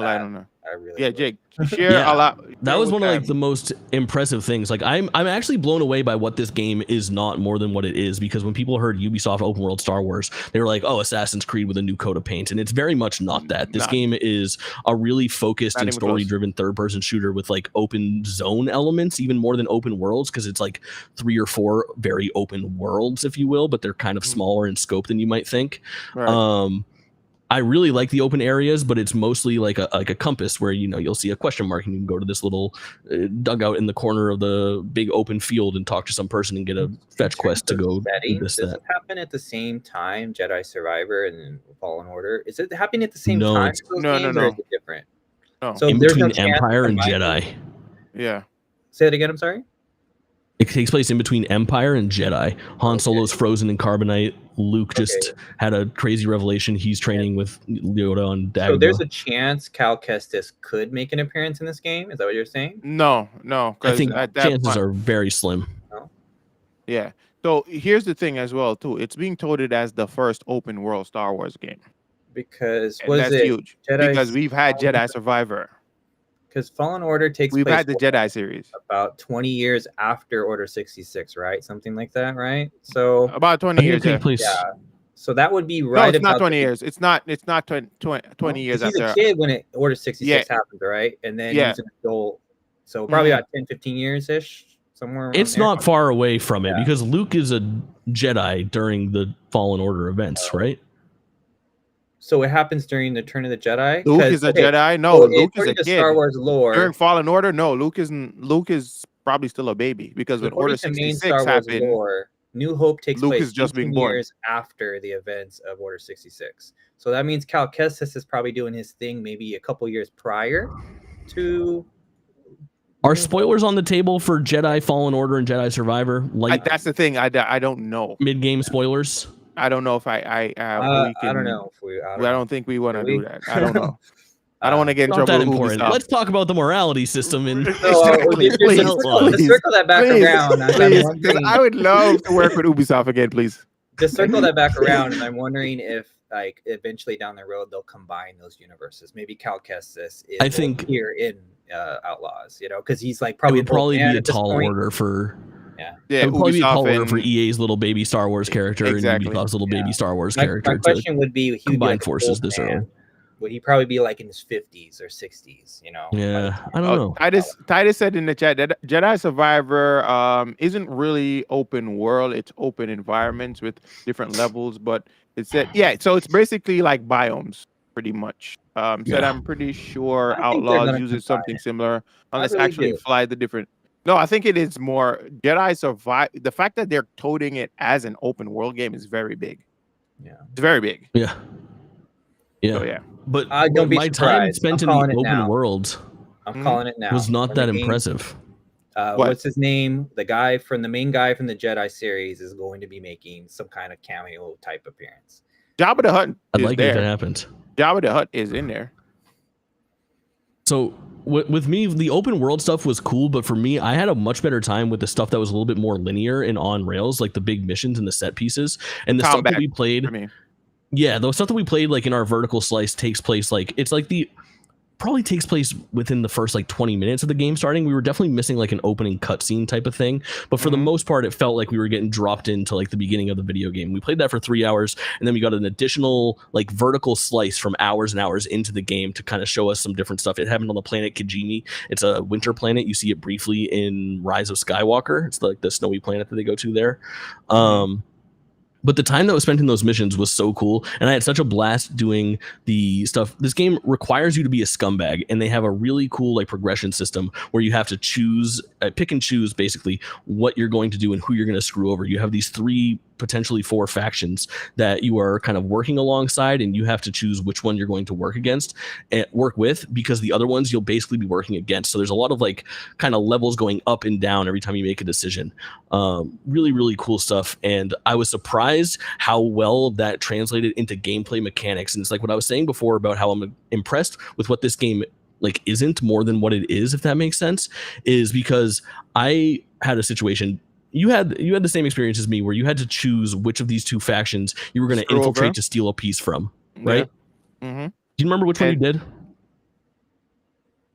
light on that. I really Jake, share a lot. That was one of like the most impressive things. Like I'm actually blown away by what this game is not more than what it is, because when people heard Ubisoft open world Star Wars, they were like, oh, Assassin's Creed with a new coat of paint, and it's very much not that. This game is a really focused and story driven third person shooter with like open zone elements, even more than open worlds, because it's like 3 or 4 very open worlds, if you will, but they're kind of smaller in scope than you might think. Right. I really like the open areas, but it's mostly like a compass where you'll see a question mark and you can go to this little dugout in the corner of the big open field and talk to some person and get a fetch quest to go do this. Does it happen at the same time, Jedi Survivor and Fallen Order? Is it happening at the same time? No. Or is it different? No. So in between Empire and Jedi. Yeah. Say it again. I'm sorry. It takes place in between Empire and Jedi. Han Solo's frozen in carbonite. Luke just had a crazy revelation. He's training with Yoda on Dagobah. So there's a chance Cal Kestis could make an appearance in this game? Is that what you're saying? No. I think chances are very slim. No? Yeah. So here's the thing as well, too. It's being touted as the first open world Star Wars game. Because that's huge. Because we've had Jedi Survivor. Because Fallen Order takes We've place had the Jedi series about 20 years after Order 66, right? Something like that, right? So about 20 years. Yeah. So that would be right. No, it's not 20 years. It's not 20 years he's after. He's a kid when Order 66 happens, right? And then he's an adult. So probably about 10, 15 years ish, somewhere around It's there. not far away from it because Luke is a Jedi during the Fallen Order events, right? So it happens during the Turn of the Jedi. Luke 'Cause, is a okay, Jedi. No, so Luke is a according to kid. Star Wars lore, During Fallen Order, no, Luke is probably still a baby because when Order according to main 66 Star Wars happened, lore, New Hope takes Luke place is just 18 being born. years after the events of Order 66. So that means Cal Kestis is probably doing his thing maybe a couple years prior to. Are spoilers on the table for Jedi Fallen Order and Jedi Survivor? Like that's the thing. I don't know. mid-game spoilers? I don't know if we I can. don't know if we. I don't think we want to Do do that. I don't know. I don't want to get in Not trouble that with important. Ubisoft. Let's talk about the morality system and Exactly. Please, to circle that back around. I'm please, wondering- because I would love to work with Ubisoft again, please. to circle that back around, and I'm wondering if, like, eventually down the road they'll combine those universes. Maybe Cal Kestis is I think here in Outlaws, you know, because he's like it probably would probably both be a at this tall point. order for. Yeah, It would probably be a tall Ubisoft order for and EA's little baby Star Wars character Exactly. and Ubisoft's little baby Star Wars my character to question would be, he would be combine like a forces full this man. early. Would he probably be like in his 50s or 60s? You know? Yeah, I don't know. Titus said in the chat that Jedi Survivor isn't really open world. It's open environments with different levels, but it said so it's basically like biomes pretty much. Said I'm pretty sure I think they're Outlaws gonna uses combine something it. similar unless really actually do. fly the different. No, I think it is more Jedi Survive. The fact that they're toting it as an open world game is very big. Yeah, it's very big. Yeah. Yeah. So, yeah. But don't be my time surprised. spent I'm in the calling it open now. world I'm calling it now. was not When that the game- impressive. What? What's his name? The main guy from the Jedi series is going to be making some kind of cameo type appearance. Jabba the Hutt I'd is like it if there. that happened. Jabba the Hutt is in there. So with me, the open world stuff was cool, but for me, I had a much better time with the stuff that was a little bit more linear and on rails, like the big missions and the set pieces and the stuff that we played. Yeah, the stuff that we played like in our vertical slice takes place like it's like probably takes place within the first like 20 minutes of the game starting. We were definitely missing like an opening cutscene type of thing, but for the most part, it felt like we were getting dropped into like the beginning of the video game. We played that for 3 hours, and then we got an additional like vertical slice from hours and hours into the game to kind of show us some different stuff. It happened on the planet Kijimi. It's a winter planet. You see it briefly in Rise of Skywalker. It's like the snowy planet that they go to there. But the time that was spent in those missions was so cool, and I had such a blast doing the stuff. This game requires you to be a scumbag, and they have a really cool like progression system where you have to choose, pick and choose basically what you're going to do and who you're going to screw over. You have these 3, potentially 4 factions that you are kind of working alongside, and you have to choose which one you're going to work against and work with, because the other ones you'll basically be working against. So there's a lot of like kind of levels going up and down every time you make a decision. Really, really cool stuff. And I was surprised how well that translated into gameplay mechanics. And it's like what I was saying before about how I'm impressed with what this game like isn't more than what it is, if that makes sense, is because I had a situation. You had the same experience as me where you had to choose which of these 2 factions you were going to infiltrate to steal a piece from, right? Yeah. Mm-hmm. Do you remember which one you did?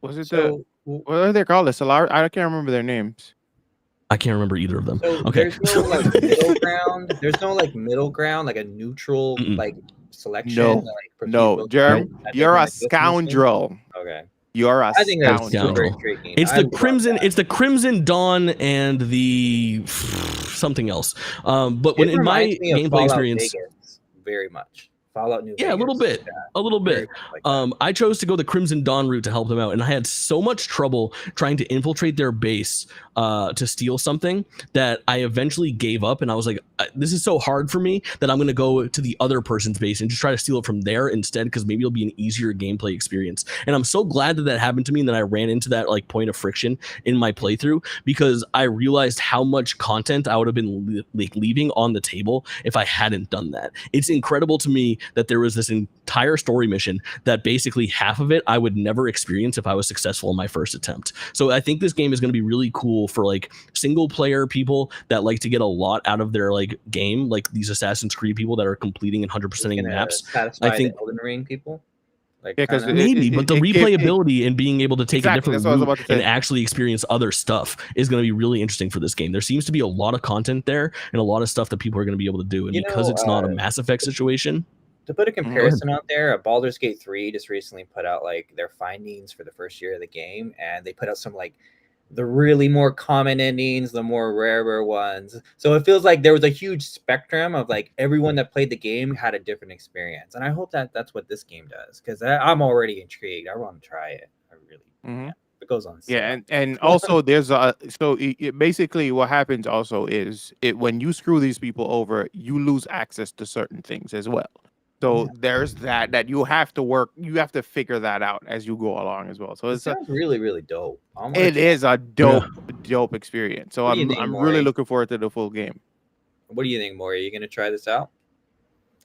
Was it what are they called? I can't remember their names. I can't remember either of them. So Okay. there's no like middle ground. There's no like middle ground, like a neutral like selection. No, Jerm, you're a scoundrel. Okay. You're a I think that's super scoundrel. intriguing. It's the Crimson. It's the Crimson Dawn and the something else. But when in my gameplay experience, Vegas, very much Fallout New Vegas. Yeah, a little bit. Like I chose to go the Crimson Dawn route to help them out, and I had so much trouble trying to infiltrate their base to steal something that I eventually gave up, and I was like, this is so hard for me that I'm going to go to the other person's base and just try to steal it from there instead, because maybe it'll be an easier gameplay experience. And I'm so glad that happened to me and that I ran into that like point of friction in my playthrough, because I realized how much content I would have been like leaving on the table if I hadn't done that. It's incredible to me that there was this entire story mission that basically half of it I would never experience if I was successful in my first attempt. So I think this game is going to be really cool for like single player people that like to get a lot out of their like game, like these Assassin's Creed people that are completing and 100%ing maps. I think the Elden Ring people. Like, yeah, because maybe, but the replayability and being able to take a different route and actually experience other stuff is going to be really interesting for this game. There seems to be a lot of content there and a lot of stuff that people are going to be able to do. And because it's not a Mass Effect situation. To put a comparison out there, Baldur's Gate 3 just recently put out like their findings for the first year of the game, and they put out some like the really more common endings, the more rarer ones. So it feels like there was a huge spectrum of like everyone that played the game had a different experience, and I hope that that's what this game does, because I'm already intrigued. I want to try it. I really. Mhm. It goes on. Yeah, and also there's basically what happens also is when you screw these people over, you lose access to certain things as well. So there's that you have to figure that out as you go along as well. So It sounds really, really dope. it is a dope experience. So What do you think, I'm really Maury? looking forward to the full game. What do you think, Maury? Are you gonna try this out?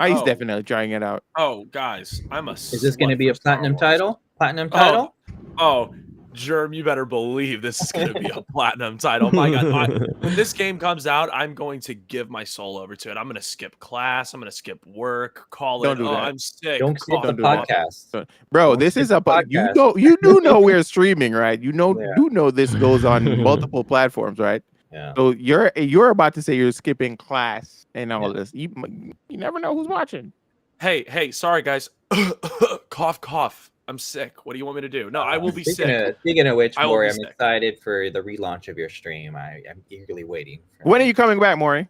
He's Oh. definitely trying it out. Oh, guys, I'm a. Is this gonna be a platinum title? Platinum title? Oh, Germ, you better believe this is going to be a platinum title. My God, when this game comes out, I'm going to give my soul over to it. I'm going to skip class. I'm going to skip work. Don't do that. I'm sick. Don't skip the Don't do that. podcast. Bro, Don't this skip is the you podcast. do know we're streaming, right? You know Yeah. do know this goes on multiple platforms, right? Yeah. So you're about to say you're skipping class and all this. You never know who's watching. Hey, sorry guys. Cough, cough. I'm sick. What do you want me to do? No, I will be sick. Speaking of which, I will Maury, be I'm sick. excited for the relaunch of your stream. I'm eagerly waiting. When are you coming back, Maury?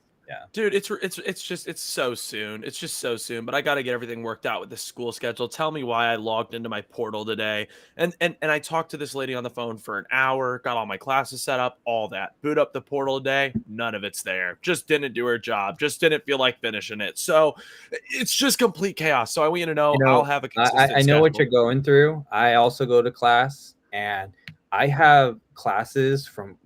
Dude, it's so soon. It's just so soon. But I got to get everything worked out with the school schedule. Tell me why I logged into my portal today. And I talked to this lady on the phone for an hour, got all my classes set up, all that. Boot up the portal today, none of it's there. Just didn't do her job. Just didn't feel like finishing it. So it's just complete chaos. So I want you to know, I'll have a consistent I know what schedule. you're going through. I also go to class, and I have classes from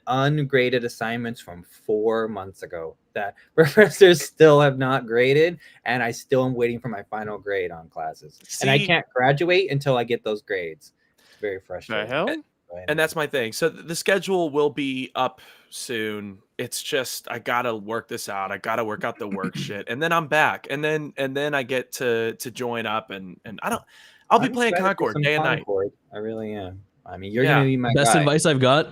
ungraded assignments from 4 months ago that professors still have not graded, and I still am waiting for my final grade on classes. And I can't graduate until I get those grades. It's very frustrating. The hell? And that's my thing. So the schedule will be up soon. It's just I gotta work this out. I gotta work out the work shit, and then I'm back. And then I get to join up, and I'll be playing Concord day and night. I really am. I mean, you're gonna be my best guy. advice I've got.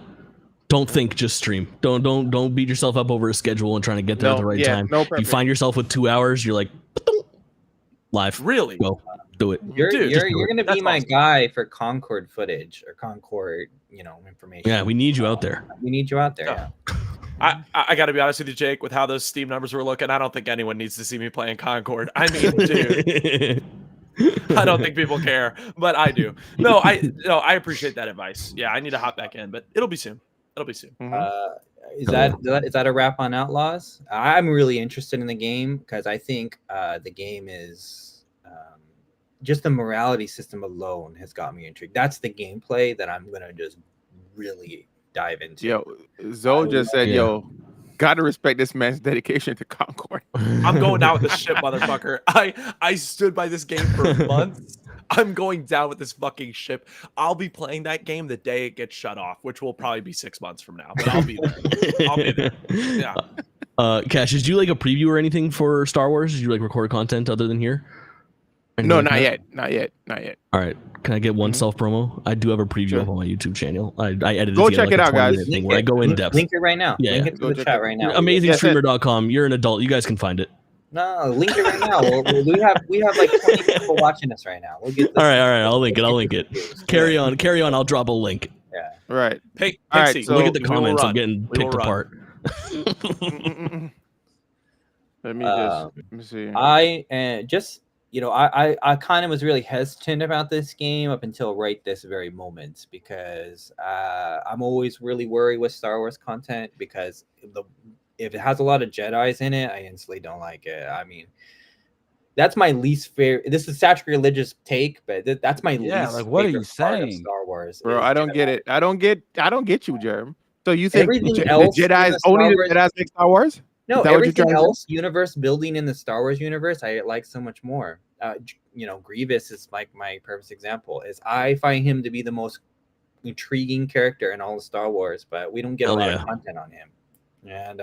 Don't think, just stream. Don't beat yourself up over a schedule and trying to get there at the right time. You find yourself with 2 hours, you're like live. Really? Go do it. You're Dude, gonna be my guy for Concord footage or Concord, information. Yeah, we need you out there. We need you out there. Yeah. I got to be honest with you, Jake. With how those Steam numbers were looking, I don't think anyone needs to see me playing Concord. I mean, dude. I don't think people care, but I do. No, I appreciate that advice. Yeah, I need to hop back in, but it'll be soon. It'll be soon. Is that a wrap on Outlaws? I'm really interested in the game because I think the game is just the morality system alone has got me intrigued. That's the gameplay that I'm gonna just really dive into. Yo, Zoe just said, "Yo, gotta respect this man's dedication to Concord." I'm going down with this shit, motherfucker. I stood by this game for months. I'm going down with this fucking ship. I'll be playing that game the day it gets shut off, which will probably be 6 months from now. But I'll be there. I'll be there. Yeah. Cash, did you like a preview or anything for Star Wars? Did you like record content other than here? No, not yet. All right. Can I get one self promo? I do have a preview up on my YouTube channel. I edited. Go check it out, guys. Thing where I go in depth. Link it right now. Yeah, link it to the chat right now. AmazingStreamer.com. You're an adult. You guys can find it. No, link it right now. We have like 20 people watching us right now. We'll get this. All right. I'll link it. Carry on. I'll drop a link. Yeah. Right. Hey, all right. Pixie, So look at the comments. I'm getting picked apart. Let me see. I kind of was really hesitant about this game up until right this very moment because I'm always really worried with Star Wars content because if it has a lot of Jedis in it, I instantly don't like it. I mean, that's my least favorite. This is such a religious take, but that's my least. Like, what are you saying? Of saying, Star Wars, bro? I don't get it. I don't get you, Jerm. So you think everything else the Jedi's only the Jedi's make Star Wars? No, everything else universe building in the Star Wars universe, I like so much more. Grievous is like my perfect example. Is I find him to be the most intriguing character in all of Star Wars, but we don't get a lot of content on him. And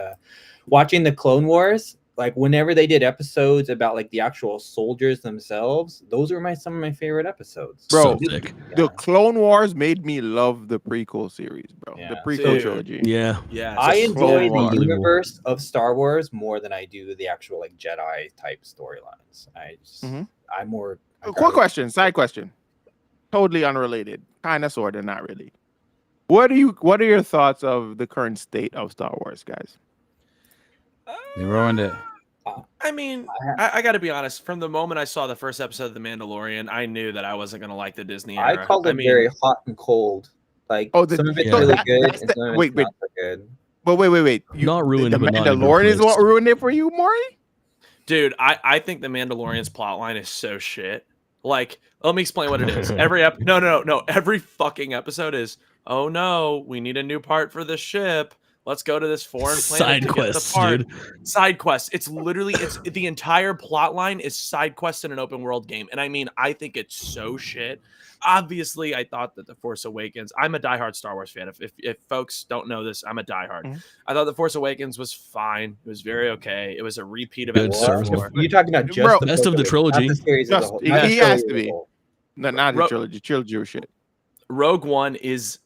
watching the Clone Wars, like whenever they did episodes about like the actual soldiers themselves, those were some of my favorite episodes. Bro, the Clone Wars made me love the prequel series, bro. Yeah. The prequel trilogy. Yeah. I enjoy the universe of Star Wars more than I do the actual like Jedi type storylines. I'm more. Quick question, side question. Totally unrelated. Kind of, sort of, not really. What are your thoughts of the current state of Star Wars, guys? They ruined it. I mean, I got to be honest. From the moment I saw the first episode of The Mandalorian, I knew that I wasn't going to like the Disney I era. called it very hot and cold. Like some of it's so really good, and some of it's wait. not so good. But wait. Not ruined, The but not even Mandalorian is what close. ruined it for you, Maury? Dude, I think the Mandalorian's plotline is so shit. Like, let me explain what it is. Every fucking episode is, oh no, we need a new part for the ship. Let's go to this foreign planet Side to quests, get the part. dude. Side quests. It's literally the entire plot line is side quests in an open world game. And I mean, I think it's so shit. Obviously, I thought that The Force Awakens, I'm a diehard Star Wars fan. If folks don't know this, I'm a diehard. Mhm. I thought The Force Awakens was fine. It was very okay. It was a repeat of Good episode Star Wars. 4. You're talking about just Bro, the best of the Force Awakens, trilogy. not the series as a Just- whole. he not the has trilogy to as a be. whole. Not the trilogy or shit. Rogue One is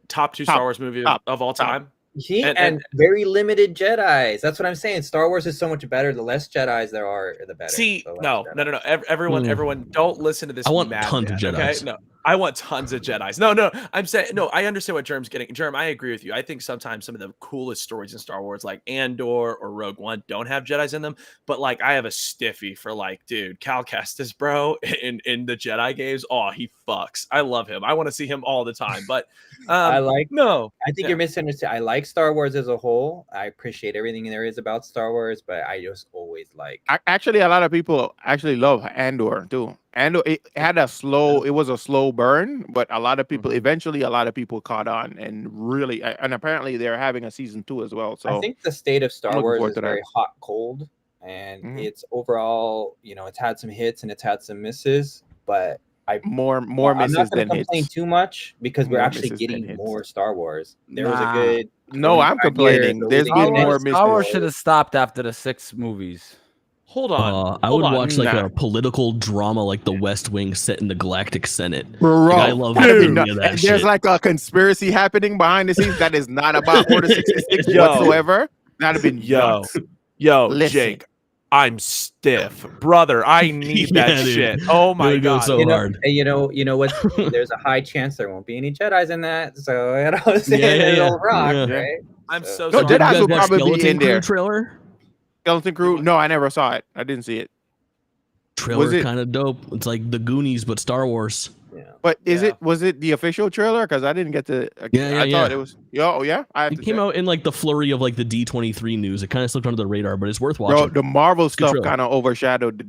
top 2 Star Wars movie of all time. And very limited Jedis. That's what I'm saying. Star Wars is so much better. The less Jedis there are, the better. See, The less no. Jedis. Everyone, don't listen to this. I want mad tons of man, okay? Jedis. No, I want tons of Jedis. No, I'm saying no. I understand what Germ's getting. Germ, I agree with you. I think sometimes some of the coolest stories in Star Wars, like Andor or Rogue One, don't have Jedis in them. But like, I have a stiffy for like, dude, Cal Kestis, bro, in the Jedi games. Oh, he fucks. I love him. I want to see him all the time. But I think Yeah. you're misunderstanding. I like Star Wars as a whole. I appreciate everything there is about Star Wars, but I just always like. Actually, a lot of people actually love Andor too. Andor, it was a slow burn, but a lot of people eventually caught on and really, and apparently they're having a season 2 as well. So I think the state of Star looking Wars forward is to that. very hot, cold, and Mhm. it's overall, it's had some hits and it's had some misses, but more I'm misses not going than to complain hits. too much because we're More actually misses than getting hits. more Star Wars. There was a Nah. good. No, I'm 25 complaining. years, There's but been we more didn't- Star Wars misses. should have stopped after the 6 movies. hold on. I would watch like Nah. a political drama like The West Wing set in the Galactic Senate. Bro, Like, I love that'd be any nuts. of that There's shit. like a conspiracy happening behind the scenes that is not about Order 66 Yo. whatsoever. That'd have been Yo, nuts. yo, Listen. Jake, I'm stiff, brother. I need that Yeah, dude. shit. Oh It my would go god. so hard. And you know what? There's a high chance there won't be any Jedi's in that. So it'll rock, Yeah. right? I'm so No, sorry. Did you Jedi's guys will watch probably be Skeleton in Crew there. trailer? Skeleton Crew? No, I never saw it. I didn't see it. Trailer it- kind of dope. It's like the Goonies but Star Wars. Yeah. But Yeah. was it the official trailer? Because I didn't get to. Yeah, I thought yeah. it was. Oh yeah, I have It to came check. out in like the flurry of like the D23 news. It kind of slipped under the radar, but it's worth Bro, watching. the Marvel stuff trailer. kind of overshadowed the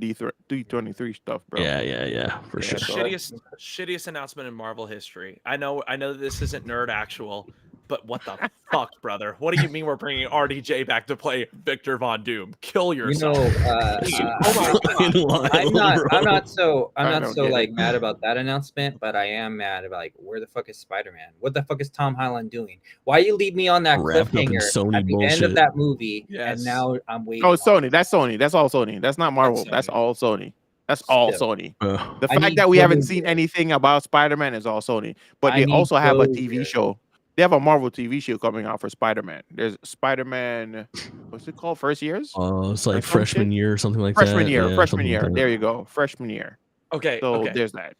D23 stuff, bro. Yeah, for Yeah, sure. so- Shittiest announcement in Marvel history. I know that this isn't nerd actual, but what the fuck, brother? What do you mean we're bringing RDJ back to play Victor Von Doom? Kill yourself. Fucking wild, I'm bro. not so I don't get like it. mad about that announcement, but I am mad about like where the fuck is Spider-Man? What the fuck is Tom Holland doing? Why you leave me on that Wrapped up in cliffhanger Sony at the end bullshit. of that movie, Yes. and now I'm waiting. Oh, it's Sony. That's Sony. That's all Sony. That's not Marvel. That's That's Sony. all Sony. That's all Still. Sony. Uh, The I fact need that we haven't Closure. seen anything about Spider-Man is all Sony. But I they need also have a Closure. TV show. They have a Marvel TV show coming out for Spider-Man. There's Spider-Man. What's it called? First Years? it's like some freshman shit? year or something like Freshman that. year. Yeah, freshman something year. like that. There you go. Freshman year. Okay. So okay. there's that.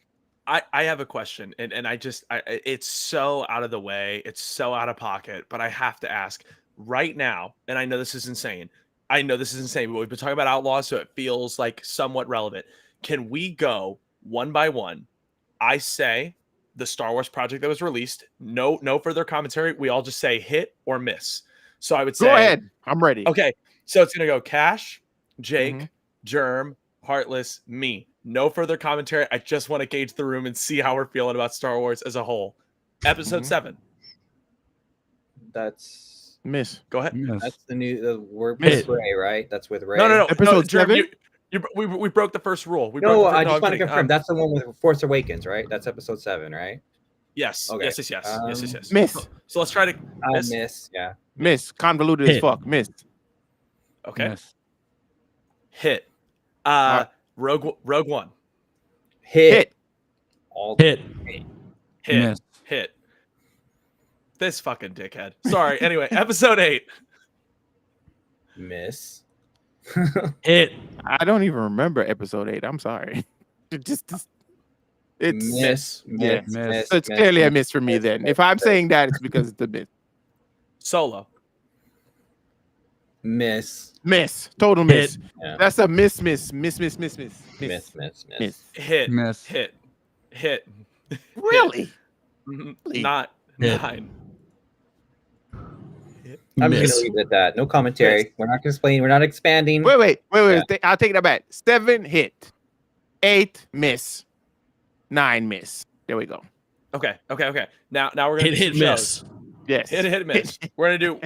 I have a question, and it's so out of the way, it's so out of pocket, but I have to ask right now, and I know this is insane. But we've been talking about Outlaws, so it feels like somewhat relevant. Can we go one by one? I say the Star Wars project that was released, no further commentary. We all just say hit or miss. So I would say Go ahead. I'm ready. Okay, so it's gonna go Cash, Jake, Mhm. Germ, Heartless, me. No further commentary. I just want to gauge the room and see how we're feeling about Star Wars as a whole. Episode Mhm. 7. That's Miss. Go ahead. that's the word Miss. with Ray, right? That's with Ray. No. Episode Germ, 7? we broke the first rule. We No, broke the I first, just I'm want to kidding. confirm. That's the one with Force Awakens, right? That's episode 7, right? Yes. Okay. Yes. Miss. So let's try to I miss. miss. Yeah. Miss. Convoluted as Hit. fuck. Miss. Okay. Yes. Hit. Alright. Rogue One. Hit. All Hit. Hit. Miss. Hit. This fucking dickhead. Sorry. Anyway, episode 8. miss. Hit. I don't even remember episode 8. I'm sorry. just It's Miss. yeah. Miss. So it's clearly a miss for me then. If I'm saying that, it's because it's a miss. Solo. Miss. Miss. Total miss. Hit. Yeah. That's a miss. Miss. Miss. Hit. Miss. Hit. Really? Not Hit. 9. I'm just Miss. gonna leave it at that. No commentary. We're not explaining. We're not expanding. Wait. I'll take that back. 7 hit. 8 miss. 9 miss. There we go. Okay. Now we're gonna Hit do some miss. shows. Yes. Hit miss. We're gonna do.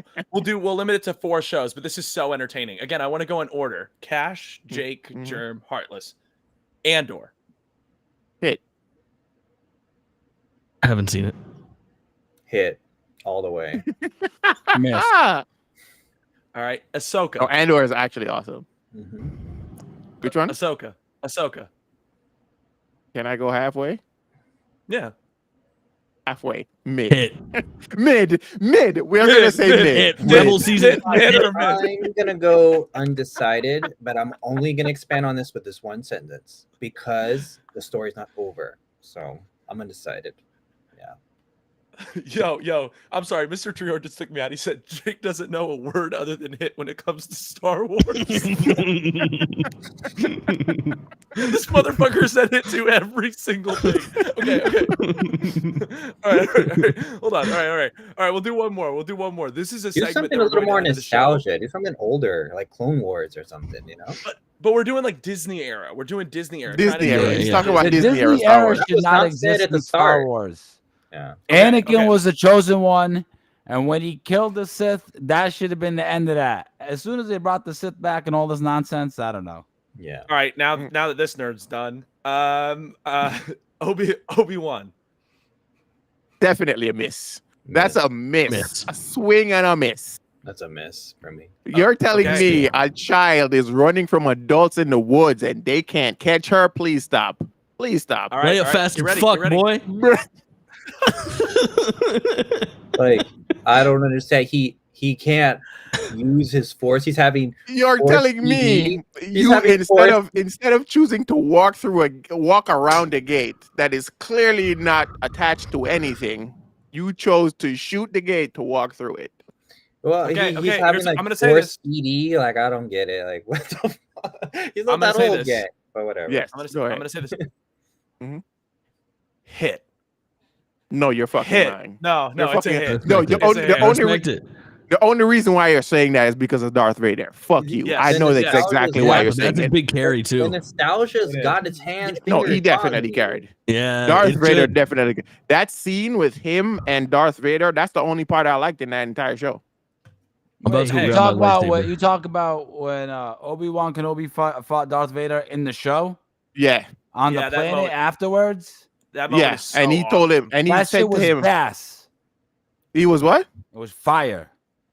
We'll limit it to 4 shows, but this is so entertaining. Again, I want to go in order: Cash, Jake, Mhm. Germ, Heartless, Andor. Hit. I haven't seen it. Hit all the way. Miss. Ah. All right, Ahsoka. Oh, Andor is actually awesome. Mhm. Which one? Ahsoka. Can I go halfway? Yeah. Halfway. Mid. Hit. Mid. We're gonna say mid. Hit. Rebel season. I'm gonna go undecided, but I'm only gonna expand on this with this one sentence because the story's not over. So I'm undecided. Yo, I'm sorry. Mr. Trio just took me out. He said Jake doesn't know a word other than hit when it comes to Star Wars. This motherfucker said it to every single thing. Okay. All right. Hold on. All right. We'll do one more. This is a Do segment something that a we're little going more to end the show. nostalgia. Do something older, like Clone Wars or something. You know. But we're doing like Disney era. We're doing Disney era. Disney Trying to era. do- He's Yeah. talking about The Disney era. Disney Star era Wars. should That was not not said exist at the in Star start. Wars. Yeah. Anakin okay. was the chosen one, and when he killed the Sith, that should have been the end of that. As soon as they brought the Sith back and all this nonsense, I don't know. Yeah. All right. Now that this nerd's done, Obi-Wan. Definitely a miss. That's a miss. Miss. A swing and a miss. That's a miss for me. You're telling okay. me a child is running from adults in the woods and they can't catch her? Please stop. Please stop. All Play right. it fast Get as ready, fuck, get ready. boy. Like I don't understand. He can't use his force. He's having You're Force telling me you having instead of choosing to walk around a gate that is clearly not attached to anything, you chose to shoot the gate to walk through it. well, Okay, he's okay, having like I'm gonna say force this. ED. Like I don't get it. Like what the fuck? He's I'm not gonna that say old this. yet. But whatever. Yes. I'm Go ahead. gonna say this. Mhm. Hit. No, you're fucking Hit. lying. No, You're it's a fucking- hit. No, Respect the it. only, It's the a hit. only Respect it. the only reason why you're saying that is because of Darth Vader. Fuck you. Yes. I know Then that's the exactly nostalgia- why Yeah, you're but saying that's a it. big carry The too. nostalgia's It is. got its hands. No, fingers he definitely on carried. Yeah, Darth it Vader should. definitely. That scene with him and Darth Vader, that's the only part I liked in that entire show. I'm about to go Hey, You grab my talk about lightsaber. you talk about when Obi-Wan Kenobi fought Darth Vader in the show Yeah, on Yeah, the that planet moment- afterwards. That moment yeah. is so And he told him, and he That said shit to was him, gas. he was what? It was fire.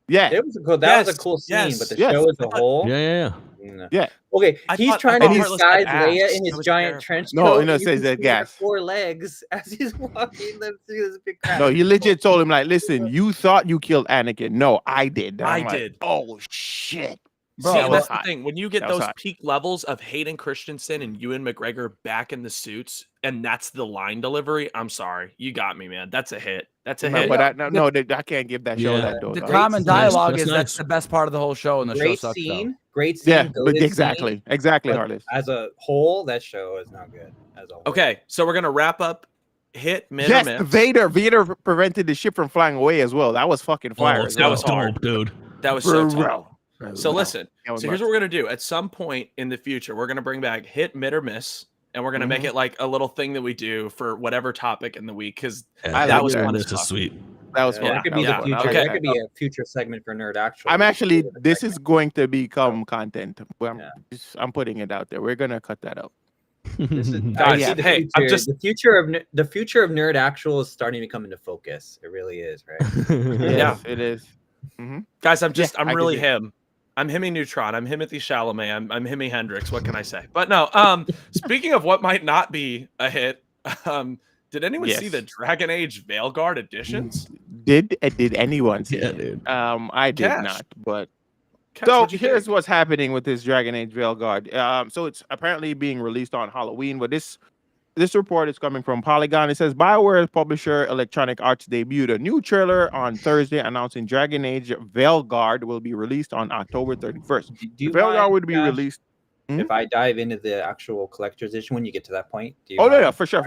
Yeah, It was a cool. That was Yes, a cool scene, yes, but the yes. show as a whole. Yeah. No. yeah. Okay, I he's thought- trying I to thought Heartless disguise had Leia ass. in That his was giant terrifying. trench No, coat. no, it and you says can that see gas. 4 legs as he's walking. Let's see this big crap. No, he legit told him like, listen, you thought you killed Anakin. No, I did. And I I'm like, did. oh shit. Bro, See, that and was that's the hot. thing. When you get That was those hot. peak levels of Hayden Christensen and Ewan McGregor back in the suits, and that's the line delivery, I'm sorry. You got me, man. That's a hit. That's a No, hit. but I can't give that show Yeah. that though. The dog. common scene. dialogue That's is nice. that's the best part of the whole show, and the show Great sucks. scene. Though. Great scene. Yeah, but goated exactly, scene, exactly, but Heartless. as a whole, that show is not good. As a whole. Okay, so we're gonna wrap up hit, mid, Yes, or miss. Vader prevented the ship from flying away as well. That was fucking fire. Oh, as that well. was hard. dope, dude. That was so tough. Bro. So listen, That was so here's nuts. what we're gonna do. At some point in the future, we're gonna bring back hit, mid, or miss, and we're gonna make it like a little thing that we do for whatever topic in the week. Because Yeah, that was yeah, fun this as is fuck. sweet. That was Yeah, fun. that could That be was the fun. future. I like Okay. That could be a future segment for Nerd Actual. I'm actually. This is segment. going to become content. Yeah. I'm putting it out there. We're gonna cut that out. This is, I Guys, see the hey, I'm future. just- the future of Nerd Actual is starting to come into focus. It really is, right? Yes, it is. Guys, I'm Yeah, I'm I can really see it. him. I'm Himmy Neutron. I'm Timothy Chalamet. I'm Himmy Hendrix. What can I say? But no. Speaking of what might not be a hit, did anyone see Yes. the Dragon Age Veilguard editions? Did anyone see Yeah, it? dude. I did Cash. not. But Cass, so what'd you here's think? what's happening with this Dragon Age Veilguard. So it's apparently being released on Halloween, but this this report is coming from Polygon. It says BioWare's publisher Electronic Arts debuted a new trailer on Thursday announcing Dragon Age Veilguard will be released on October 31st. Do The you Veilguard mind, would be Josh, released. if I dive into the actual collector's edition when you get to that point? Do you Oh, mind? yeah, for sure.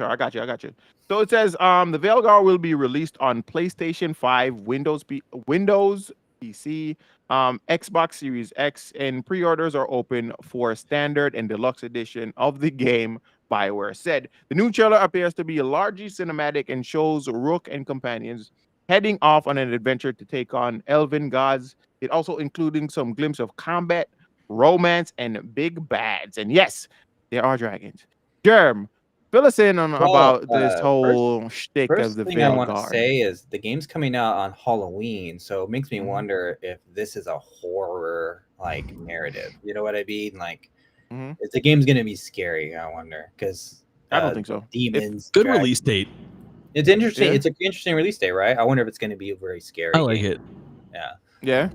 I got you. So it says the Veilguard will be released on PlayStation 5, Windows PC, Xbox Series X, and pre-orders are open for standard and deluxe edition of the game. BioWare said the new trailer appears to be largely cinematic and shows Rook and companions heading off on an adventure to take on elven gods. It also including some glimpse of combat, romance, and big bads. And yes, there are dragons. Germ, fill us in on Well, about this whole shtick of First the thing I want to Veilguard. say is the game's coming out on Halloween, so it makes me Mhm. wonder if this is a horror like narrative. You know what I mean? Like, Mhm. if the game's gonna be scary, I wonder because I don't think so. demons. Good dragons- release date. It's interesting. Yeah. It's an interesting release date, right? I wonder if it's gonna be a very scary. I like game. it. Yeah. Yeah,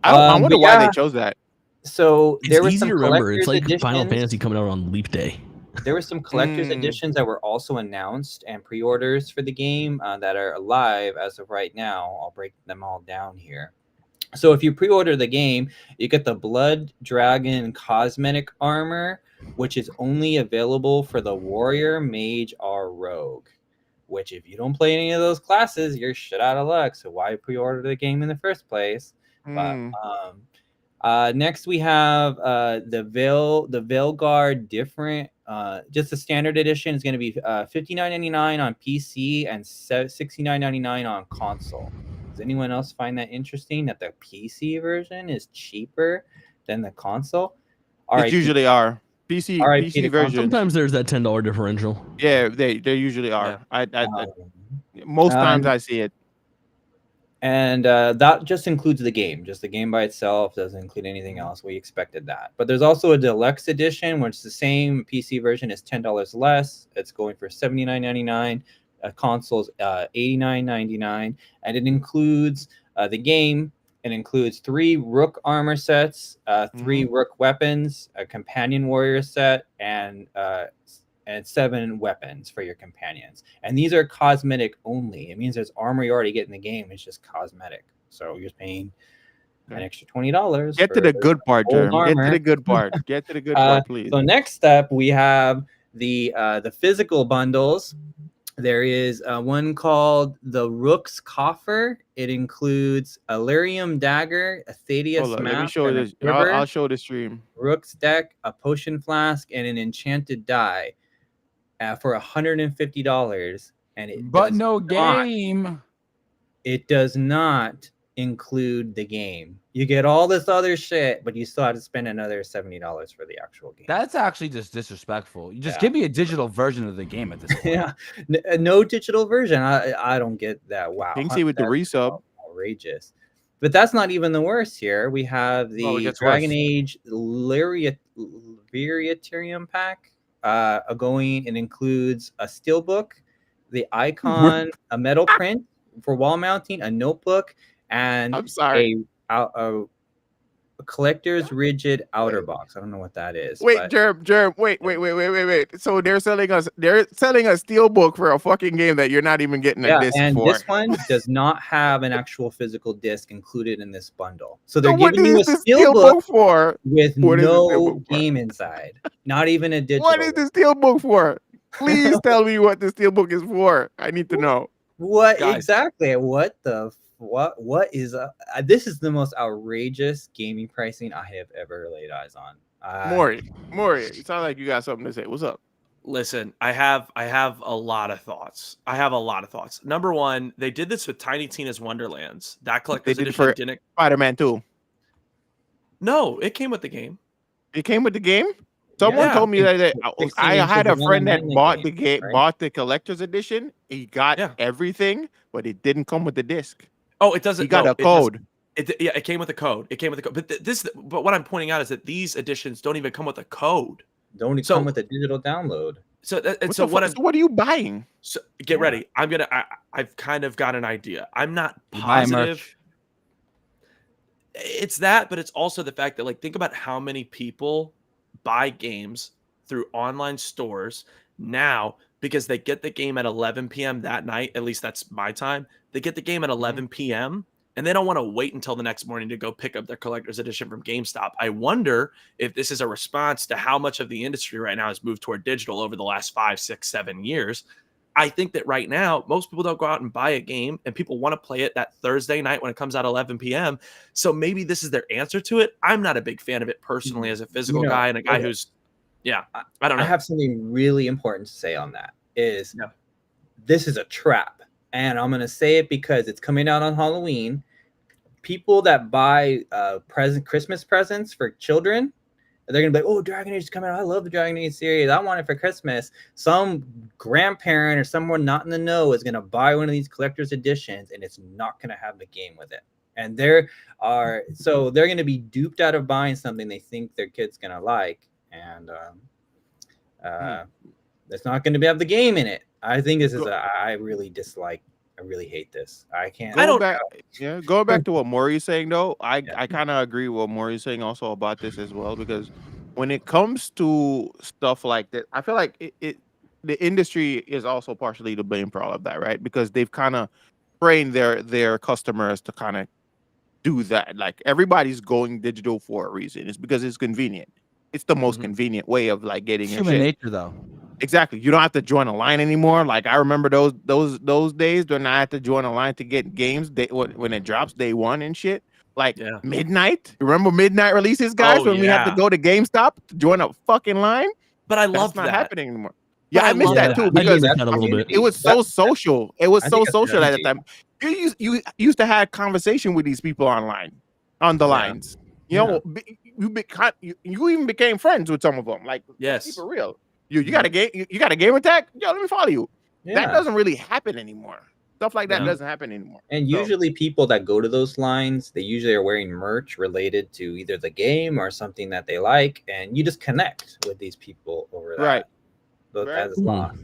I wonder but why yeah. they chose that. So It's there was easy some to remember. It's collector's like Final editions. Fantasy coming out on Leap Day. There were some collector's Mm. editions that were also announced and pre-orders for the game that are live as of right now. I'll break them all down here. So if you pre-order the game, you get the Blood Dragon cosmetic armor, which is only available for the Warrior, Mage, or Rogue. Which, if you don't play any of those classes, you're shit out of luck. So why pre-order the game in the first place? Mm. But next we have the Veilguard different. Just the standard edition is going to be $59.99 on PC and $69.99 on console. Does anyone else find that interesting that the PC version is cheaper than the console? It usually are PC RIP PC to version. Sometimes there's that $10 differential. Yeah, they usually are. Yeah. Most times I see it. And that just includes the game. Just the game by itself doesn't include anything else. We expected that. But there's also a deluxe edition, which is the same PC version is $10 less. It's going for $79.99. Console's $89.99. And it includes the game. It includes 3 Rook armor sets, 3 Rook weapons, a companion warrior set, and 7 weapons for your companions. And these are cosmetic only. It means there's armor you already get in the game. It's just cosmetic. So you're just paying an extra $20. Get to the good part, Jerm. Get to armor. the good part. Get to the good part, please. So next up, we have the physical bundles. There is one called the Rook's Coffer. It includes a Lyrium Dagger, a Thaddeus Hold on, map, let me show and a this. quiver, I'll show the stream. Rook's deck, a potion flask, and an enchanted die for $150. And But no game. It does not include the game. You get all this other shit, but you still have to spend another $70 for the actual game. That's actually just disrespectful. You just give me a digital version of the game at this point. Yeah, no digital version. I don't get that. Wow, Kingsley with the that's resub. outrageous. But that's not even the worst here. We have it the gets Dragon worse. Age Lyriaterium pack. Going, it includes a steelbook, the icon, a metal print for wall mounting, a notebook, and I'm sorry. a collector's rigid outer box. I don't know what that is. Wait, but Jerm, wait. So they're selling a steel book for a fucking game that you're not even getting a disc and for. this one does not have an actual physical disc included in this bundle. So they're So what giving you a is the steel book for? with What is the no steelbook for? game inside, not even a digital. What is the steel book for? Please tell me what the steel book is for. I need to know. What Guys. exactly? What is this is the most outrageous gaming pricing I have ever laid eyes on. Mori, it sounds like you got something to say. What's up? Listen, I have a lot of thoughts. Number one, they did this with Tiny Tina's Wonderlands. That collector's They did it edition for didn't. Spider-Man 2. No, it came with the game. It came with the game. Someone Yeah. told me that 16 I had a inches friend that in the bought the game, game, right? bought the collector's edition. He got Yeah. everything, but it didn't come with the disc. Oh, it doesn't. He got no, a code. It came with a code. But what I'm pointing out is that these editions don't even come with a code. Don't even So- come with a digital download. So What are you buying? So get ready. I've kind of got an idea. I'm not You buy positive. merch. It's that, but it's also the fact that, like, think about how many people buy games through online stores now because they get the game at 11 p.m. that night. At least that's my time. They get the game at 11 p.m. and they don't want to wait until the next morning to go pick up their collector's edition from GameStop. I wonder if this is a response to how much of the industry right now has moved toward digital over the last 5, 6, 7 years. I think that right now, most people don't go out and buy a game, and people want to play it that Thursday night when it comes out 11 p.m. So maybe this is their answer to it. I'm not a big fan of it personally as a physical guy and a guy who's, I don't know. I have something really important to say on that. This is a trap, and I'm going to say it because it's coming out on Halloween. People that buy Christmas presents for children, they're gonna be like, "Oh, Dragon Age is coming out. I love the Dragon Age series. I want it for Christmas." Some grandparent or someone not in the know is gonna buy one of these collector's editions, and it's not gonna have the game with it. And they're gonna be duped out of buying something they think their kid's gonna like, and it's not gonna have the game in it. I think this is I really dislike. I really hate this. I can't. Going back to what Mori's saying though, I kind of agree with what Mori's saying also about this as well, because when it comes to stuff like that, I feel like the industry is also partially to blame for all of that, right? Because they've kind of trained their customers to kind of do that. Like everybody's going digital for a reason. It's because it's convenient. It's the most convenient way of like getting your human shit. nature though. Exactly. You don't have to join a line anymore. Like I remember those days when I had to join a line to get games when it drops day one and shit. Like midnight. Remember midnight releases, guys, when we had to go to GameStop to join a fucking line? But I love that. Not happening anymore. Yeah, I missed that too because it was so social. It was so social at the time. You used to have conversation with these people online on the lines. You know, you even became friends with some of them. Like, keep it real. You got a game. You got a gamer tag. Yo, let me follow you. That doesn't really happen anymore. Stuff like that doesn't happen anymore. And usually, people that go to those lines, they usually are wearing merch related to either the game or something that they like, and you just connect with these people over that. Right. So that is lost.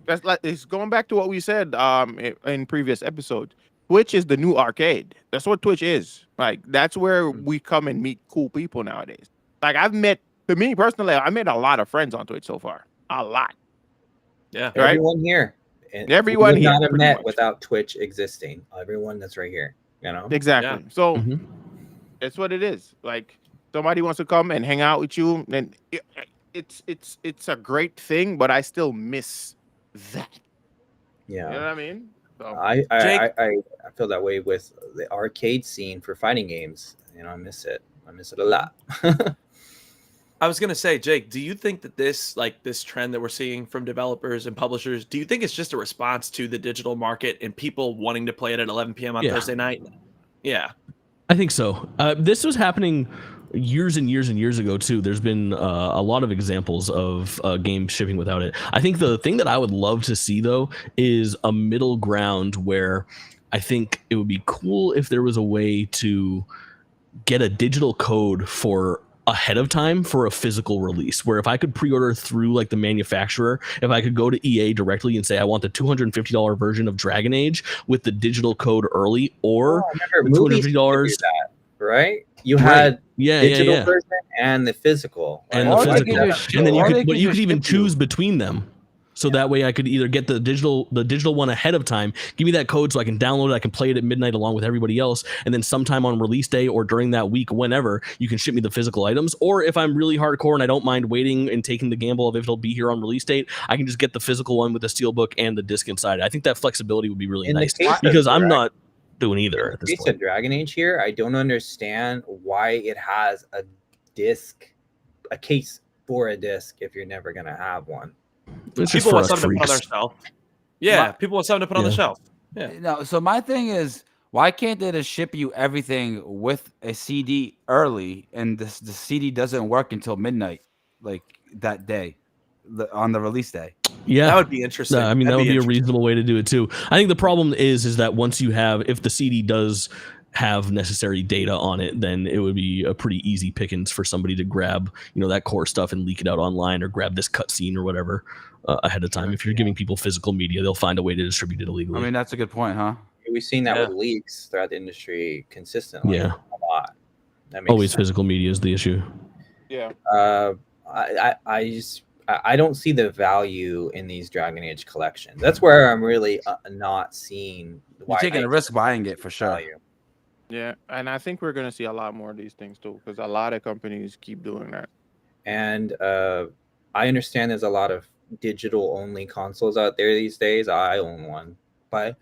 That's like it's going back to what we said in previous episodes. Twitch is the new arcade. That's what Twitch is. Like that's where we come and meet cool people nowadays. Like to me personally, I made a lot of friends on Twitch so far. A lot. Yeah. Right? Everyone here. Everyone here would not have met without Twitch existing. Everyone that's right here. You know? Exactly. Yeah. So that's what it is. Like somebody wants to come and hang out with you, and it's a great thing, but I still miss that. Yeah. You know what I mean? So, I feel that way with the arcade scene for fighting games. You know, I miss it. I miss it a lot. I was gonna say, Jake, do you think that this trend that we're seeing from developers and publishers, do you think it's just a response to the digital market and people wanting to play it at 11 p.m. on Thursday night? Yeah, I think so. This was happening years and years and years ago too. There's been a lot of examples of games shipping without it. I think the thing that I would love to see though is a middle ground where I think it would be cool if there was a way to get a digital code for ahead of time for a physical release, where if I could pre-order through like the manufacturer, if I could go to EA directly and say I want the $250 version of Dragon Age with the digital code early, or $250, right? You had digital version and the physical, and the physical, and then you could even choose between them. So that way I could either get the digital one ahead of time, give me that code so I can download it, I can play it at midnight along with everybody else, and then sometime on release day or during that week, whenever, you can ship me the physical items. Or if I'm really hardcore and I don't mind waiting and taking the gamble of if it'll be here on release date, I can just get the physical one with the steelbook and the disc inside. I think that flexibility would be really nice because I'm not doing either at this point. Of Dragon Age here, I don't understand why it has a case for a disc if you're never going to have one. People want something to put on their shelf. Yeah, people want something to put on the shelf. Yeah. No, so my thing is, why can't they just ship you everything with a CD early, and the CD doesn't work until midnight, like that day, on the release day? Yeah, that would be interesting. I mean, that would be a reasonable way to do it too. I think the problem is that once you have, if the CD does have necessary data on it, then it would be a pretty easy pickings for somebody to grab, that core stuff and leak it out online, or grab this cutscene or whatever ahead of time. If you're giving people physical media, they'll find a way to distribute it illegally. I mean, that's a good point, huh? We've seen that with leaks throughout the industry consistently. Yeah, a lot. That makes always sense. Physical media is the issue. Yeah. I I don't see the value in these Dragon Age collections. That's where I'm really not seeing You're taking a risk buying it for sure. value. Yeah, and I think we're gonna see a lot more of these things too, because a lot of companies keep doing that. And I understand there's a lot of digital only consoles out there these days. I own one, but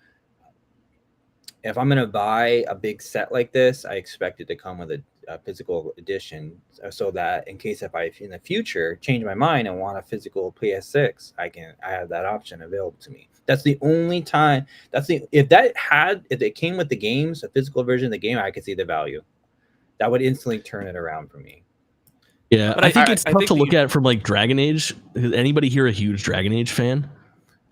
if I'm gonna buy a big set like this, I expect it to come with a physical edition, so that in case if I in the future change my mind and want a physical PS6, I have that option available to me. That's the only time. If it came with the games, a physical version of the game, I could see the value. That would instantly turn it around for me. Yeah, But I think I- it's I tough think to look the- at from like Dragon Age. Is anybody here a huge Dragon Age fan?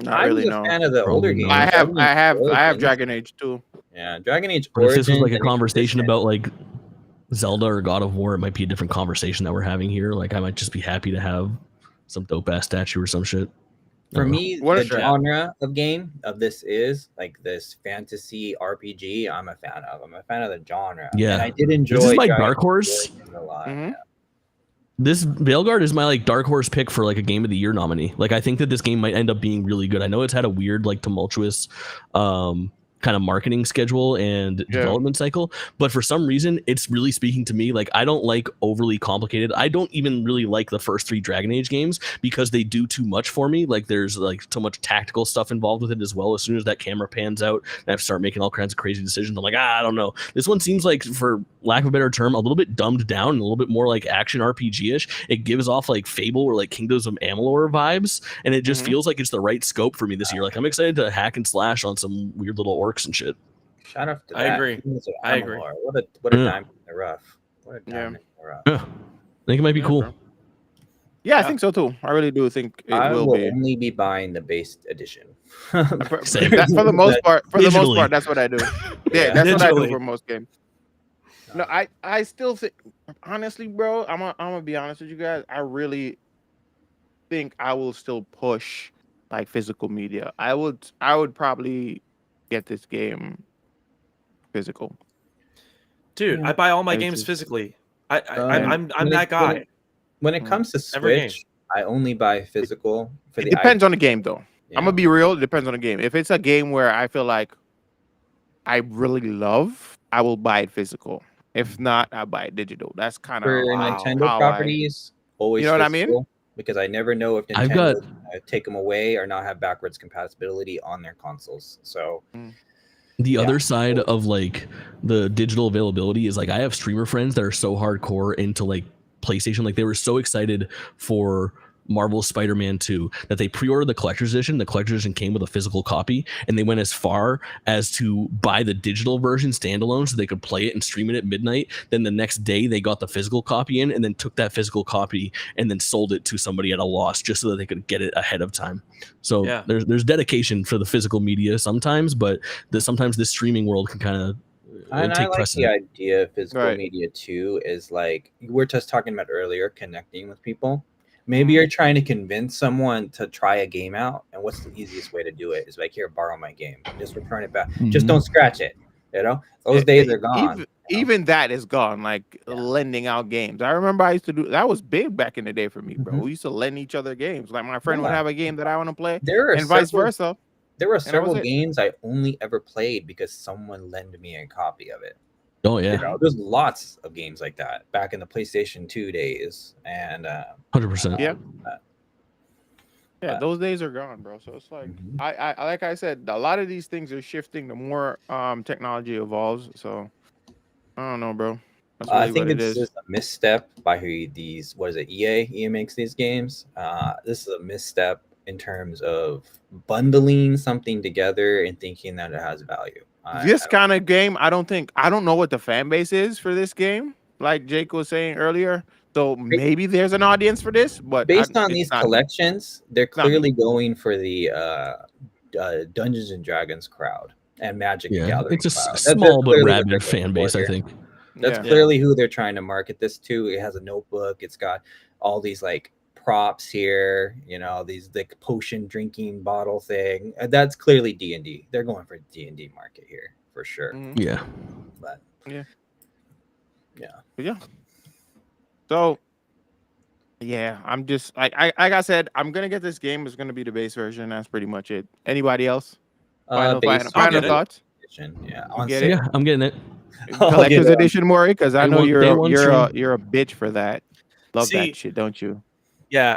Not I really, was a no. fan of the older Probably games. not. I have Origins. Dragon Age too. Yeah, Dragon Age But if Origins. this was like a and conversation Inquisition. about like Zelda or God of War, it might be a different conversation that we're having here. Like I might just be happy to have some dope ass statue or some shit. I For don't know. me, What the is that? genre of game of this is like this fantasy RPG. I'm a fan of. I'm a fan of the genre. Yeah. and I did enjoy. This is my Dragon dark horse. Age Origins a lot. Mhm. Yeah. This Veilguard is my like dark horse pick for like a game of the year nominee. Like I think that this game might end up being really good. I know it's had a weird like tumultuous kind of marketing schedule and development cycle, but for some reason it's really speaking to me. Like I don't like overly complicated. I don't even really like the first 3 Dragon Age games because they do too much for me. Like there's like so much tactical stuff involved with it as well. As soon as that camera pans out and I have to start making all kinds of crazy decisions, I'm like, I don't know. This one seems like, for lack of a better term, a little bit dumbed down and a little bit more like action RPG-ish. It gives off like Fable or like Kingdoms of Amalur vibes, and it just feels like it's the right scope for me this year. Like I'm excited to hack and slash on some weird little orcs and shit. Shout out to I that. agree. Kingdoms of I agree. Amalur. What a Yeah. diamond in the rough. What a Yeah. diamond in the rough. Yeah. I think it might be Yeah, cool. bro. Yeah, I Yeah. think so too. I really do think it I will will be. only be buying the base edition. Same. For the most part, Digitally. that's what I do. Yeah. Yeah, that's what I do Digitally. for most games. No, I still think, honestly, bro, I'm gonna be honest with you guys. I really think I will still push like physical media. I would probably get this game physical. Dude, Yeah. I buy all my It's games just- physically. When I'm it- that guy. When it Mm. comes to Every game. Switch, I only buy physical for It the depends on the game, though. Yeah. I'm gonna be real. It depends on the game. If it's a game where I feel like I really love, I will buy it physical. If not, I buy it digital. That's kind of for Wow. Nintendo how properties. Always, You know what I mean? physical, because I never know if I've Nintendo got- take them away or not have backwards compatibility on their consoles. So The Yeah. other side of like the digital availability is like I have streamer friends that are so hardcore into like PlayStation. Like they were so excited for Marvel's Spider-Man 2 that they pre-ordered the collector's edition. The collector's edition came with a physical copy, and they went as far as to buy the digital version standalone so they could play it and stream it at midnight. Then the next day they got the physical copy in and then took that physical copy and then sold it to somebody at a loss just so that they could get it ahead of time. So Yeah. there's dedication for the physical media sometimes, but sometimes this streaming world can kind of and I take like precedent. the idea of physical Right. media too. Is like we were just talking about earlier, connecting with people. Maybe you're trying to convince someone to try a game out, and what's the easiest way to do it is like, here, borrow my game, just return it back, just Mhm. don't scratch it. You know, those days are gone. Even that is gone. Like lending out games. I remember I used to do that. Was big back in the day for me, bro. Mhm. We used to lend each other games. Like my friend would Yeah. have a game that I want to play, There are and vice several- versa. There were that was several it. games I only ever played because someone lent me a copy of it. Oh You yeah, know, there's lots of games like that back in the PlayStation 2 days, and 100%. Yeah. Yeah, But- those days are gone, bro. So it's like Mhm. I like I said, a lot of these things are shifting the more technology evolves. So I don't know, bro. That's I really think what it it's is. just a misstep by these. What is it? EA. EA makes these games. This is a misstep in terms of bundling something together and thinking that it has value. This kind of game, I don't know what the fan base is for this game. Like Jake was saying earlier, so maybe there's an audience for this, but based on it's these not- collections, they're not me. clearly going for the Dungeons and Dragons crowd and Magic the Yeah, Gathering it's a crowd. small but clearly what they're rabid fan going base, for I here. think. That's Yeah. clearly who they're trying to market this to. It has a notebook. It's got all these like props here, you know, these like potion drinking bottle thing. That's clearly D&D. They're going for D&D market here for sure. Mhm. Yeah. But Yeah. yeah. But yeah. So Yeah, I'm just like I said, I'm gonna get this game. It's gonna be the base version. That's pretty much it. Anybody else? Base I'll Final get it. thoughts. edition. Yeah, You on get sale. it? Yeah, I'm getting it. I'll get Collector's it. edition, Maury, because I Day know one- day one stream. you're a bitch for that. Love See, that shit, don't you? Yeah,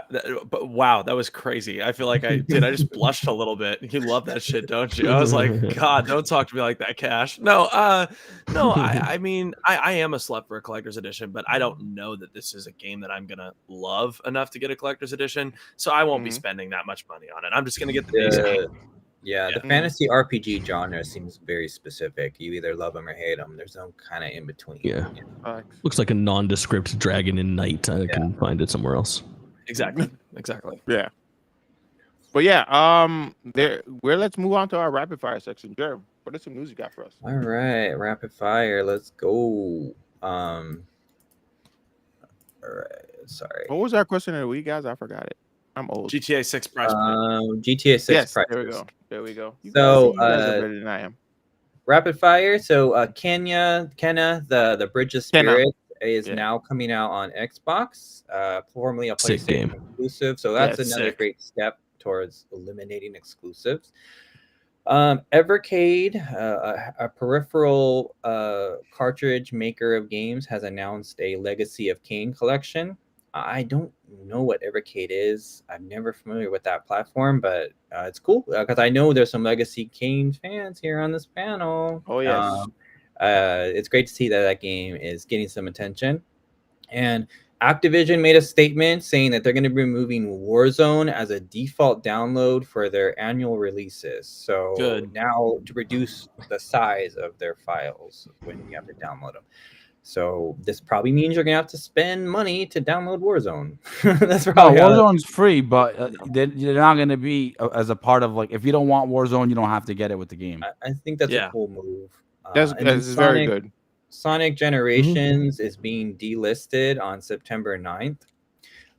but wow, that was crazy. I feel like I just blushed a little bit. You love that shit, don't you? I was like, God, don't talk to me like that, Cash. No. I mean, I am a slut for a collector's edition, but I don't know that this is a game that I'm gonna love enough to get a collector's edition. So I won't be spending that much money on it. I'm just gonna get the base game. Yeah, the Yeah. fantasy RPG genre seems very specific. You either love them or hate them. There's no kind of in between. Yeah. you know? Looks like a nondescript dragon in night. I can find it somewhere else. Exactly. Yeah. But yeah, let's move on to our rapid fire section. Jeremy, what is some news you got for us? All right, rapid fire. Let's go. All right. Sorry. What was our question of the week, guys? I forgot it. I'm old. GTA 6 price. GTA 6 Yes, prices. there we go. You So, guys are better than I am. Rapid fire. So Kenna, the Bridge of Kenna. Spirit is now coming out on Xbox, formerly a Sick PlayStation game. exclusive. So that's another sick. great step towards eliminating exclusives. Evercade, a peripheral cartridge maker of games, has announced a Legacy of Kain collection. I don't know what Evercade is. I'm never familiar with that platform, but it's cool because I know there's some Legacy Kain fans here on this panel. Oh, yes. It's great to see that game is getting some attention. And Activision made a statement saying that they're going to be removing Warzone as a default download for their annual releases. So Good. now to reduce the size of their files when you have to download them. So this probably means you're gonna have to spend money to download Warzone. That's probably Warzone's free, but they're not gonna be as a part of like if you don't want Warzone, you don't have to get it with the game. I think that's Yeah. a cool move. That's And then very good. Sonic Generations is being delisted on September 9th.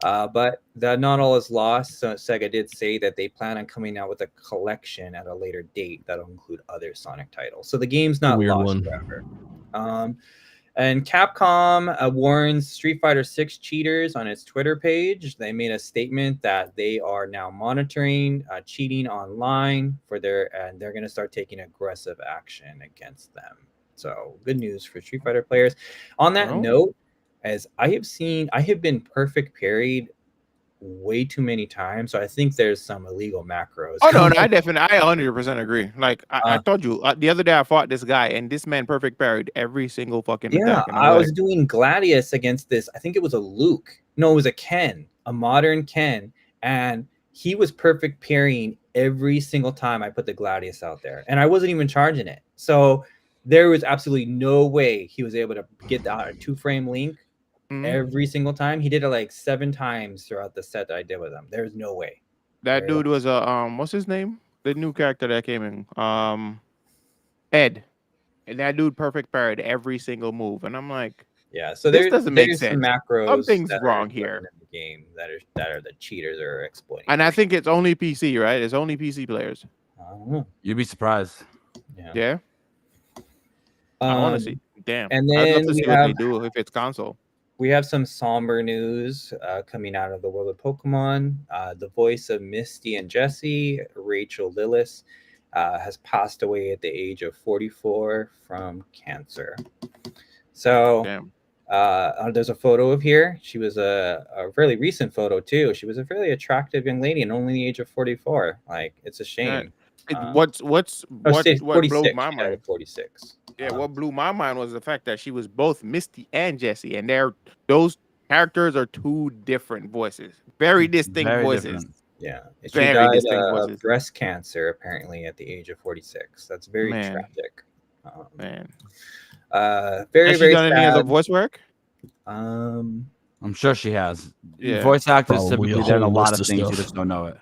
But not all is lost. So Sega did say that they plan on coming out with a collection at a later date that'll include other Sonic titles. So the game's not Weird lost one. forever. And Capcom warns Street Fighter 6 cheaters on its Twitter page. They made a statement that they are now monitoring cheating online and they're going to start taking aggressive action against them. So good news for Street Fighter players. On that note, as I have been perfect parried way too many times, so I think there's some illegal macros. Oh no, I 100% agree. Like I told you the other day, I fought this guy, and this man perfect parried every single fucking attack. And I was doing Gladius against this. I think it was a Luke. No, it was a Ken, a modern Ken, and he was perfect parrying every single time I put the Gladius out there, and I wasn't even charging it. So there was absolutely no way he was able to get out a 2-frame link every single time. He did it like 7 times throughout the set that I did with him. There's no way. That dude was a what's his name? The new character that came in, Ed, and that dude perfect parried every single move, and I'm like, yeah. So this doesn't make there's sense. Some macros. Something's that wrong are here. in the game that are the cheaters are exploiting. And I think it's only PC, right? It's only PC players. I don't know. You'd be surprised. Yeah. I want to see. Damn. And I'd love then to see what they do if it's console. We have some somber news coming out of the world of Pokemon. The voice of Misty and Jessie, Rachel Lillis, has passed away at the age of 44 from cancer. So there's a photo of her. She was a fairly recent photo too. She was a fairly attractive young lady and only the age of 44. Like, it's a shame. What blew my mind? 46. Yeah, what blew my mind was the fact that she was both Misty and Jessie, and those characters are 2 different voices, very distinct voices. Different. Yeah, she Very died distinct of voices. breast cancer apparently at the age of 46. That's very tragic. Man, very has she very done any sad. other voice work? I'm sure she has. Yeah. Voice actors Probably typically a done a whole lot list of of things. You stuff. just don't know it.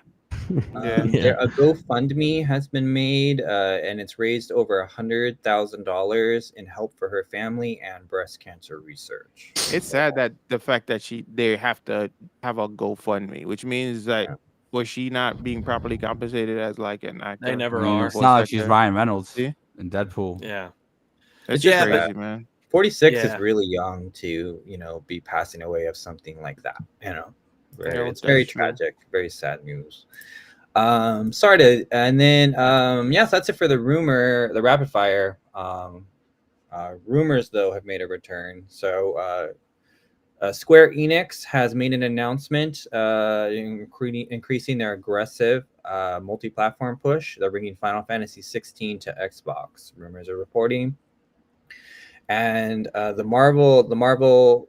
A GoFundMe has been made, and it's raised over $100,000 in help for her family and breast cancer research. It's sad that the fact that they have to have a GoFundMe, which means that was she not being properly compensated as like an actor? They never are. It's not like she's Ryan Reynolds in Deadpool. Yeah. It's Yeah, crazy, man. 46 Yeah. is really young to, be passing away of something like that, It's very tragic, very sad news. Sorry to, and then so that's it for the rapid fire. Rumors though have made a return. So Square Enix has made an announcement increasing their aggressive multi-platform push. They're bringing Final Fantasy 16 to Xbox. Rumors are reporting. And the Marvel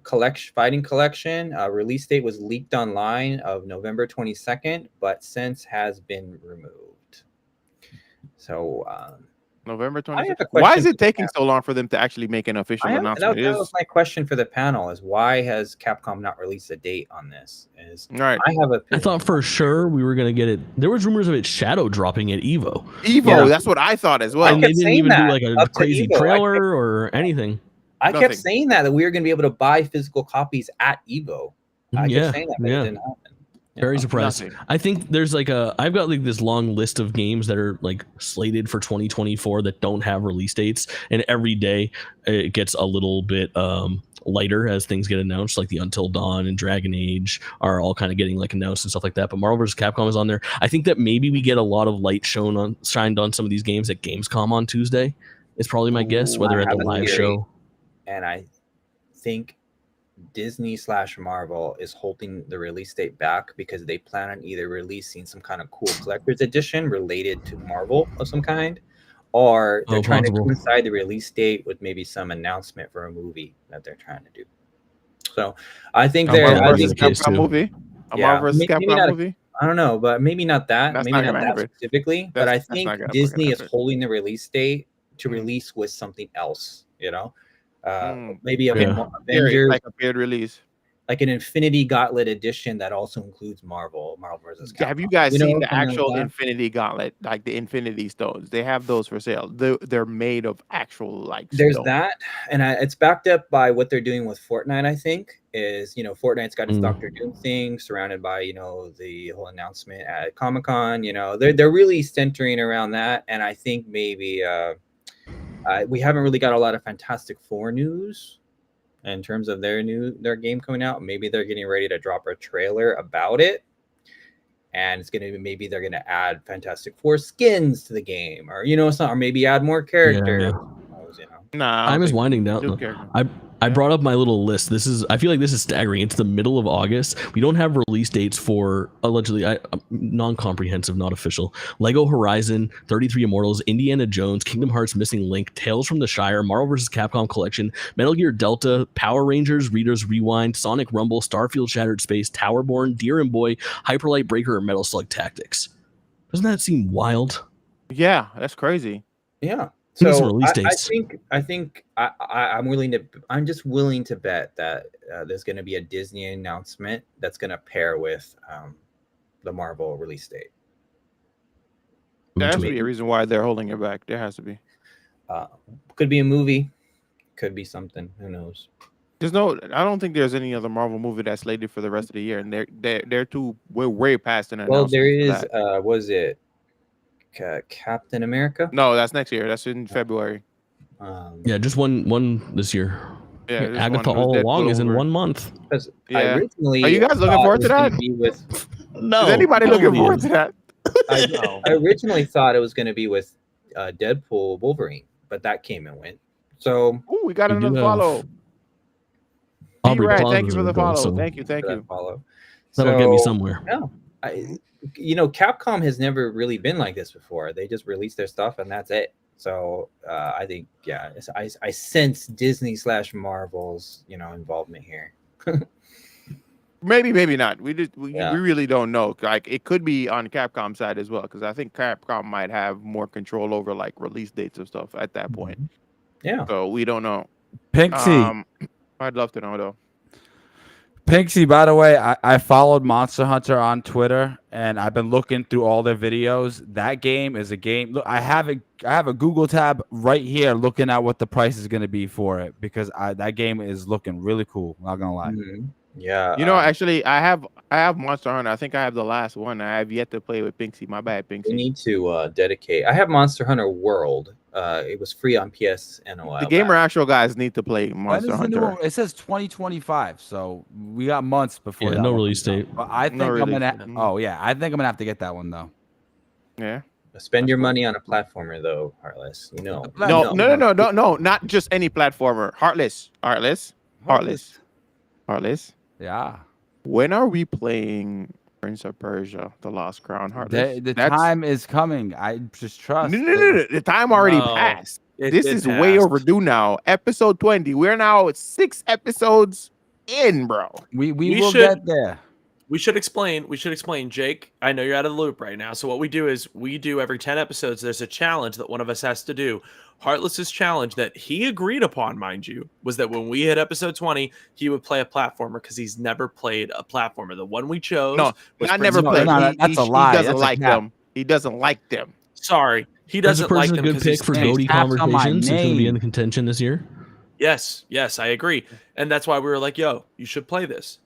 Fighting Collection release date was leaked online of November 22nd, but since has been removed. So November 26th. Why is it taking so long for them to actually make an official announcement? That was my question for the panel: is why has Capcom not released a date on this? Right. I thought for sure we were gonna get it. There was rumors of it shadow dropping at Evo. That's what I thought as well. And they didn't even do like a crazy trailer or anything. I kept saying that we were gonna be able to buy physical copies at Evo. I kept saying that, but it didn't happen. Very surprised. I think there's I've got like this long list of games that are like slated for 2024 that don't have release dates, and every day it gets a little bit lighter as things get announced. Like the Until Dawn and Dragon Age are all kind of getting like announced and stuff like that. But Marvel vs. Capcom is on there. I think that maybe we get a lot of light shined on some of these games at Gamescom on Tuesday. Is probably my guess, whether at the live show. And I think Disney/Marvel is holding the release date back because they plan on either releasing some kind of cool collector's edition related to Marvel of some kind, or they're trying to coincide the release date with maybe some announcement for a movie that they're trying to do. So I think Marvel vs. Capcom movie. Marvel vs. Capcom movie. I don't know, but maybe not that. Maybe not that specifically. But I think Disney is holding the release date to release with something else. Maybe Avengers, like a paired release, like an Infinity Gauntlet edition that also includes Marvel vs. Capcom. Have you guys seen the actual Infinity Gauntlet, like the Infinity Stones? They have those for sale. They're made of actual There's stone. that, and it's backed up by what they're doing with Fortnite. I think is Fortnite's got its Doctor Doom thing surrounded by the whole announcement at Comic-Con. They're really centering around that, and I think maybe. We haven't really got a lot of Fantastic Four news in terms of their game coming out. Maybe they're getting ready to drop a trailer about it, and it's gonna maybe they're gonna add Fantastic Four skins to the game, or or maybe add more characters. Time is winding down. I brought up my little list. I feel like this is staggering. It's the middle of August. We don't have release dates for allegedly non-comprehensive, not official. Lego Horizon, 33 Immortals, Indiana Jones, Kingdom Hearts Missing Link, Tales from the Shire, Marvel vs. Capcom Collection, Metal Gear Delta, Power Rangers, Reader's Rewind, Sonic Rumble, Starfield Shattered Space, Towerborn, Deer and Boy, Hyperlight Breaker, or Metal Slug Tactics. Doesn't that seem wild? Yeah, that's crazy. Yeah. So I think I'm just willing to bet that there's going to be a Disney announcement that's going to pair with the Marvel release date. There has to be a reason why they're holding it back. There has to be. Could be a movie. Could be something. Who knows? I don't think there's any other Marvel movie that's slated for the rest of the year, and we're way past an announcement. Well, there is. Was it Captain America? No, that's next year. That's in February. Just one this year. Yeah, Agatha All Along is in 1 month. Are you guys looking forward to that? No. Is anybody looking forward to that? I originally thought it was going to be with Deadpool Wolverine, but that came and went. So we got another follow. Thank you for the follow. Thank you. Follow. That'll get me somewhere. No, Capcom has never really been like this before. They just release their stuff and that's it. So I think, I sense Disney/Marvel's, involvement here. Maybe not. We really don't know. Like it could be on Capcom side as well, because I think Capcom might have more control over like release dates and stuff at that point. Yeah. So we don't know. Pinksy. I'd love to know though. Pinksy, by the way, I followed Monster Hunter on Twitter, and I've been looking through all their videos. That game is a game. Look, I have a Google tab right here looking at what the price is going to be for it, because that game is looking really cool. Not gonna lie. Mm-hmm. Yeah. Actually, I have Monster Hunter. I think I have the last one. I have yet to play with Pinksy. My bad, Pinksy. We need to dedicate. I have Monster Hunter World, It was free on PS and a while The gamer back. actual guys need to play When Monster is the new Hunter. one? It says 2025, so we got months before. Yeah, that no one release comes out. date. But I think No I'm release gonna. date. Oh yeah, I think I'm gonna have to get that one though. Yeah. Spend That's your cool. money on a platformer though, Heartless. You know. No, you no, know. no, no, no, no, not just any platformer. Heartless. Yeah. When are we playing Prince of Persia: The Lost Crown? Heartless. The time is coming. I just trust. No. The time already No, passed. it This did is way pass. overdue now. Episode 20. We're now 6 episodes in, bro. We We will should- get there. We should explain, Jake. I know you're out of the loop right now. So what we do is every 10 episodes, there's a challenge that one of us has to do. Heartless's challenge that he agreed upon, mind you, was that when we hit episode 20, he would play a platformer because he's never played a platformer. The one we chose No, was I Prince never of played. Persia. That's a He lie. doesn't That's a like cap. them. He doesn't like them. Sorry, he Prince of doesn't like Persia's a them good because pick he's for Man, GOTY taps on my conversations. It's going to be name. in contention this year. Yes, I agree. And that's why we were like, yo, you should play this.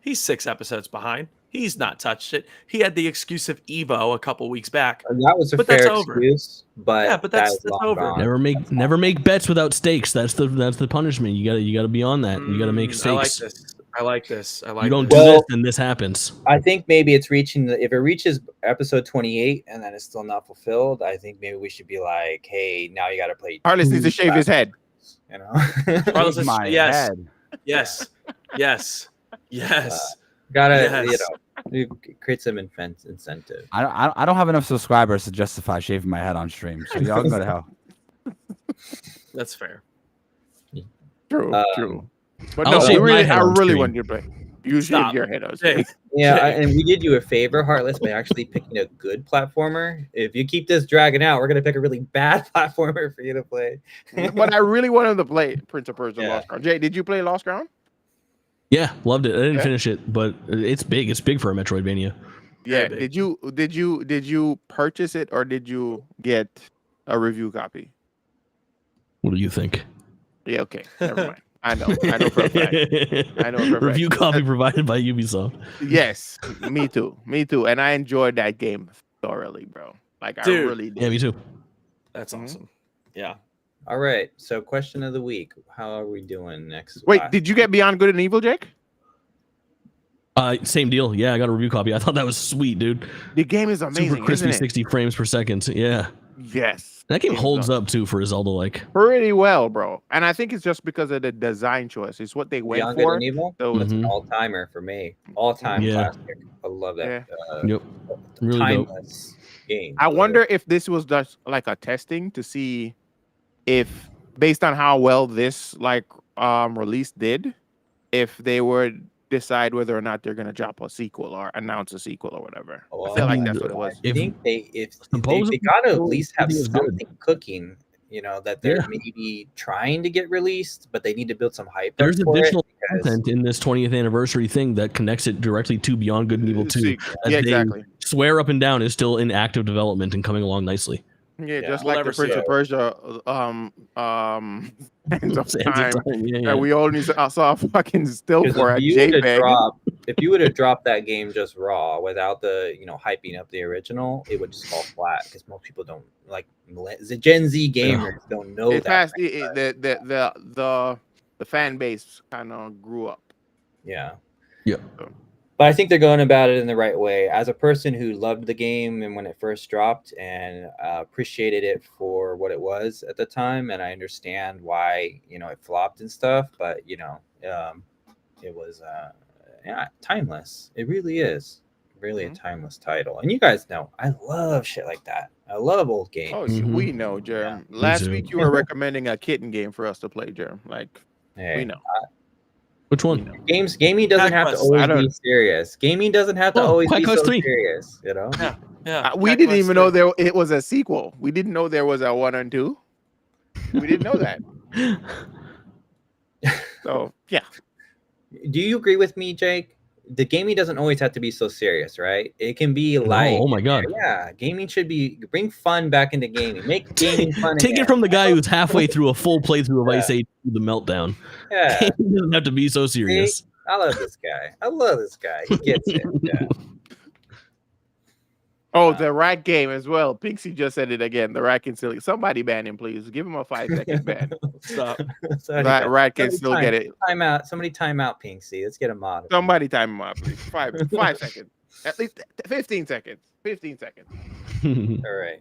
He's 6 episodes behind. He's not touched it. He had the excuse of Evo a couple weeks back. That was a But fair that's over. excuse, but Yeah, but that's long over. gone. Never make bets without stakes. That's the punishment. You gotta be on that. You gotta make stakes. I like this. You don't this. do this, Well- then this happens. I think maybe it's reaching if it reaches episode 28 and then it's still not fulfilled. I think maybe we should be like, hey, now you got to play. Heartless needs to 2 shave his head. You know, Carlos is- My yes. head. Yes. gotta Yes. you create some incentive. I don't have enough subscribers to justify shaving my head on stream. So y'all can go to hell. That's fair. True. But I'll no, shave my head I on really stream. want you to play. You Stop. shave your head out. Jake, Yeah, Jake. and we did you a favor, Heartless, by actually picking a good platformer. If you keep this dragging out, we're gonna pick a really bad platformer for you to play. But I really wanted to play Prince of Persia: Yeah. Lost Crown. Jay, did you play Lost Crown? Yeah, loved it. I didn't Yeah. finish it, but it's big. It's big for a Metroidvania. Yeah. big. Did you purchase it or did you get a review copy? What do you think? Yeah. Okay. Never mind. I know for a fact. I know for a fact. Review copy provided by Ubisoft. Yes, me too. And I enjoyed that game thoroughly, bro. Like I Dude. really did. Yeah, me too. That's Mhm. awesome. Yeah. All right. So, question of the week: how are we doing next? Wait, did you get Beyond Good and Evil, Jake? Same deal. Yeah, I got a review copy. I thought that was sweet, dude. The game is amazing, Super crispy, isn't it? 60 frames per second. Yeah, Yes. that game It's holds up too for a Zelda like. pretty well, bro. And I think it's just because of the design choice. It's what they went Beyond Good for. and Evil? So That's Mhm. an all-timer for me. All-time Yeah. classic. I love that. Yeah. Yep. Really dope. Timeless game. I wonder if this was just like a testing to see if, based on how well this release did, if they would decide whether or not they're gonna drop a sequel or announce a sequel or whatever. I feel like that's what it was. I think they Supposedly, gotta at least have it was good. something cooking. You know that they're Yeah. maybe trying to get released, but they need to build some hype. There's up for it additional because- content in this 20th anniversary thing that connects it directly to Beyond Good and Evil 2. See, that yeah, they exactly. Swear up and down is still in active development and coming along nicely. Yeah, just we'll like the never see Prince of it. Persia, Sands of Sands of Time. Time, yeah, yeah. That we only saw fucking still 'cause for a if you would have JPEG. dropped that game just raw without the hyping up the original, it would just fall flat because most people don't like the Gen Z gamers don't know It that. has the fan base kind of grew up. Yeah. Yep. But I think they're going about it in the right way. As a person who loved the game and when it first dropped and appreciated it for what it was at the time, and I understand why it flopped and stuff, but it was timeless. It really is really a timeless title. And you guys know I love shit like that. I love old games. Oh, Mhm. we know, Jerem. Yeah. Last too. week you were recommending a kitten game for us to play, Jerem. Like Hey, we know. Which We one? know. gaming doesn't have to Quest. always I don't- be serious. Gaming doesn't have to Oh, always Black be Quest so 3. serious. Yeah. We Black didn't Myth even know Wukong. it was a sequel. We didn't know there was a 1 and 2. We didn't know that. So yeah. Do you agree with me, Jake? The gaming doesn't always have to be so serious, right? It can be light. oh my god. Yeah, gaming should bring fun back into gaming. Make gaming fun. Take again. it from the guy who's halfway through a full playthrough of Ice Age to the Meltdown. Yeah, It doesn't have to be so serious. I love this guy. He gets it. Yeah. Oh, the rat game as well. Pinksy just said it again. The rat can still. Somebody ban him, please. Give him a 5-second ban. Stop. That rat can still get it. Time out. Somebody time out Pinksy. Let's get him out. Somebody time him up, please. 5 seconds. At least 15 seconds. 15 seconds. All right.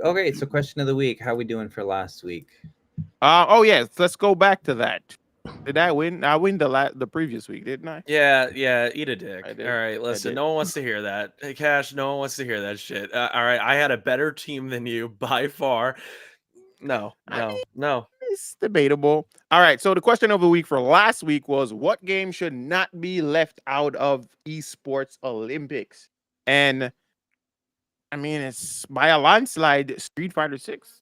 Okay. So question of the week. How we doing for last week? Oh yes, let's go back to that. Did I win? I win the previous week, didn't I? Yeah, eat a dick. I did. All right, listen, did. no one wants to hear that. Hey, Cash, no one wants to hear that shit. All right, I had a better team than you by far. No. It's debatable. All right, so the question of the week for last week was, what game should not be left out of esports Olympics? And I mean, it's by a landslide, Street Fighter 6.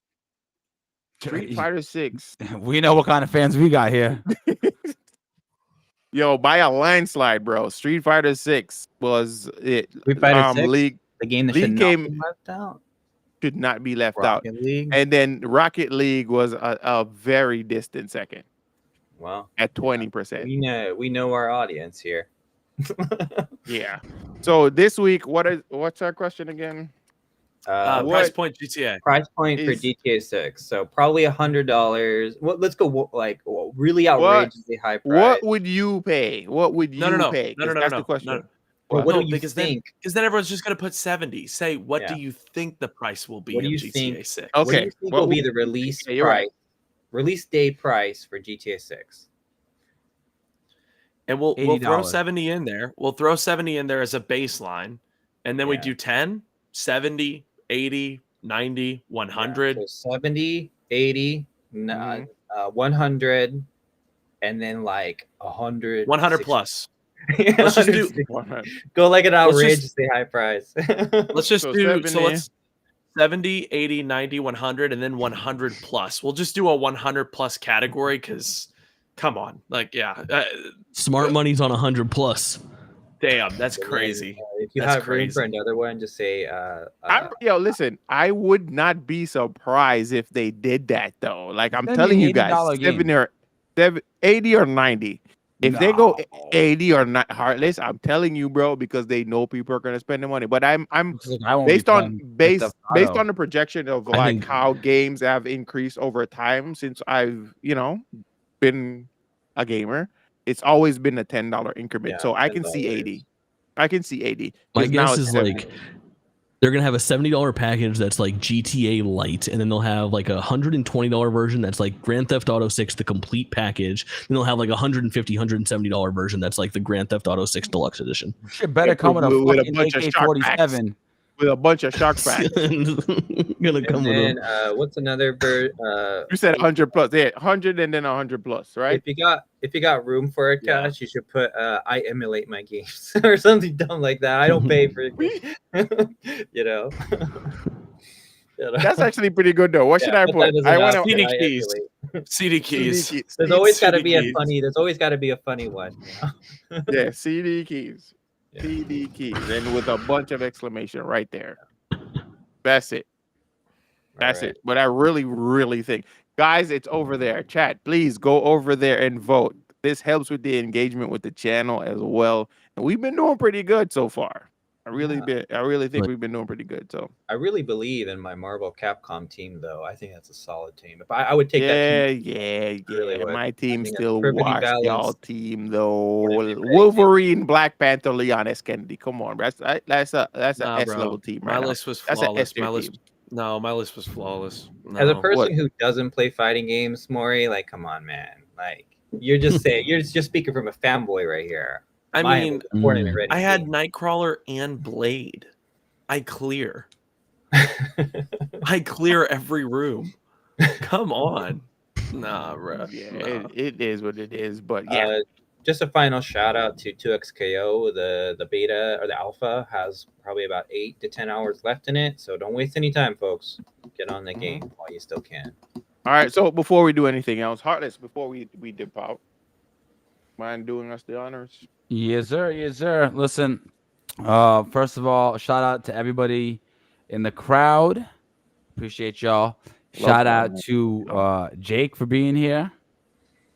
Street Fighter 6. We know what kind of fans we got here. Yo, by a landslide, bro. Street Fighter 6 was it. Street Fighter 6? League The game that League should game not be left out. should not be left out. Rocket League. And then Rocket League was a very distant second Well, at 20%. we know our audience here. Yeah. So this week, what's our question again? Price What point GTA. Price point for is- GTA 6. So probably $100. Well, let's go like really outrageously high price. What would you pay? What would you No. pay? 'Cause No. That's the question. Well, what do you because think? Because then everyone's just gonna put 70. Say, what Yeah. do you think the price will be What do of you GTA think? 6? What do Okay. you think What will be would- the release Yeah, you're price? right. Release day price for GTA 6. And we'll throw $80. 70 in there. We'll throw 70 in there as a baseline. And then we Yeah. do 10, 70, 80, 90, 100. Yeah, so 70, 80, Mhm. 100, and then like 100. 100 plus. Let's just do- go like an Let's just- outrageously high price. Let's just So do 70. so let's 70, 80, 90, 100, and then 100 plus. We'll just do a 100 plus category because come on. Like, yeah. Smart money's on 100 plus. Damn, that's crazy. If you That's have room for crazy. another one, just say Listen, I would not be surprised if they did that though. Like I'm Send me telling you $80 guys, game. 80 or 90. If they go No. 80 or not Heartless, I'm telling you, bro, because they know people are gonna spend the money. But I'm Look, I won't be based on playing based Grand Theft based Auto. on the projection of I like think- how games have increased over time since I've been a gamer. It's always been a $10 increment. Yeah, So I can see $10. 80. I can see 80. My 'Cause now guess it's is 70. like they're gonna have a $70 package that's like GTA Lite, and then they'll have like a $120 version that's like Grand Theft Auto 6, the complete package. Then they'll have like a $170 version that's like the Grand Theft Auto 6 Deluxe Edition. Shit better come with a With a fucking bunch of shark AK-47. with a bunch of shark packs. Gonna come and with then them. what's another You said 100 plus. Yeah, 100 and then 100 plus, right? if you got room for it, Yeah. Cash, you should put I emulate my games or something dumb like that. I don't pay for it. you know. That's actually pretty good though. What should I put? I want to. CD I keys. emulate. CD keys. There's always got to CD be a keys. funny. There's always got to be a funny one. You know? Yeah, CD keys. Yeah. CD keys, and with a bunch of exclamation right there. That's it. That's Alright. it. But I really, really think, guys, it's over there. Chat, please go over there and vote. This helps with the engagement with the channel as well. And we've been doing pretty good so far. I really think Like- we've been doing pretty good. So I really believe in my Marvel Capcom team, though. I think that's a solid team. If I would take that yeah, team. yeah. really would. My team think that's still perfectly watch y'all balanced. team though. Wouldn't it be great? Wolverine, Black Panther, Leon S. Kennedy. Come on, bro. That's a Nah, S bro. level team My right now. list was That's an flawless. S tier My list, team. no, my list was flawless. As a No. person What? who doesn't play fighting games, Maury, like, come on, man. Like, you're just saying, you're just speaking from a fanboy right here. I Mine mean, was a tournament ready I had game. Nightcrawler and Blade. I clear. I clear every room. Come on. Nah, bro. Yeah, Nah. it is what it is. But yeah, Just a final shout out to 2XKO. The beta or the alpha has probably about 8 to 10 hours left in it. So don't waste any time, folks. Get on the game while you still can. all right. So before we do anything else, Heartless, before we dip out, mind doing us the honors? Yes, sir. Yes, sir. Listen, first of all, shout out to everybody in the crowd. Appreciate y'all. Shout out to Jake for being here.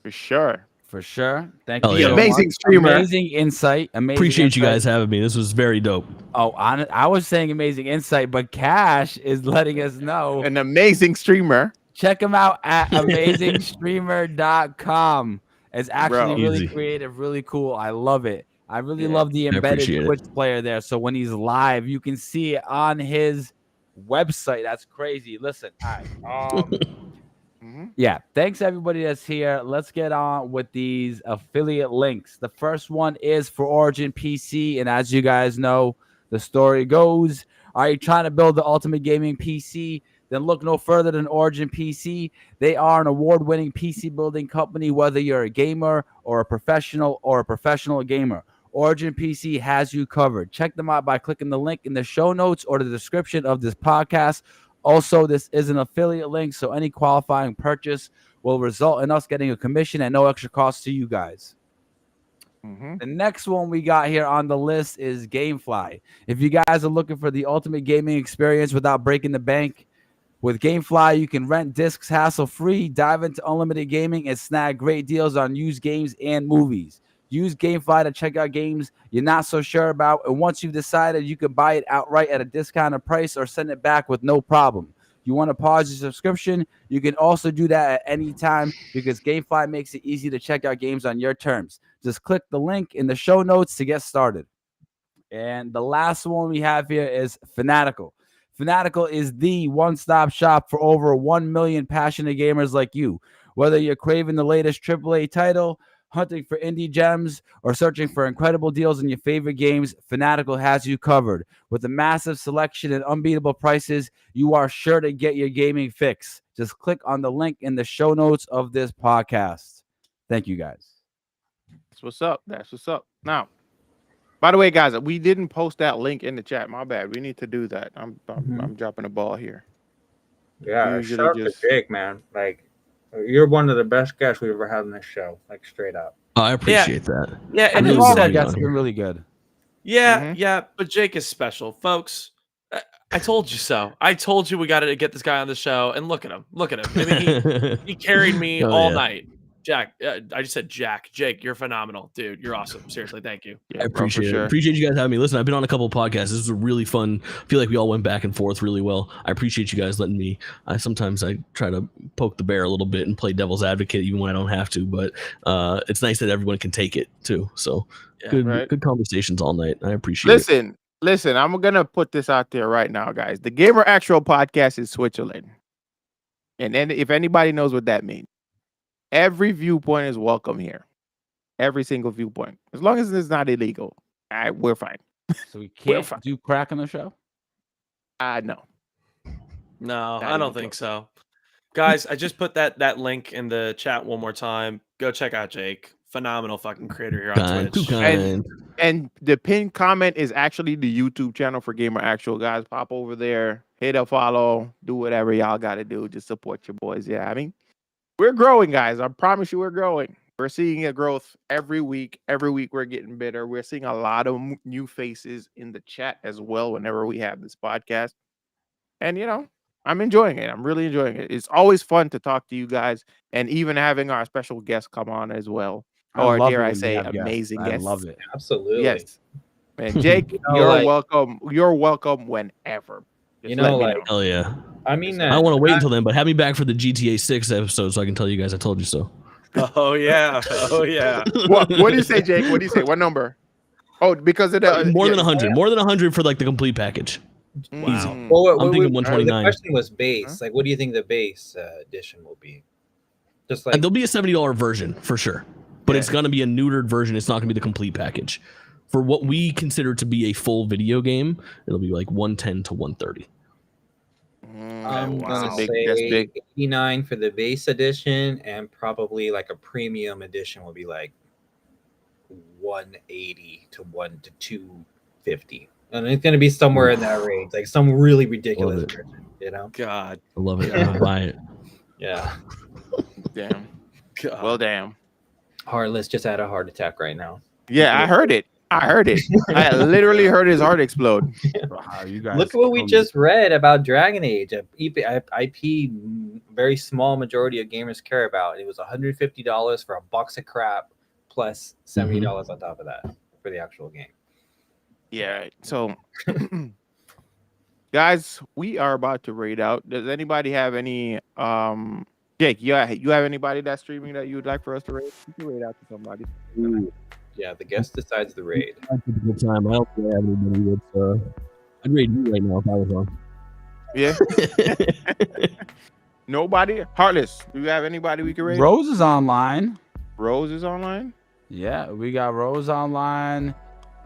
For sure. For sure. Thank Oh, you. yeah. So Amazing much. streamer. Amazing insight. Amazing. Appreciate you insight. guys having me. This was very dope. Oh, I was saying amazing insight, but Cash is letting us know. An amazing streamer. Check him out at amazingstreamer.com. It's actually Bro. really Easy. creative, really cool. I love it. I really Yeah, love the embedded appreciate it. Twitch player there. So when he's live, you can see it on his website. That's crazy. Listen, all right. Yeah, thanks everybody that's here. Let's get on with these affiliate links. The first one is for Origin PC, and as you guys know, the story goes, are you trying to build the ultimate gaming PC? Then look no further than Origin PC. They are an award-winning PC building company, whether you're a gamer or a professional gamer. Origin PC has you covered. Check them out by clicking the link in the show notes or the description of this podcast. Also, this is an affiliate link, so any qualifying purchase will result in us getting a commission at no extra cost to you guys. The next one we got here on the list is GameFly. If you guys are looking for the ultimate gaming experience without breaking the bank, with GameFly, you can rent discs hassle-free, dive into unlimited gaming, and snag great deals on used games and movies. Use GameFly to check out games you're not so sure about, and once you've decided, you can buy it outright at a discounted price or send it back with no problem. You want to pause your subscription? You can also do that at any time because GameFly makes it easy to check out games on your terms. Just click the link in the show notes to get started. And the last one we have here is Fanatical. Fanatical is the one-stop shop for over 1 million passionate gamers like you. Whether you're craving the latest AAA title, hunting for indie gems, or searching for incredible deals in your favorite games, Fanatical has you covered. With a massive selection and unbeatable prices, you are sure to get your gaming fix. Just click on the link in the show notes of this podcast. Thank you, guys. That's what's up. That's what's up. Now, by the way, guys, we didn't post that link in the chat. My bad. We need to do that. I'm dropping a ball here. Yeah, Usually shout out just- to Jake, man. Like, you're one of the best guests we've ever had on this show. Like, straight up. I appreciate that. Yeah, and really who All love my said it. guests have been really good. Yeah, Mhm. yeah, but Jake is special, folks. I told you so. I told you we got to get this guy on the show, and look at him. Look at him. I mean, he carried me Oh, all yeah. night. Jack, I just said Jack. Jake, you're phenomenal, dude. You're awesome. Seriously, thank you. Yeah, I bro, for appreciate it. sure. Appreciate you guys having me. Listen, I've been on a couple of podcasts. This was really fun. I feel like we all went back and forth really well. I appreciate you guys letting me. Sometimes I try to poke the bear a little bit and play devil's advocate even when I don't have to. But it's nice that everyone can take it too. So Yeah, good conversations all night. I appreciate it. Listen. I'm gonna put this out there right now, guys. The Gamer Actual Podcast is Switzerland, and then if anybody knows what that means. Every viewpoint is welcome here. Every single viewpoint. As long as it's not illegal. All right, we're fine. So we We're can't fine. do crack on the show? No. No, Not I don't even think close. so. Guys, I just put that link in the chat one more time. Go check out Jake. Phenomenal fucking creator here on Kind, too Twitch. kind. And the pinned comment is actually the YouTube channel for Gamer Actual, guys. Pop over there, hit a follow, do whatever y'all gotta do. Just support your boys. Yeah, I mean, we're growing, guys. I promise you we're growing. We're seeing a growth every week. Every week we're getting better. We're seeing a lot of new faces in the chat as well whenever we have this podcast. And, I'm enjoying it. I'm really enjoying it. It's always fun to talk to you guys and even having our special guests come on as well. Or love dare it I when we say have guests. amazing I guests. love it. Absolutely. Yes. And Jake, know, you're like- welcome. You're welcome whenever. Just You know, let me like- Hell yeah. I mean, I don't want to wait until then, but have me back for the GTA 6 episode so I can tell you guys I told you so. Oh yeah. Oh yeah. What do you say, Jake? What do you say? What number? Oh, because of the More than 100. More than 100 for like the complete package. Wow. Well, I'm thinking the 129. question was base. Like, what do you think the base edition will be? Just like And there'll be a $70 version for sure, but Yeah. it's going to be a neutered version. It's not going to be the complete package. For what we consider to be a full video game, it'll be like 110 to 130. I'm wow. gonna That's big. say That's big. 89 for the base edition, and probably like a premium edition will be like 180 to 250, and it's gonna be somewhere in that range, like some really ridiculous Love it. version, you know? God. I love it. I'm gonna buy it. Yeah. Damn. God. Well, damn. Heartless just had a heart attack right now. Yeah, I heard it. I heard it. I literally heard his heart explode. Wow, you guys. Look at what we killed me. just read about Dragon Age, a IP very small majority of gamers care about. It was $150 for a box of crap plus $70 on top of that for the actual game. Yeah. Right. So, guys, we are about to raid out. Does anybody have any? Jake, you have anybody that's streaming that you would like for us to raid? You can raid out to somebody. Yeah, the guest decides the raid. That's a good time. I don't think I have anybody that's I'd raid you right now if I was on. Yeah. Nobody. Heartless. Do you have anybody we can raid? Rose is online. Rose is online. Yeah, we got Rose online.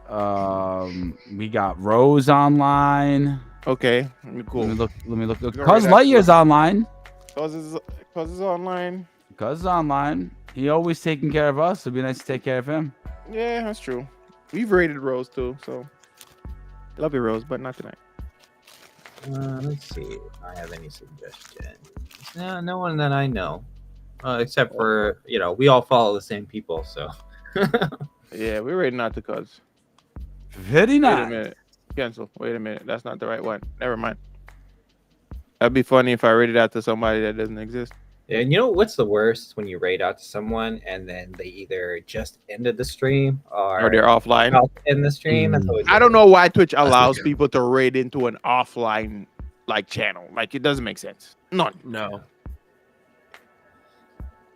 We got Rose online. Okay. Cool. Let me look. Go Cuz right Lightyear's online. Cause is online. Cuz is online. He always taking care of us. It'd be nice to take care of him. Yeah, that's true. We've raided Rose too, so love you, Rose, but not tonight. Let's see if I have any suggestions. No one that I know, except for we all follow the same people. So Yeah, we're raiding out to Cuz. Very Wait a nice. minute. Cancel. Wait a minute. That's not the right one. Never mind. That'd be funny if I raided out to somebody that doesn't exist. and you know what's the worst when you raid out to someone and then they either just ended the stream Or they're offline. about to end the stream. That's always I don't know why Twitch allows people to raid into an offline channel. Like, it doesn't make sense. None. No.